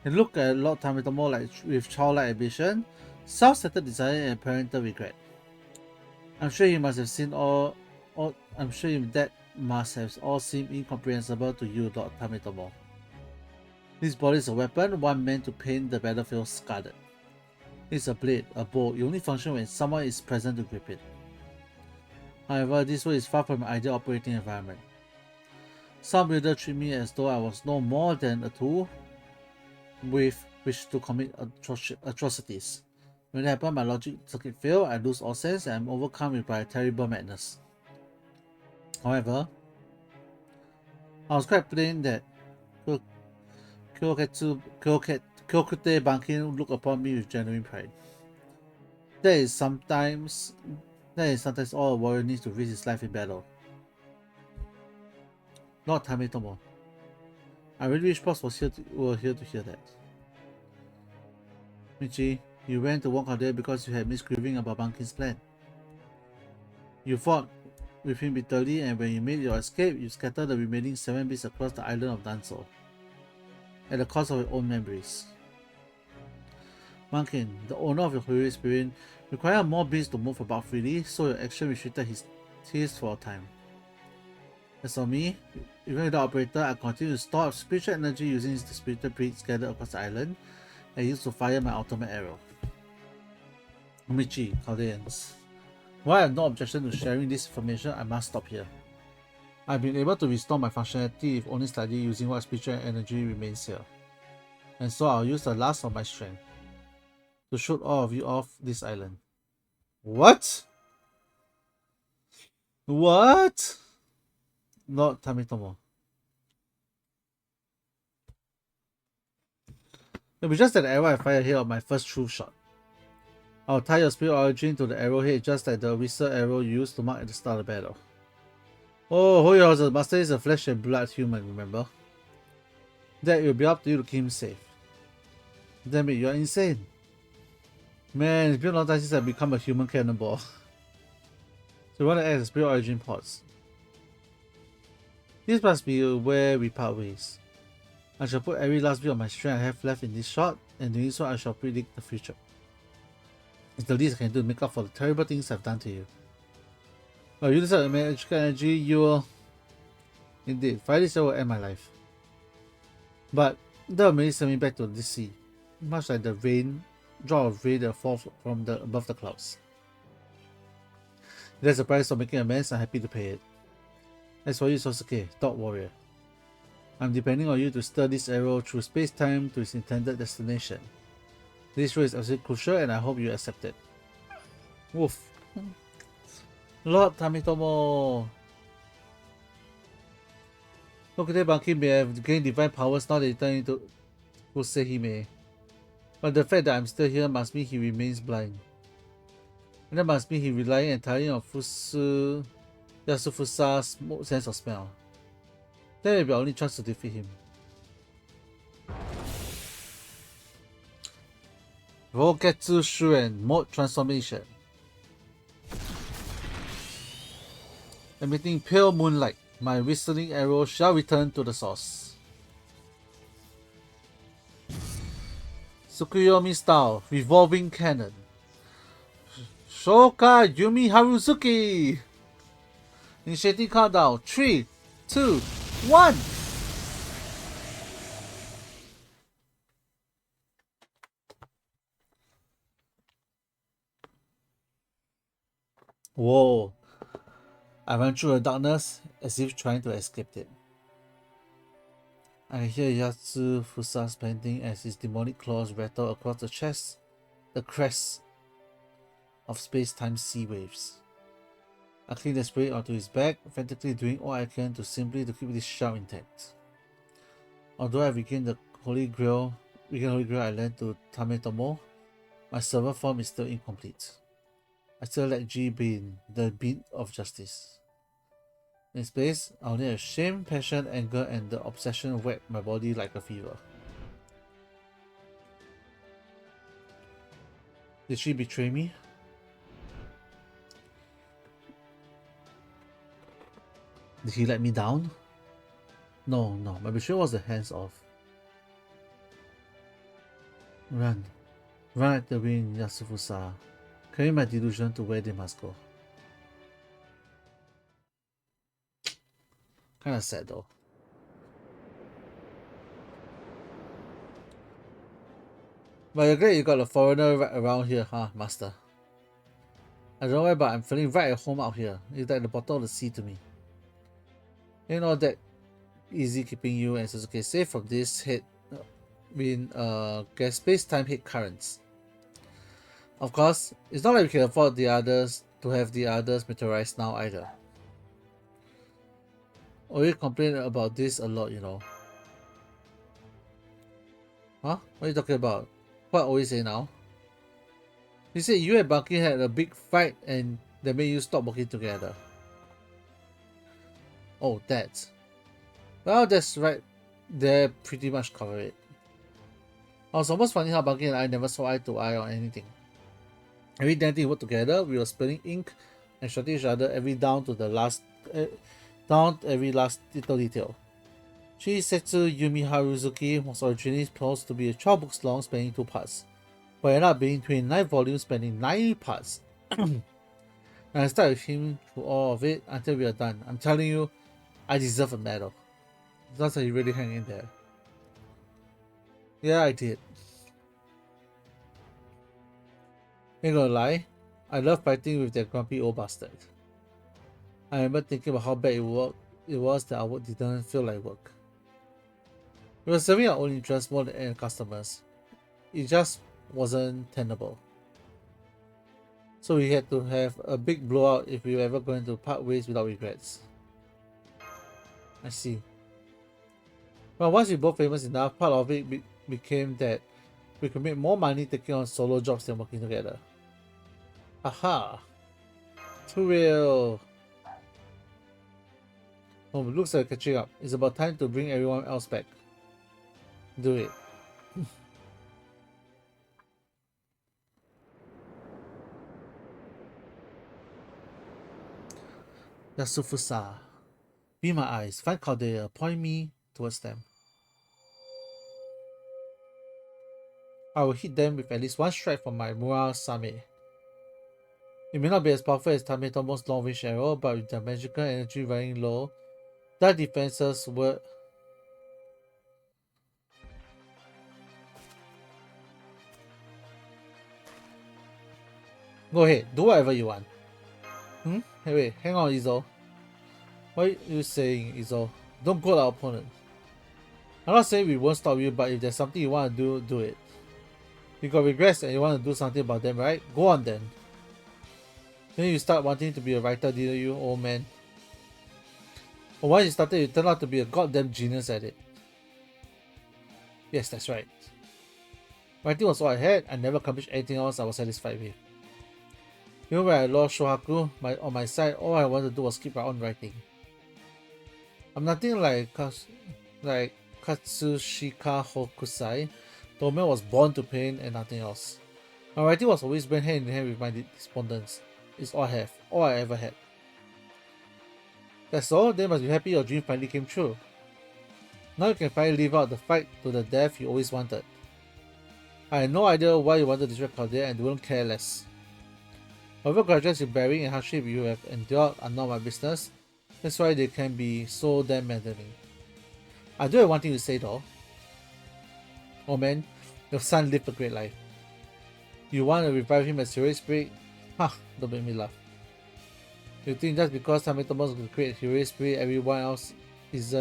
He looked at Lord Tametomo with childlike ambition, self-centered desire, and parental regret. I'm sure he must have seen I'm sure that must have all seemed incomprehensible to you, Lord Tametomo. This body is a weapon, one meant to paint the battlefield scarlet. It's a blade, a bow. It only functions when someone is present to grip it. However, this way is far from my ideal operating environment. Some builders treat me as though I was no more than a tool with which to commit atrocities. When that happens, my logic circuit fails, I lose all sense, and I'm overcome by a terrible madness. However, I was quite plain that Kyokute Bankin look upon me with genuine pride. That is sometimes all a warrior needs to risk his life in battle. Lord Tametomo, I really wish Boss were here to hear that. Michi, you went to walk out there because you had misgiving about Bankin's plan. You fought with him bitterly, and when you made your escape, you scattered the remaining 7 beasts across the island of Danso, at the cost of your own memories. Bankin, the owner of your Holy Spirit, required more beasts to move about freely, so your action restricted his taste for a time. As for me, even without operator, I continue to store up spiritual energy using the spiritual beads scattered across the island, and used to fire my ultimate arrow. Michi, Chaldeans. While I have no objection to sharing this information, I must stop here. I've been able to restore my functionality if only slightly using what spiritual energy remains here. And so I'll use the last of my strength. to shoot all of you off this island. What? What? Not Tamitomo. It'll be just an arrow I fire here on my first true shot. I'll tie your spirit origin to the arrowhead just like the whistle arrow you used to mark at the start of the battle. Oh, Hoyo's master is a flesh and blood human, remember? That it will be up to you to keep him safe. Damn it, you're insane. Man, it's been a long time since I've become a human cannonball. So you want to add the spirit origin pods. This must be where we part ways. I shall put every last bit of my strength I have left in this shot, and doing so I shall predict the future. It's the least I can do to make up for the terrible things I've done to you. Well, you decide magical energy, you will... Indeed, fire this will end my life. But that will merely send me back to the sea, much like the rain, drop of rain that falls from above the clouds. If that's the price of making amends, I'm happy to pay it. As for you, Sosuke, Dog Warrior, I'm depending on you to steer this arrow through space-time to its intended destination. This role is absolutely crucial and I hope you accept it. Woof. Lord Tamitomo! Lokute Banki may have gained divine powers now that he turned into Kusehime. But the fact that I'm still here must mean he remains blind. And that must mean he relying entirely on Yasufusa's sense of smell. That may be our only chance to defeat him. Roketsu Shuren Mode Transformation. Emitting pale moonlight, my whistling arrow shall return to the source. Tsukuyomi style, revolving cannon. Shoka Yumihari! Initiating countdown. 3, 2, 1! Whoa. I ran through the darkness as if trying to escape it. I hear Yasufusa's panting as his demonic claws rattle across the crest of space-time sea waves. I cling the spirit onto his back, frantically doing all I can to keep this shell intact. Although I regained the Holy Grail I lent to Tametomo, my servant form is still incomplete. I still lack G Bean, the beat of justice. In its place, I only have shame, passion, anger, and the obsession whack my body like a fever. Did she betray me? Did he let me down? No, my betrayal was the hands off. Run at the wind, Yasufusa. Carry my delusion to where they must go. Kinda sad though. But you're great you got a foreigner right around here, huh, master? I don't know why, but I'm feeling right at home out here. It's like the bottom of the sea to me. Ain't all that easy keeping you and Sasuke safe from this gas space-time hit currents. Of course, it's not like we can afford to have the others meteorized now either. Always complain about this a lot, you know. Huh? What are you talking about? What always say now? You said you and Bunky had a big fight and that made you stop working together. Oh, that. Well, that's right. They pretty much cover it. It was almost funny how Bunky and I never saw eye to eye on anything. Every damn thing we worked together, we were spilling ink and shooting each other down to every last little detail. Shisetsu Yumihari was originally supposed to be 12 books long, spanning 2 parts, but ended up being 29 volumes spanning 9 parts. And I stuck with him through all of it until we are done. I'm telling you, I deserve a medal. That's how you really hang in there. Yeah, I did. Ain't gonna lie, I love fighting with that grumpy old bastard. I remember thinking about how bad it was that our work didn't feel like work. We were serving our own interests more than end customers. It just wasn't tenable. So we had to have a big blowout if we were ever going to part ways without regrets. I see. Well, once we both famous enough, part of it became that we could make more money taking on solo jobs than working together. Aha! Too real! Oh, it looks like catching up. It's about time to bring everyone else back. Do it. Yasufusa. Be my eyes. Find Cordelia. Point me towards them. I will hit them with at least one strike from my Murasame. It may not be as powerful as Tametomo's long-range arrow, but with their magical energy running low, their defenses were... Go ahead, do whatever you want. Hey, wait, hang on, Izo. What are you saying, Izo? Don't quote our opponent. I'm not saying we won't stop you, but if there's something you want to do, do it. You got regrets and you want to do something about them, right? Go on then. Then you start wanting to be a writer, didn't you, old man? But once you started, you turned out to be a goddamn genius at it. Yes, that's right. Writing was all I had. I never accomplished anything else I was satisfied with. Even when I lost Shohaku on my side, all I wanted to do was keep on writing. I'm nothing like Katsushika Hokusai. The man was born to pain and nothing else. My writing was always went hand in hand with my despondence. It's all I have, all I ever had. That's all, then must be happy your dream finally came true. Now you can finally live out the fight to the death you always wanted. I had no idea why you wanted to destroy Claudia and wouldn't care less. Whatever grudges you're bearing and hardship you have endured are not my business. That's why they can be so damn maddening. I do have one thing to say though. Oh man, your son lived a great life. You want to revive him as heroic spirit? Ha! Don't make me laugh. You think just because Tametomo's will create heroic spirit everyone else is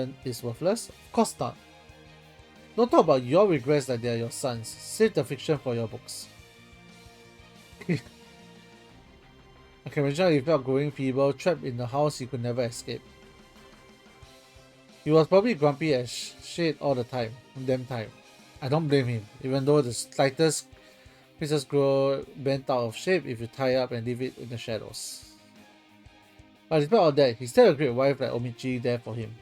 worthless? Of course not. Don't talk about your regrets like they are your sons. Save the fiction for your books. I can imagine how you felt growing feeble, trapped in a house you could never escape. He was probably grumpy as shit all the time. Damn time. I don't blame him, even though the slightest pieces grow bent out of shape if you tie up and leave it in the shadows. But despite all that, he's still a great wife like Omichi there for him.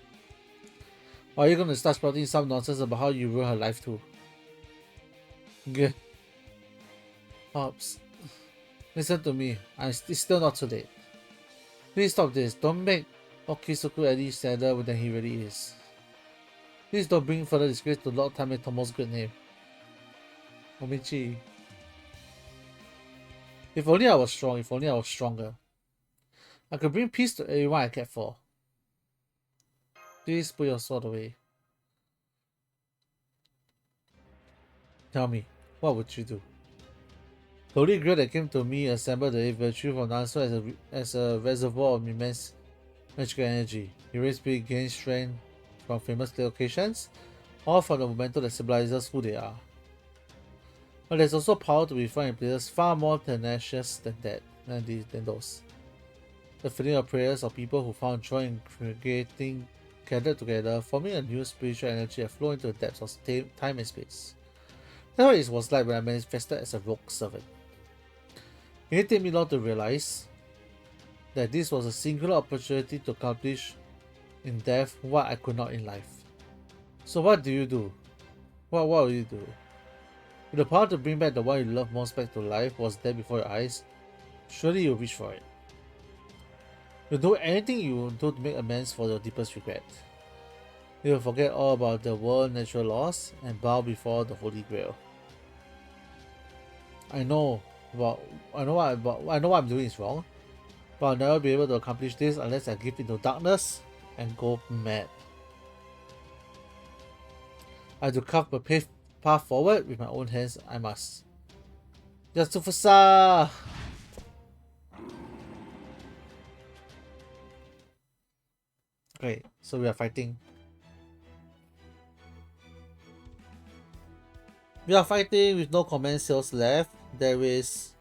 Or are you gonna start spouting some nonsense about how you ruined her life too? Good. Pops. Listen to me, it's still not too late. Please stop this. Don't make Okisuku any sadder than he really is. Please don't bring further disgrace to Lord Tametomo's good name. Omichi. If only I was strong, if only I was stronger. I could bring peace to everyone I cared for. Please put your sword away. Tell me, what would you do? The holy grail that came to me assembled the virtue from Nanso as a reservoir of immense magical energy. Heroic spirit gains strength from famous locations, all from the momentum that symbolizes who they are. But there's also power to be found in places far more tenacious than those. The feeling of prayers of people who found joy in creating gathered together, forming a new spiritual energy that flow into the depths of time and space. That's what it was like when I manifested as a rogue servant. It didn't take me long to realize that this was a singular opportunity to accomplish in death what I could not in life. So what do you do? What will you do? If the power to bring back the one you love most back to life was there before your eyes, surely you'll reach for it. You'll do anything you will do to make amends for your deepest regret. You will forget all about the world's natural laws and bow before the Holy Grail. I know what I'm doing is wrong, but I'll never be able to accomplish this unless I give into darkness and go mad. I have to carve a path forward with my own hands. I must. Yasufusa! Great, so we are fighting. We are fighting with no command cells left. There is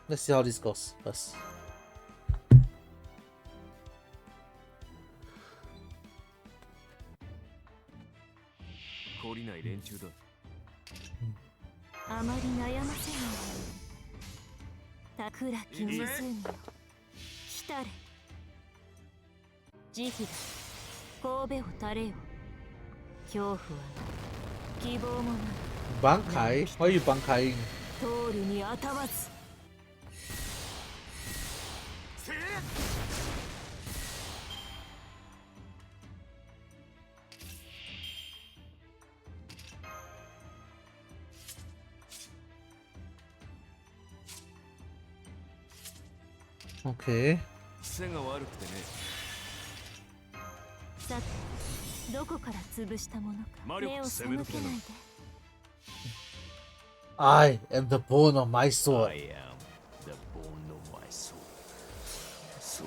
let's see how this goes first. 懲りない連中だ。あまり悩ませないたくらき無数によ来たれ慈悲だ神戸を垂れよ恐怖はない希望もない Bankai? Why are you bankaiing? 通るにあたわず Okay. 背が悪くてね。さてどこから潰したものか魔力目を背けないで I am the bone of my I sword. am the bone of my soul. So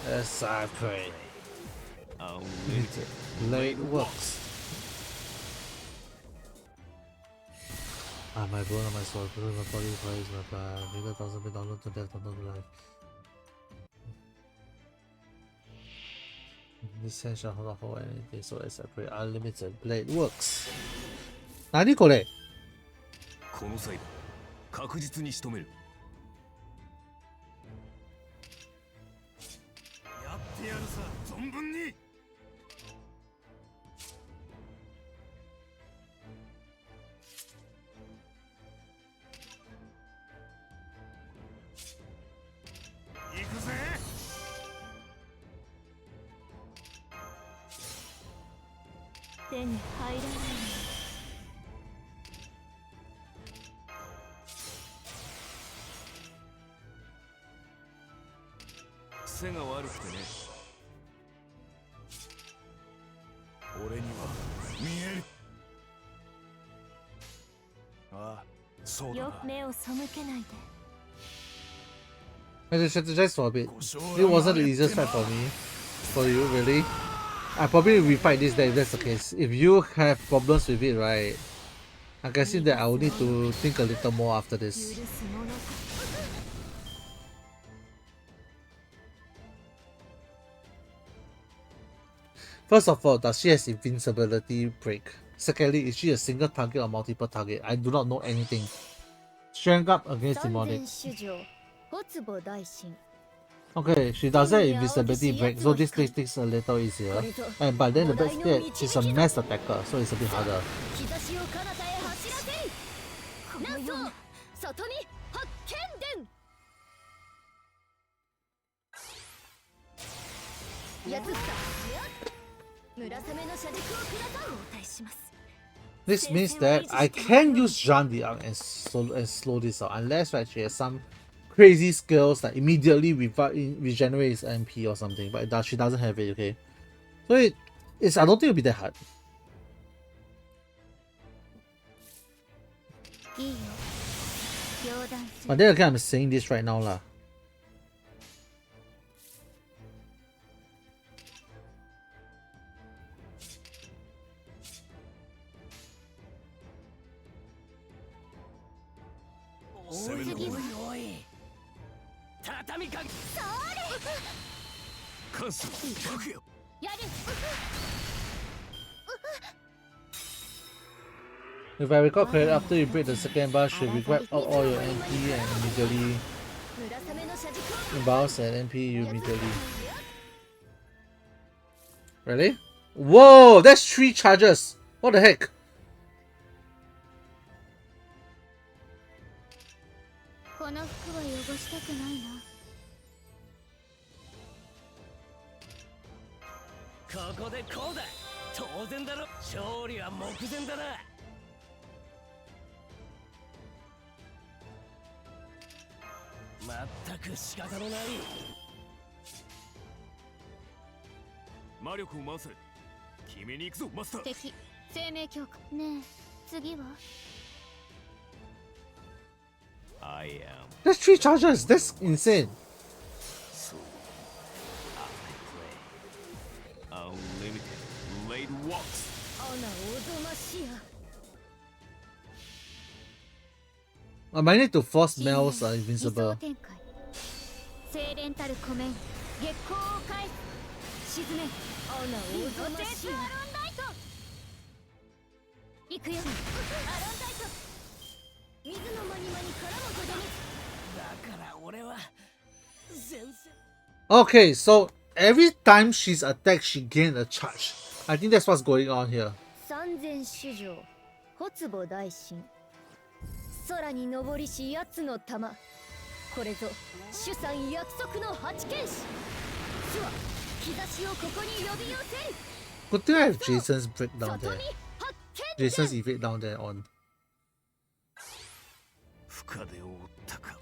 Yes, I pray. unlimited Blade works. Ah, my bone of my sword. Put my body praise my blood. Make a thousand bit download to death, not to life. This hand shall not hold anything, so as I pray. Unlimited blade works. 何これこの際だ。確実に仕留める。やってやるさ存分に。行くぜ。手に入らない背が悪くてね。俺には見える。ああ、そうだよな。目を背けないで I just strategized for a bit. It wasn't the easiest fight for me. For you, really? I probably will fight this deck if that's the case. If you have problems with it, right? I'm guessing that I will need to think a little more after 許 this. すものか First of all, does she has invincibility break? Secondly, is she a single target or multiple target? I do not know anything. Strength up against 三 demonic. 千主上没母大神 Okay, she doesn't have invisibility break, so this takes a little easier. And but then the best that she's a mass attacker, so it's a bit harder. 兆しを彼方へ走らせいこのような外に発見伝やつった村雨の車軸をください応対します This means that I can use Jean and slow this out, unless right, she has some crazy skills that immediately regenerates MP or something, but she doesn't have it, okay? So it's I don't think it'll be that hard. いいよ冗談す But then again, I'm saying this right now lah. 攻める次は畳みかけ。関数爆よ。やる If I recall correctly, after you break the second bar, she will wipe out all your MP and immediately 村雨の車軸を bounce and MP you immediately. Really? Whoa, that's 3 charges! What the heck? この服は汚したくないなここでこうだ。当然だろ。勝利は目前だな。まったく仕方のない。魔力を回せ。決めに行くぞマスター。敵生命強化ねえ次は I am That's 3 charges. That's insane. so as I play. Unlimited blade walks. 穴おぞましや I might need to force 深淵 Mel's 理想 invincible. 展開精錬たる湖面月光を返す沈め穴おぞましやアロンライト行くよアロンライト水のマニマニからもごだめだから俺は全然 Okay, so every time she's attacked, she gained a charge. I think that's what's going on here. 三千主上発母大神空に昇りし奴の玉これぞ主さん約束の八剣士主は日差しをここに呼び寄せる Good thing I have Jason's breakdown 里 there. 見発見 Jason's evade down there on. 深手を負ったか。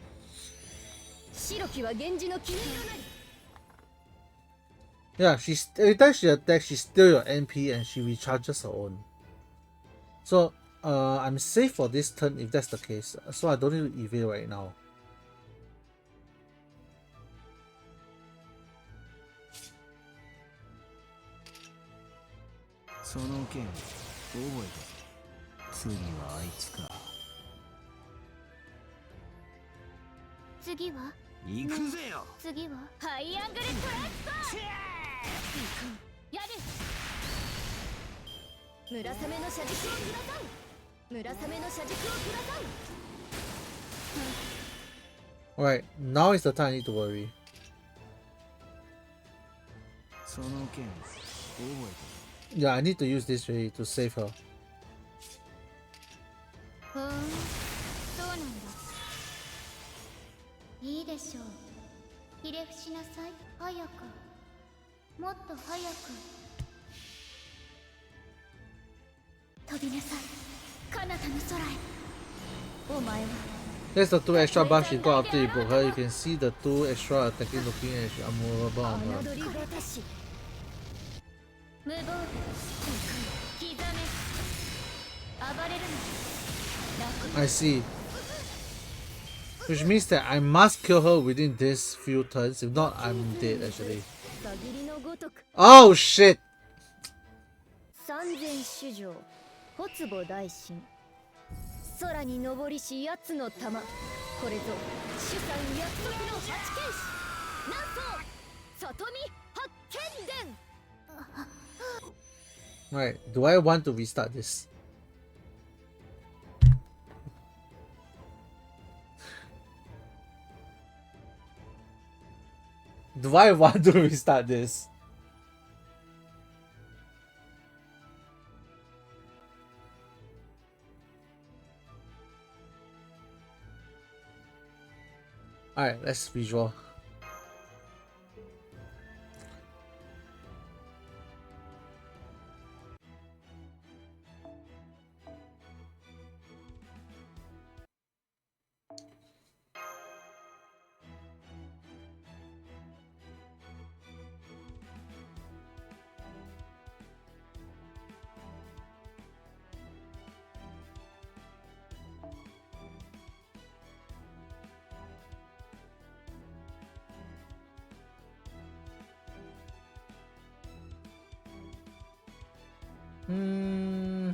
白きは源氏の君となり Yeah, she's every time she attacks, she steals your NP and she recharges her own. So, I'm safe for this turn if that's the case. So I don't need to evade right now. その件覚えた。次はあいつか。次は行くぜよ。次はハイアングルトランスファーやる村雨の射軸をください村雨の射軸をください Alright, now is the time I need to worry. その件覚え Yeah, I need to use this really to save her. ふーんそうなんだいいでしょうひれ伏しなさい早くもっと早く飛びなさい彼方の空へお前は That's the 2 extra buff she got after you broke her. You can see the 2 extra attacking looking and she's unmovable on her. 侮りがたし無謀刻め暴れるな I see. Which means that I must kill her within this few turns. If not, I'm dead actually. さぎりのごとく Oh shit! 三千主上発母大神空に昇りし奴の玉これぞ主さん約束の八剣士なんと里見八剣伝 Right, do I want to restart this? Do I want to restart this? Alright, let's redraw. Hmm.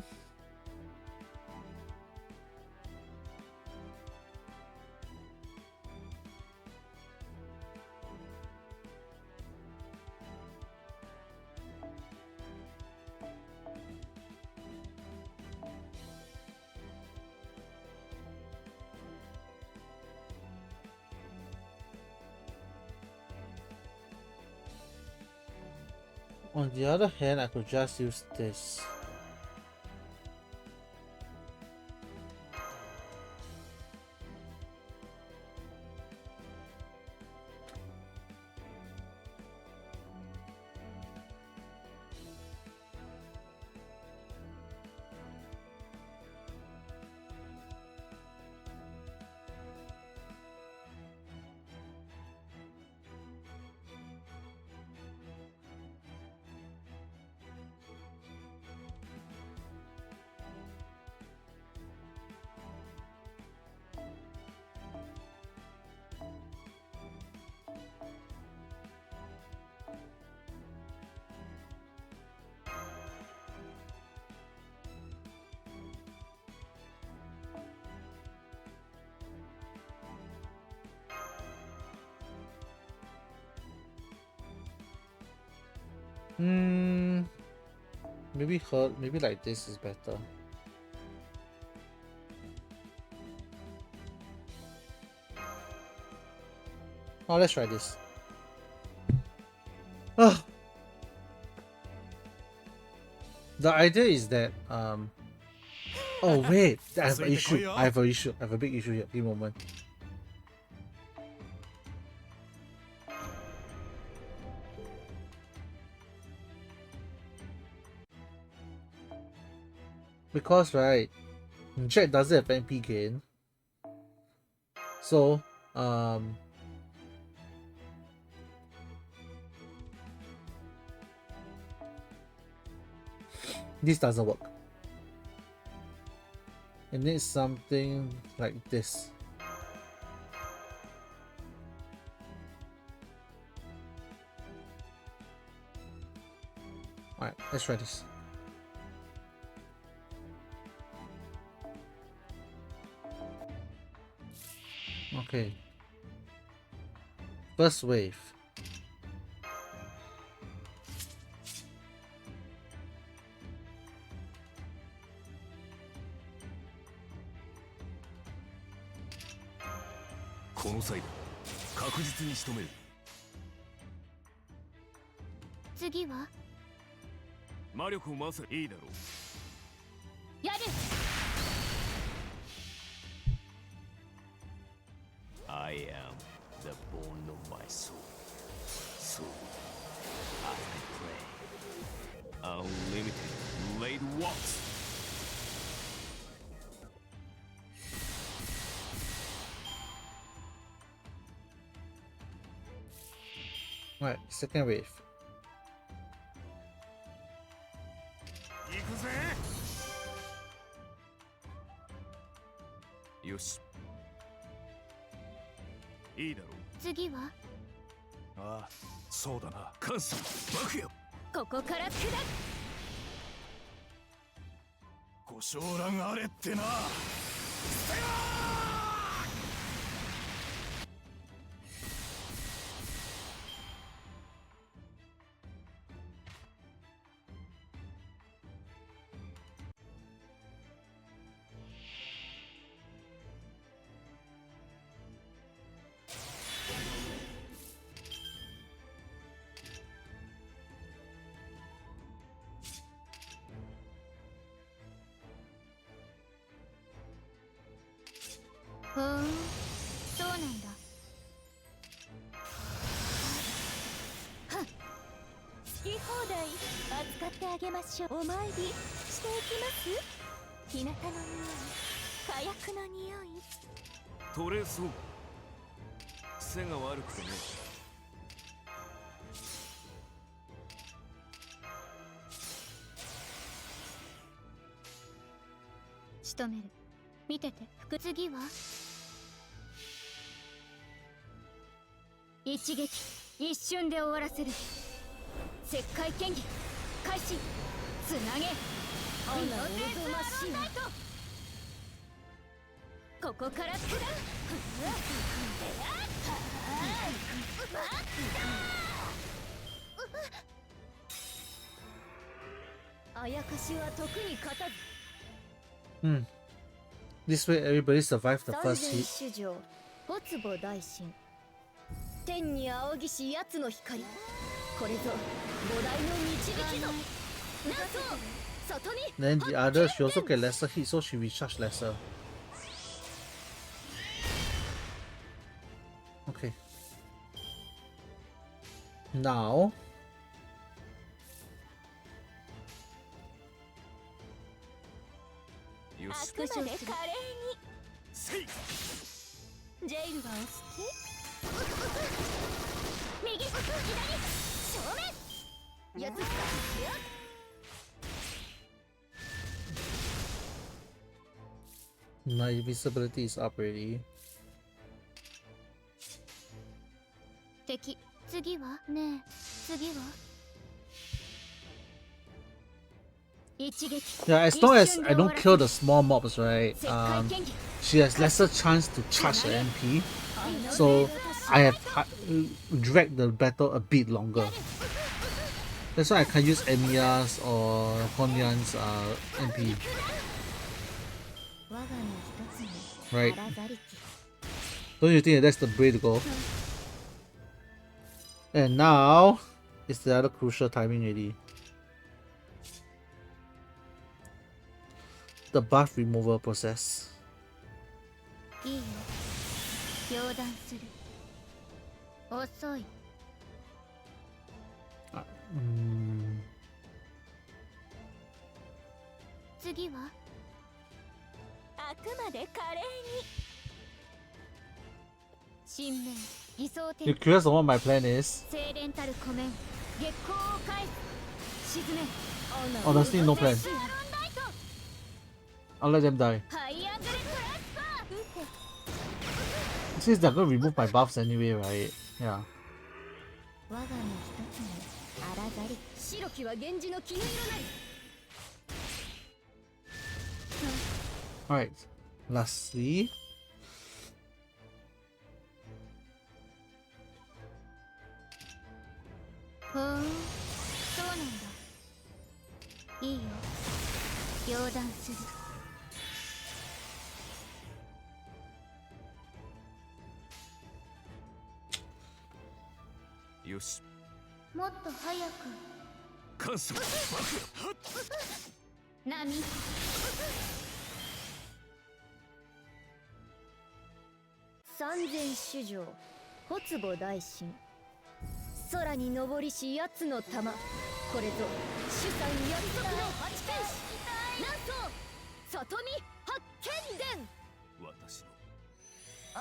On the other hand, I could just use this. Maybe maybe like this is better. Oh, let's try this. Ah. The idea is that oh wait, I have an issue. I have a big issue here. Give me a moment. Because right, Jack doesn't have MP gain. So this doesn't work. It needs something like this. Alright, let's try this. Okay. First wave. I am the bone of my soul. So, as I pray, unlimited blade walks. Alright, second wave. Yoshi. いいだろう。次はああ、そうだな。関心、爆よ。ここから砕く。ご承覧あれってな。ふーん、そうなんだ。はっ、好き放題扱ってあげましょう。お参りしていきます。日向の匂い、火薬の匂い。取れそう。癖が悪くてね。仕留める。見てて。次は一撃一瞬で終わらせる。石灰剣技開始。つなげオンのウルトマシン。ここから砕く。あやかしは時に勝たず。This way everybody survived the first hit. 主上没母大神天に仰ぎし奴の光。これぞ菩提の導きぞ。なんと外に。 Then the other, she also get lesser hit, so she recharge lesser. Okay. Now.あくまで華麗に。ジェイルはお好き？右、左、正面。やつ使うよ。 My invisibility is up already. 敵、次はねえ、次は Yeah, as long as I don't kill the small mobs, right? She has lesser chance to charge the MP, so I have dragged the battle a bit longer. That's why I can't use Emiya's or Honyan's MP. 我が身一つに Right. 荒ざりき Don't you think that's the way to go? And now, it's the other crucial timing already. The buff removal process. いいよ両断する遅い 次はあくまで華麗に神面偽装 You 天 curious on what my plan is? 精錬たる湖面月光を返す沈め Honestly, no plan. I'll let them die. ハイアングルトランスファー Since they're gonna remove my buffs anyway, right? Yeah. 我が身一つに荒ざり白きは源氏の絹色なり Alright. Lastly. ほーんそうなんだいいよ両断する よし、もっと早く感謝。波三千主上発母大神空に昇りし奴の玉これぞ主祭約束の八天使なんと里見八剣伝私のあ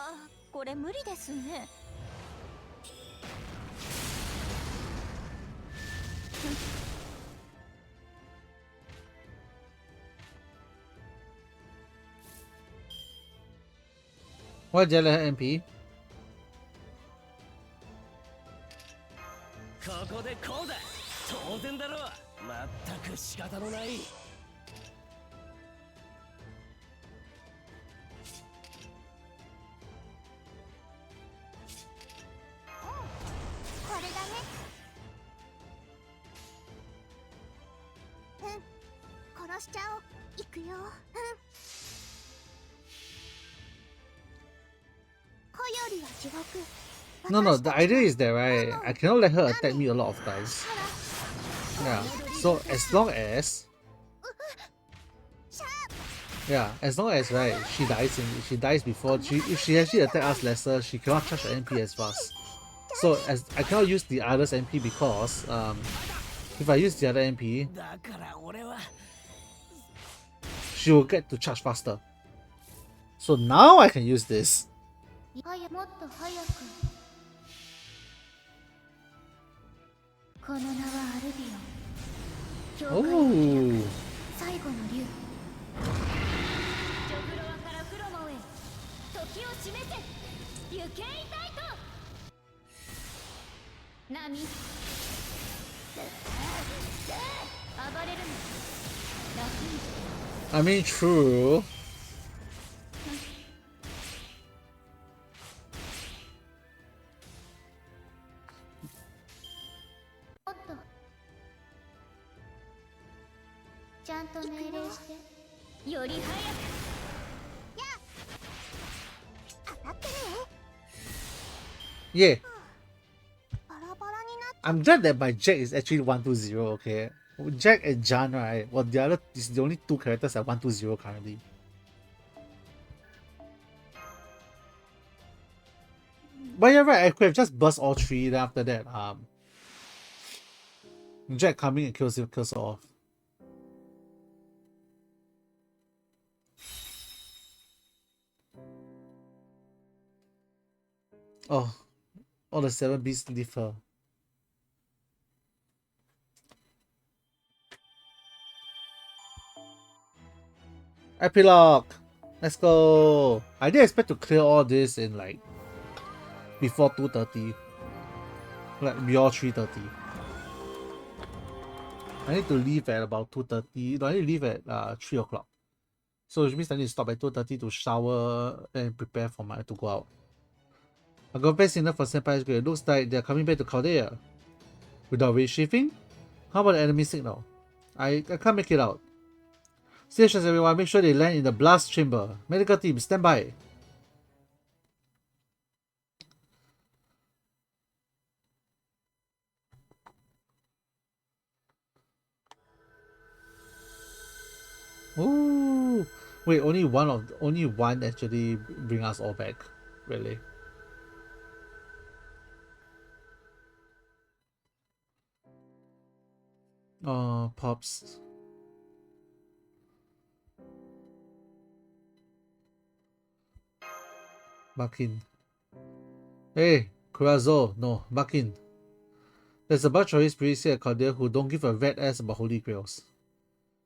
これ無理ですね Why did I let her MP? ここでこうだ当然だろうまったく仕方のないこれだねうん殺しちゃおう行くよ子よりは地獄 No, no, the idea is that, right, I cannot let her attack me a lot of times. Yeah, so as long as... Yeah, as long as, right, she dies before, if she actually attack us lesser, she cannot charge her MP as fast. So, as I cannot use the other's MP because, if I use the other MP, だから俺は she will get to charge faster. So now I can use this. もっと早くこの名はアルビオン教会の Oh, 最後の竜ジョフロワからフロモへ時を示せ行けいたいと波暴れるな楽にして I mean, true. もっとちゃんと命令してより早く 当たってね Yeah, バラバラになっ I'm glad that my Jack is actually 120, okay? Jack and Jan, right? Well, the other is the only two characters at 120 currently. But you're right, I could have just burst all three, then after that, Jack coming and kills her off. Oh, all the 7 beasts leave her. Epilogue! Let's go! I didn't expect to clear all this in like before 2:30. Like beyond 3:30. I need to leave at about 2:30. No, I need to leave at 3 o'clock. So which means I need to stop at 2:30 to shower and prepare for to go out. I got best enough for Senpai's grade. It looks like they're coming back to Chaldea. Without reshifting? How about the enemy signal? I can't make it out. Stations everyone, make sure they land in the blast chamber. Medical team, stand by. Ooh. Wait, only one actually bring us all back. Really? Oh, Pops. Makin. Hey, Kurazo. No, Makin. There's a bunch of his priests here at Caldea who don't give a rat ass about holy grails.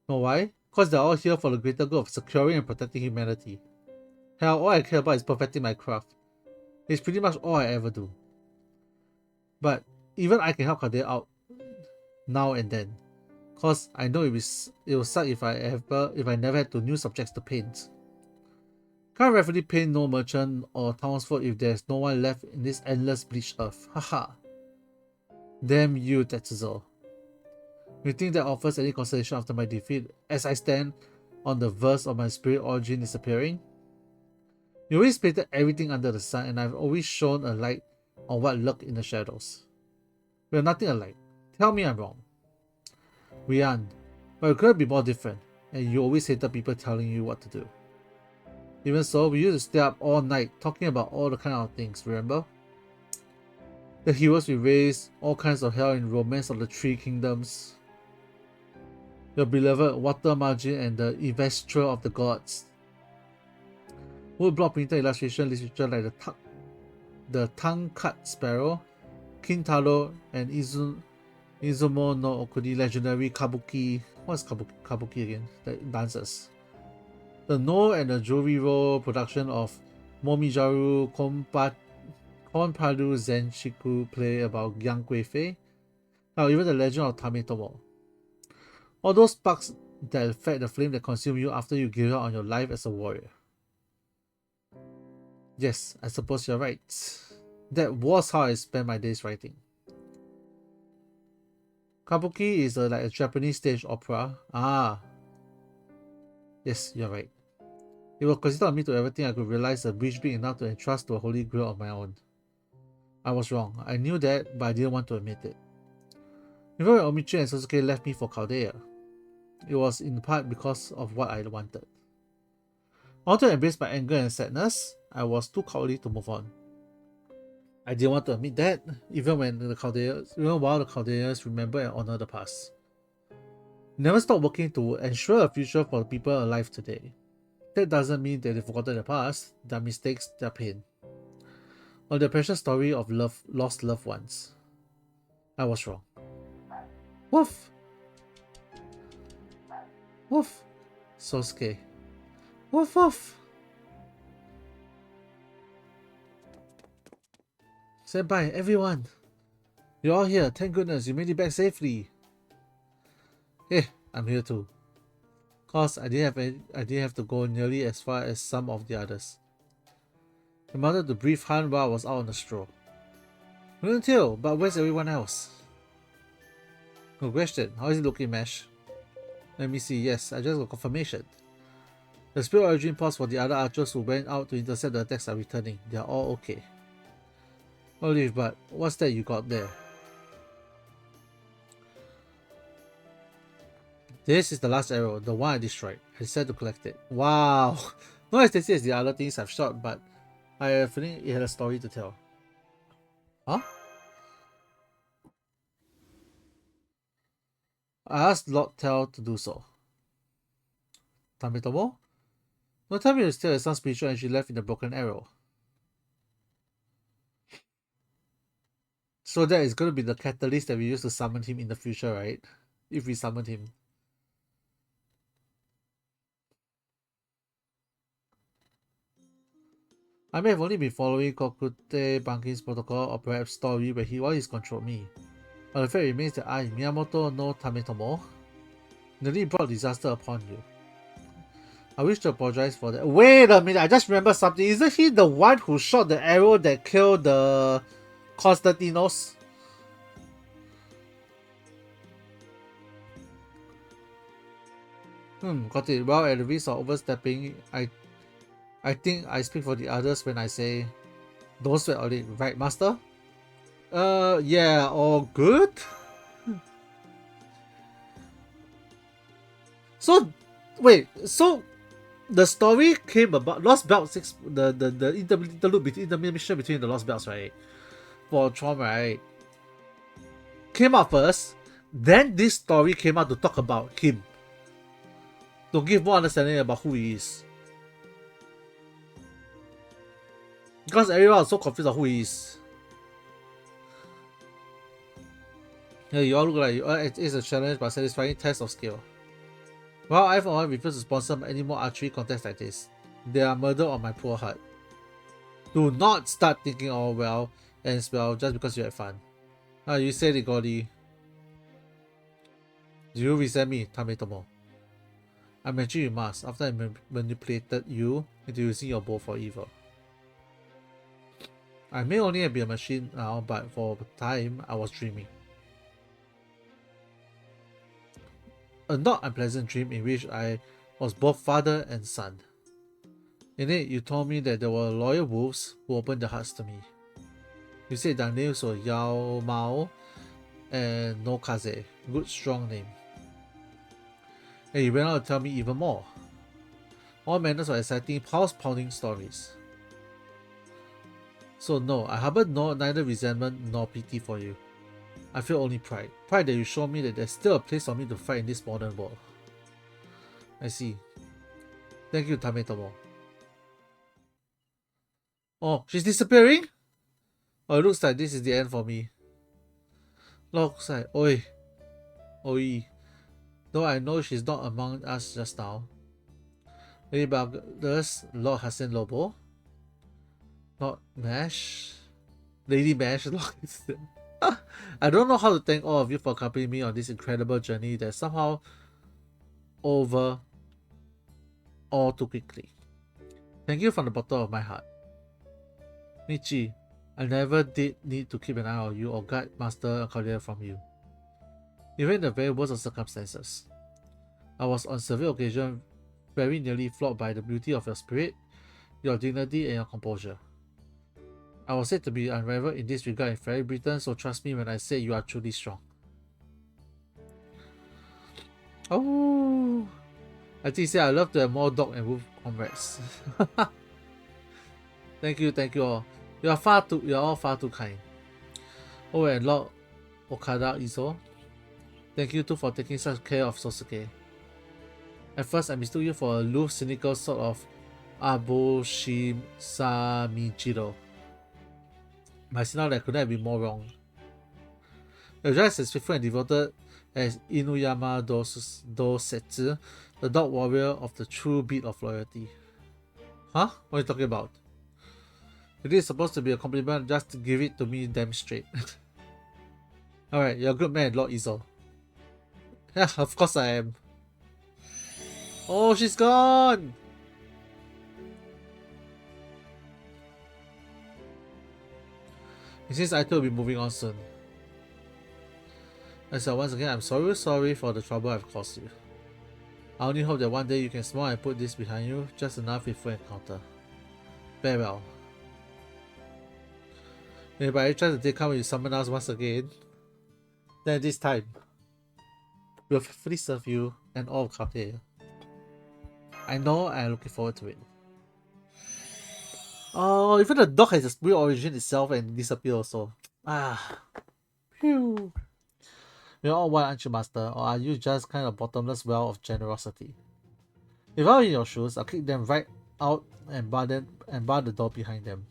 Know why? Cause they're all here for the greater good of securing and protecting humanity. Hell, all I care about is perfecting my craft. It's pretty much all I ever do. But even I can help Caldea out now and then. Cause I know it will suck if I never had to new subjects to paint. Can't rightfully paint no merchant or townsfolk if there's no one left in this endless bleached earth. Haha. Damn you, Tetsuzo. You think that offers any consolation after my defeat as I stand on the verge of my spirit origin disappearing? You always painted everything under the sun and I've always shown a light on what lurked in the shadows. We're nothing alike. Tell me I'm wrong. We aren't. But it could be more different, and you always hated people telling you what to do. Even so, we used to stay up all night talking about all the kind of things, remember? The heroes we raised, all kinds of hell in Romance of the Three Kingdoms. Your beloved Water Margin and the Evestra of the Gods. Woodblock printed illustration literature like the tongue-cut sparrow, Kintaro, and Izumo no Okuni legendary Kabuki. What's Kabuki again? The dancers. The No and the Joriro production of Momijaru Konpadu Zenshiku play about Yang Guifei. Now even the legend of Tametomo. All those sparks that fed the flame that consumed you after you gave up on your life as a warrior. Yes, I suppose you're right. That was how I spent my days writing. Kabuki is like a Japanese stage opera. Ah. Yes, you're right. It was considered on me to everything I could realize a breach big enough to entrust to a holy grail of my own. I was wrong. I knew that, but I didn't want to admit it. Even when Omichi and Sasuke left me for Caldea, it was in part because of what I wanted. I wanted to embrace my anger and sadness. I was too cowardly to move on. I didn't want to admit that, even while the Chaldeans remember and honor the past. Never stop working to ensure a future for the people alive today. That doesn't mean that they've forgotten the past, their mistakes, their pain, or the precious story of lost loved ones. I was wrong. Woof! Woof! Sosuke. Woof woof! Senpai, everyone! You're all here, thank goodness you made it back safely. Hey, I'm here too. Cause I didn't have to go nearly as far as some of the others. I wanted to brief Han while I was out on the stroll. Couldn't tell, but where's everyone else? Good question. How is it looking, Mesh? Let me see. Yes, I just got confirmation. The spirit origin pods for the other archers who went out to intercept the attacks are returning. They are all okay. Olive, but what's that you got there? This is the last arrow, the one I destroyed. I decided to collect it. Wow! Not as tasty as the other things I've shot, but I have a feeling it had a story to tell. Huh? I asked Lord Tell to do so. Tametomo? Don't tell me you still have some spiritual energy left in the broken arrow. So that is going to be the catalyst that we use to summon him in the future, right? If we summon him. I may have only been following Kokute Bankin's protocol or perhaps story while he's controlled me. But the fact remains that I, Miyamoto no Tametomo, nearly brought disaster upon you. I wish to apologize for that. Wait a minute, I just remembered something. Isn't he the one who shot the arrow that killed the Constantinos? Got it. Well, at the risk of overstepping, I think I speak for the others when I say, don't sweat on it, right, Master? Yeah, all good. So, wait, so the story came about Lost Belt 6, the interlude between the mission between the Lost Belts, right? For Tron, right? Came out first, then this story came out to talk about him. To give more understanding about who he is. Because everyone was so confused of who he is. Yeah, you all look like it is a challenge but satisfying test of skill. Well, I for one refuse to sponsor any more archery contests like this. They are murder on my poor heart. Do not start thinking all well ends well just because you had fun. You said it, Gordy. Do you resent me, Tametomo? I imagine you must, after I manipulated you into using your bow for evil. I may only be a machine now, but for a time I was dreaming. A not unpleasant dream in which I was both father and son. In it, you told me that there were loyal wolves who opened their hearts to me. You said their names were Yao Mao and No Kaze. Good strong name. And you went on to tell me even more. All manners of exciting, pulse-pounding stories. So no, I harbor neither resentment nor pity for you. I feel only pride. Pride that you show me that there's still a place for me to fight in this modern world. I see. Thank you, Tametomo. Oh, she's disappearing? Oh, it looks like this is the end for me. Looks like, oi. Though I know she's not among us just now. Lady Buggers, Lord Hassan Lobo. Not Mash. Lady Mash, Lord. I don't know how to thank all of you for accompanying me on this incredible journey that's somehow over all too quickly. Thank you from the bottom of my heart. Michi, I never did need to keep an eye on you or guard Master Cordelia from you. Even in the very worst of circumstances. I was on several occasions very nearly flawed by the beauty of your spirit, your dignity and your composure. I was said to be unrivaled in this regard in Fairy Britain, so trust me when I say you are truly strong. Oh, I think he said I love to have more dog and wolf comrades. Thank you all. You are all far too kind. Oh, and Lord Okada Izo, thank you too for taking such care of Sosuke. At first, I mistook you for a aloof, cynical sort of Aboshi Samijiro. But I see now that I couldn't have been more wrong. You're just as faithful and devoted as Inuyama Dosetsu, the dog warrior of the true beat of loyalty. Huh? What are you talking about? It is supposed to be a compliment, just give it to me damn straight. Alright, you're a good man, Lord Izo. Yeah, of course I am. Oh, she's gone! It seems I will be moving on soon. I said once again, I'm sorry for the trouble I've caused you. I only hope that one day you can smile and put this behind you, just enough faithful encounter. Farewell. If I try to take on with someone else once again, then this time, we'll faithfully serve you and all of Cartier. I know I'm looking forward to it. Oh, even the dog has a spirit origin itself and disappear also. Ah. Phew. You're all one, aren't you, Master? Or are you just kind of bottomless well of generosity? If I were in your shoes, I'll kick them right out and bar the door behind them.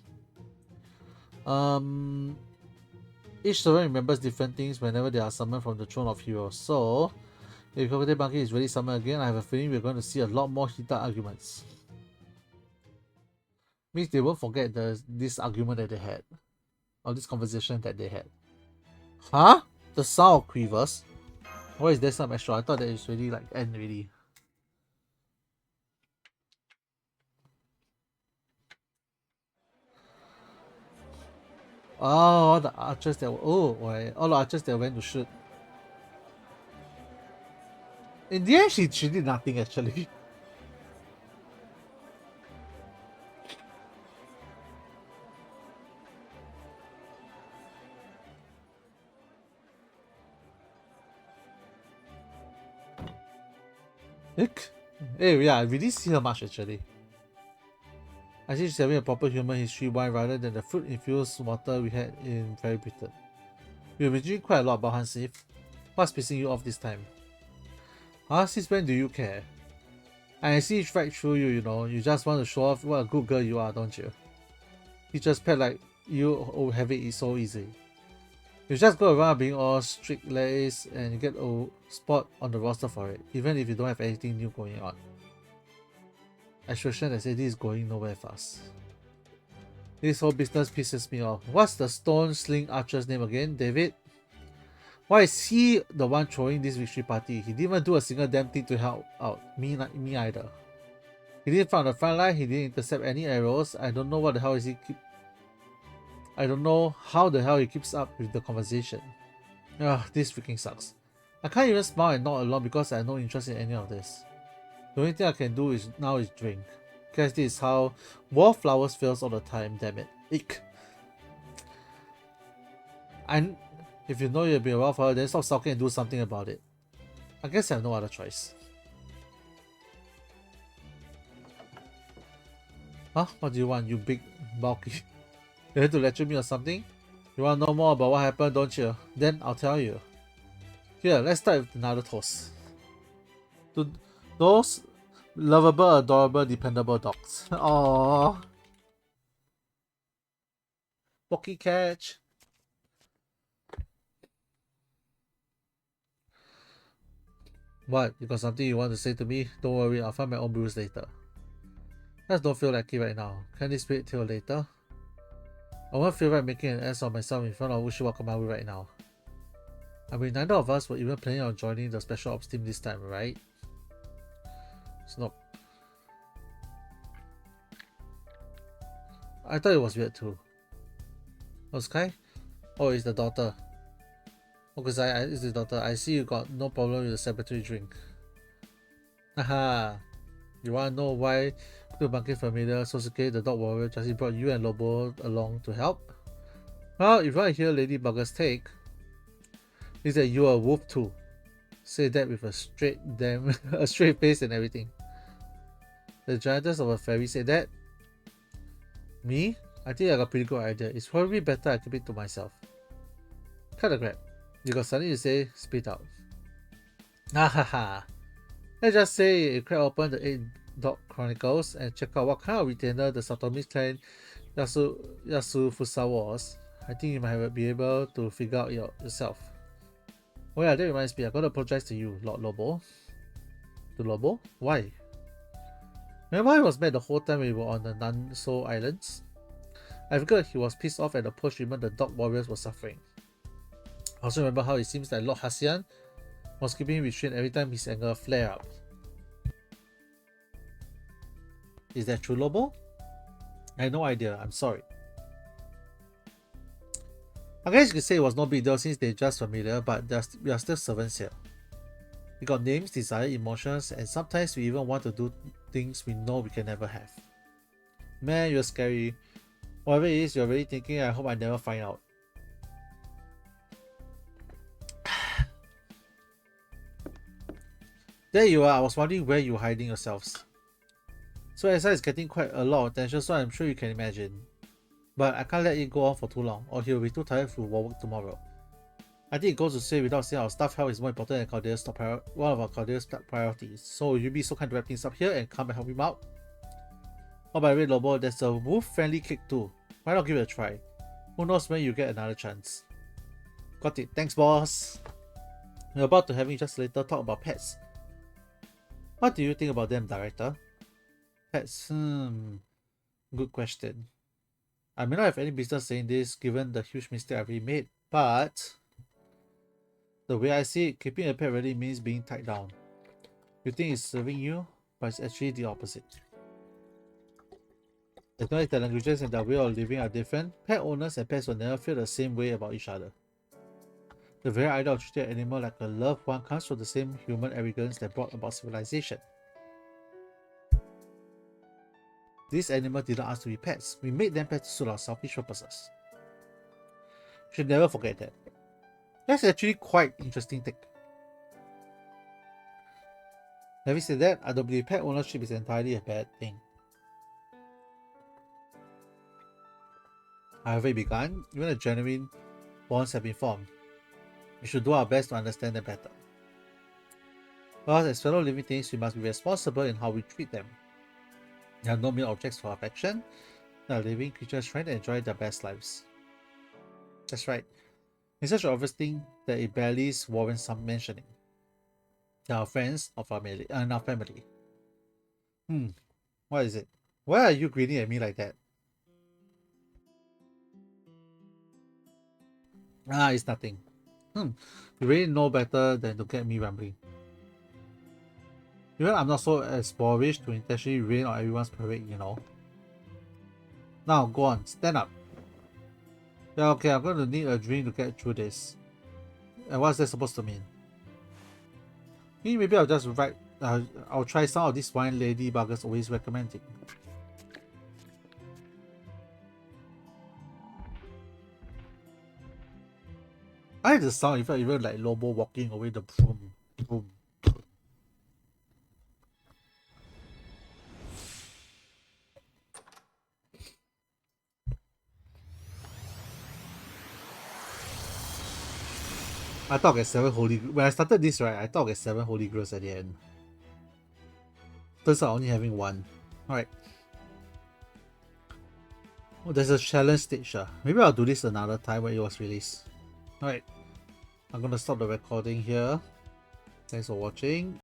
Each servant remembers different things whenever they are summoned from the Throne of Heroes. So, if Crocodile Monkey is really summoned again, I have a feeling we're going to see a lot more heated arguments. Means they won't forget this argument that they had. Or this conversation that they had. Huh? The sound of quivers? Why is there some extra? I thought that it's really like end already. Oh, all the archers that were, all the archers that went to shoot. In the end, she did nothing actually. Ick. Hey, yeah, I really see her much actually. I see she's having a proper human history wine rather than the fruit-infused water we had in Very Britain. We've been drinking quite a lot about Hansif. What's pissing you off this time? Huh? Since when do you care? I see it right through you, you know. You just want to show off what a good girl you are, don't you? Teachers pet like you have it so easy. You just go around being all strict-laced and you get a spot on the roster for it, even if you don't have anything new going on. Assertion that say this is going nowhere fast. This whole business pisses me off. What's the stone sling archer's name again? David? Why is he the one throwing this victory party? He didn't even do a single damn thing to help out. Me either. He didn't fight on the front line, he didn't intercept any arrows. I don't know what the hell is he I don't know how the hell he keeps up with the conversation. Ugh, this freaking sucks. I can't even smile and nod along because I have no interest in any of this. The only thing I can do now is drink. Guess this is how wallflowers feels all the time, damn it. Ick. If you know you'll be a wallflower, then stop sulking and do something about it. I guess I have no other choice. Huh? What do you want, you big bulky? You have to lecture me or something? You want to know more about what happened, don't you? Then I'll tell you. Here, let's start with another toast. To those lovable, adorable, dependable dogs. Aww. Pocky catch. What? You got something you want to say to me? Don't worry, I'll find my own brews later. Just don't feel like it right now. Can this wait till later? I won't feel right making an ass of myself in front of Ushiwakamaru right now. I mean, neither of us were even planning on joining the special ops team this time, right? Snop. I thought it was weird too. Oh, Sky? Oh, it's the daughter. Okay, it's the daughter. I see you got no problem with the celebratory drink. Haha. You wanna know why the monkey familiar Sosuke the dog warrior just brought you and Lobo along to help? Well, if you want to hear Lady Bugger's take, is that you are a wolf too. Say that with a straight face and everything. The giantess of a fairy said that. Me? I think I got a pretty good idea. It's probably better I keep it to myself. Cut the crap. You got something to say? Spit out. Ahaha. Let's just say you crack open the 8 Dog Chronicles and check out what kind of retainer the Satomi's clan Yasu Fusa was. I think you might be able to figure out yourself. Oh yeah, that reminds me, I gotta apologize to you, Lord Lobo. To Lobo? Why? Remember I was mad the whole time we were on the Nanso Islands? I figured he was pissed off at the poor treatment the dog warriors were suffering. I also remember how it seems that Lord Hasian was keeping him restrained every time his anger flared up. Is that true, Lobo? I had no idea, I'm sorry. I guess you could say it was no big deal since they're just familiar, but we are still servants here. We got names, desire, emotions, and sometimes we even want to do things we know we can never have. Man, you're scary. Whatever it is you're really thinking, I hope I never find out. There you are, I was wondering where you were hiding yourselves. So Asa is getting quite a lot of attention, so I'm sure you can imagine. But I can't let it go on for too long, or he'll be too tired for work tomorrow. I think it goes to say without saying our staff health is more important than Cordea's one of our Cordea's priorities. So will you be so kind to wrap things up here and come and help him out? Oh, by the way, Lobo, there's a wolf-friendly cake too. Why not give it a try? Who knows when you get another chance. Got it. Thanks, boss. We're about to having just a little talk about pets. What do you think about them, director? Pets? Good question. I may not have any business saying this given the huge mistake I've already made, but the way I see it, keeping a pet really means being tied down. You think it's serving you, but it's actually the opposite. As long as the languages and their way of living are different, pet owners and pets will never feel the same way about each other. The very idea of treating an animal like a loved one comes from the same human arrogance that brought about civilization. These animals did not ask to be pets. We made them pets to suit our selfish purposes. We should never forget that. That's actually quite interesting take. Having said that, I don't believe pet ownership is entirely a bad thing. However it begun, even a genuine bonds have been formed. We should do our best to understand them better. Because as fellow living things, we must be responsible in how we treat them. They are no mere objects for affection. They are living creatures trying to enjoy their best lives. That's right. It's such an obvious thing that it barely warrants some mentioning. They are friends of our family. What is it? Why are you grinning at me like that? It's nothing. You really know better than to get me rambling. Even I'm not so as boorish to intentionally rain on everyone's parade, you know. Now, go on, stand up. Yeah, okay, I'm going to need a drink to get through this. And what's that supposed to mean? Maybe I'll just write, I'll try some of these wine lady buggers always recommending. I like the sound effect, even like Lobo walking away, the boom, boom. I thought I get 7 holy. When I started this, right, I thought I get 7 holy grails at the end. Turns out only having 1. Alright. Oh, there's a challenge stage. Maybe I'll do this another time when it was released. Alright. I'm gonna stop the recording here. Thanks for watching.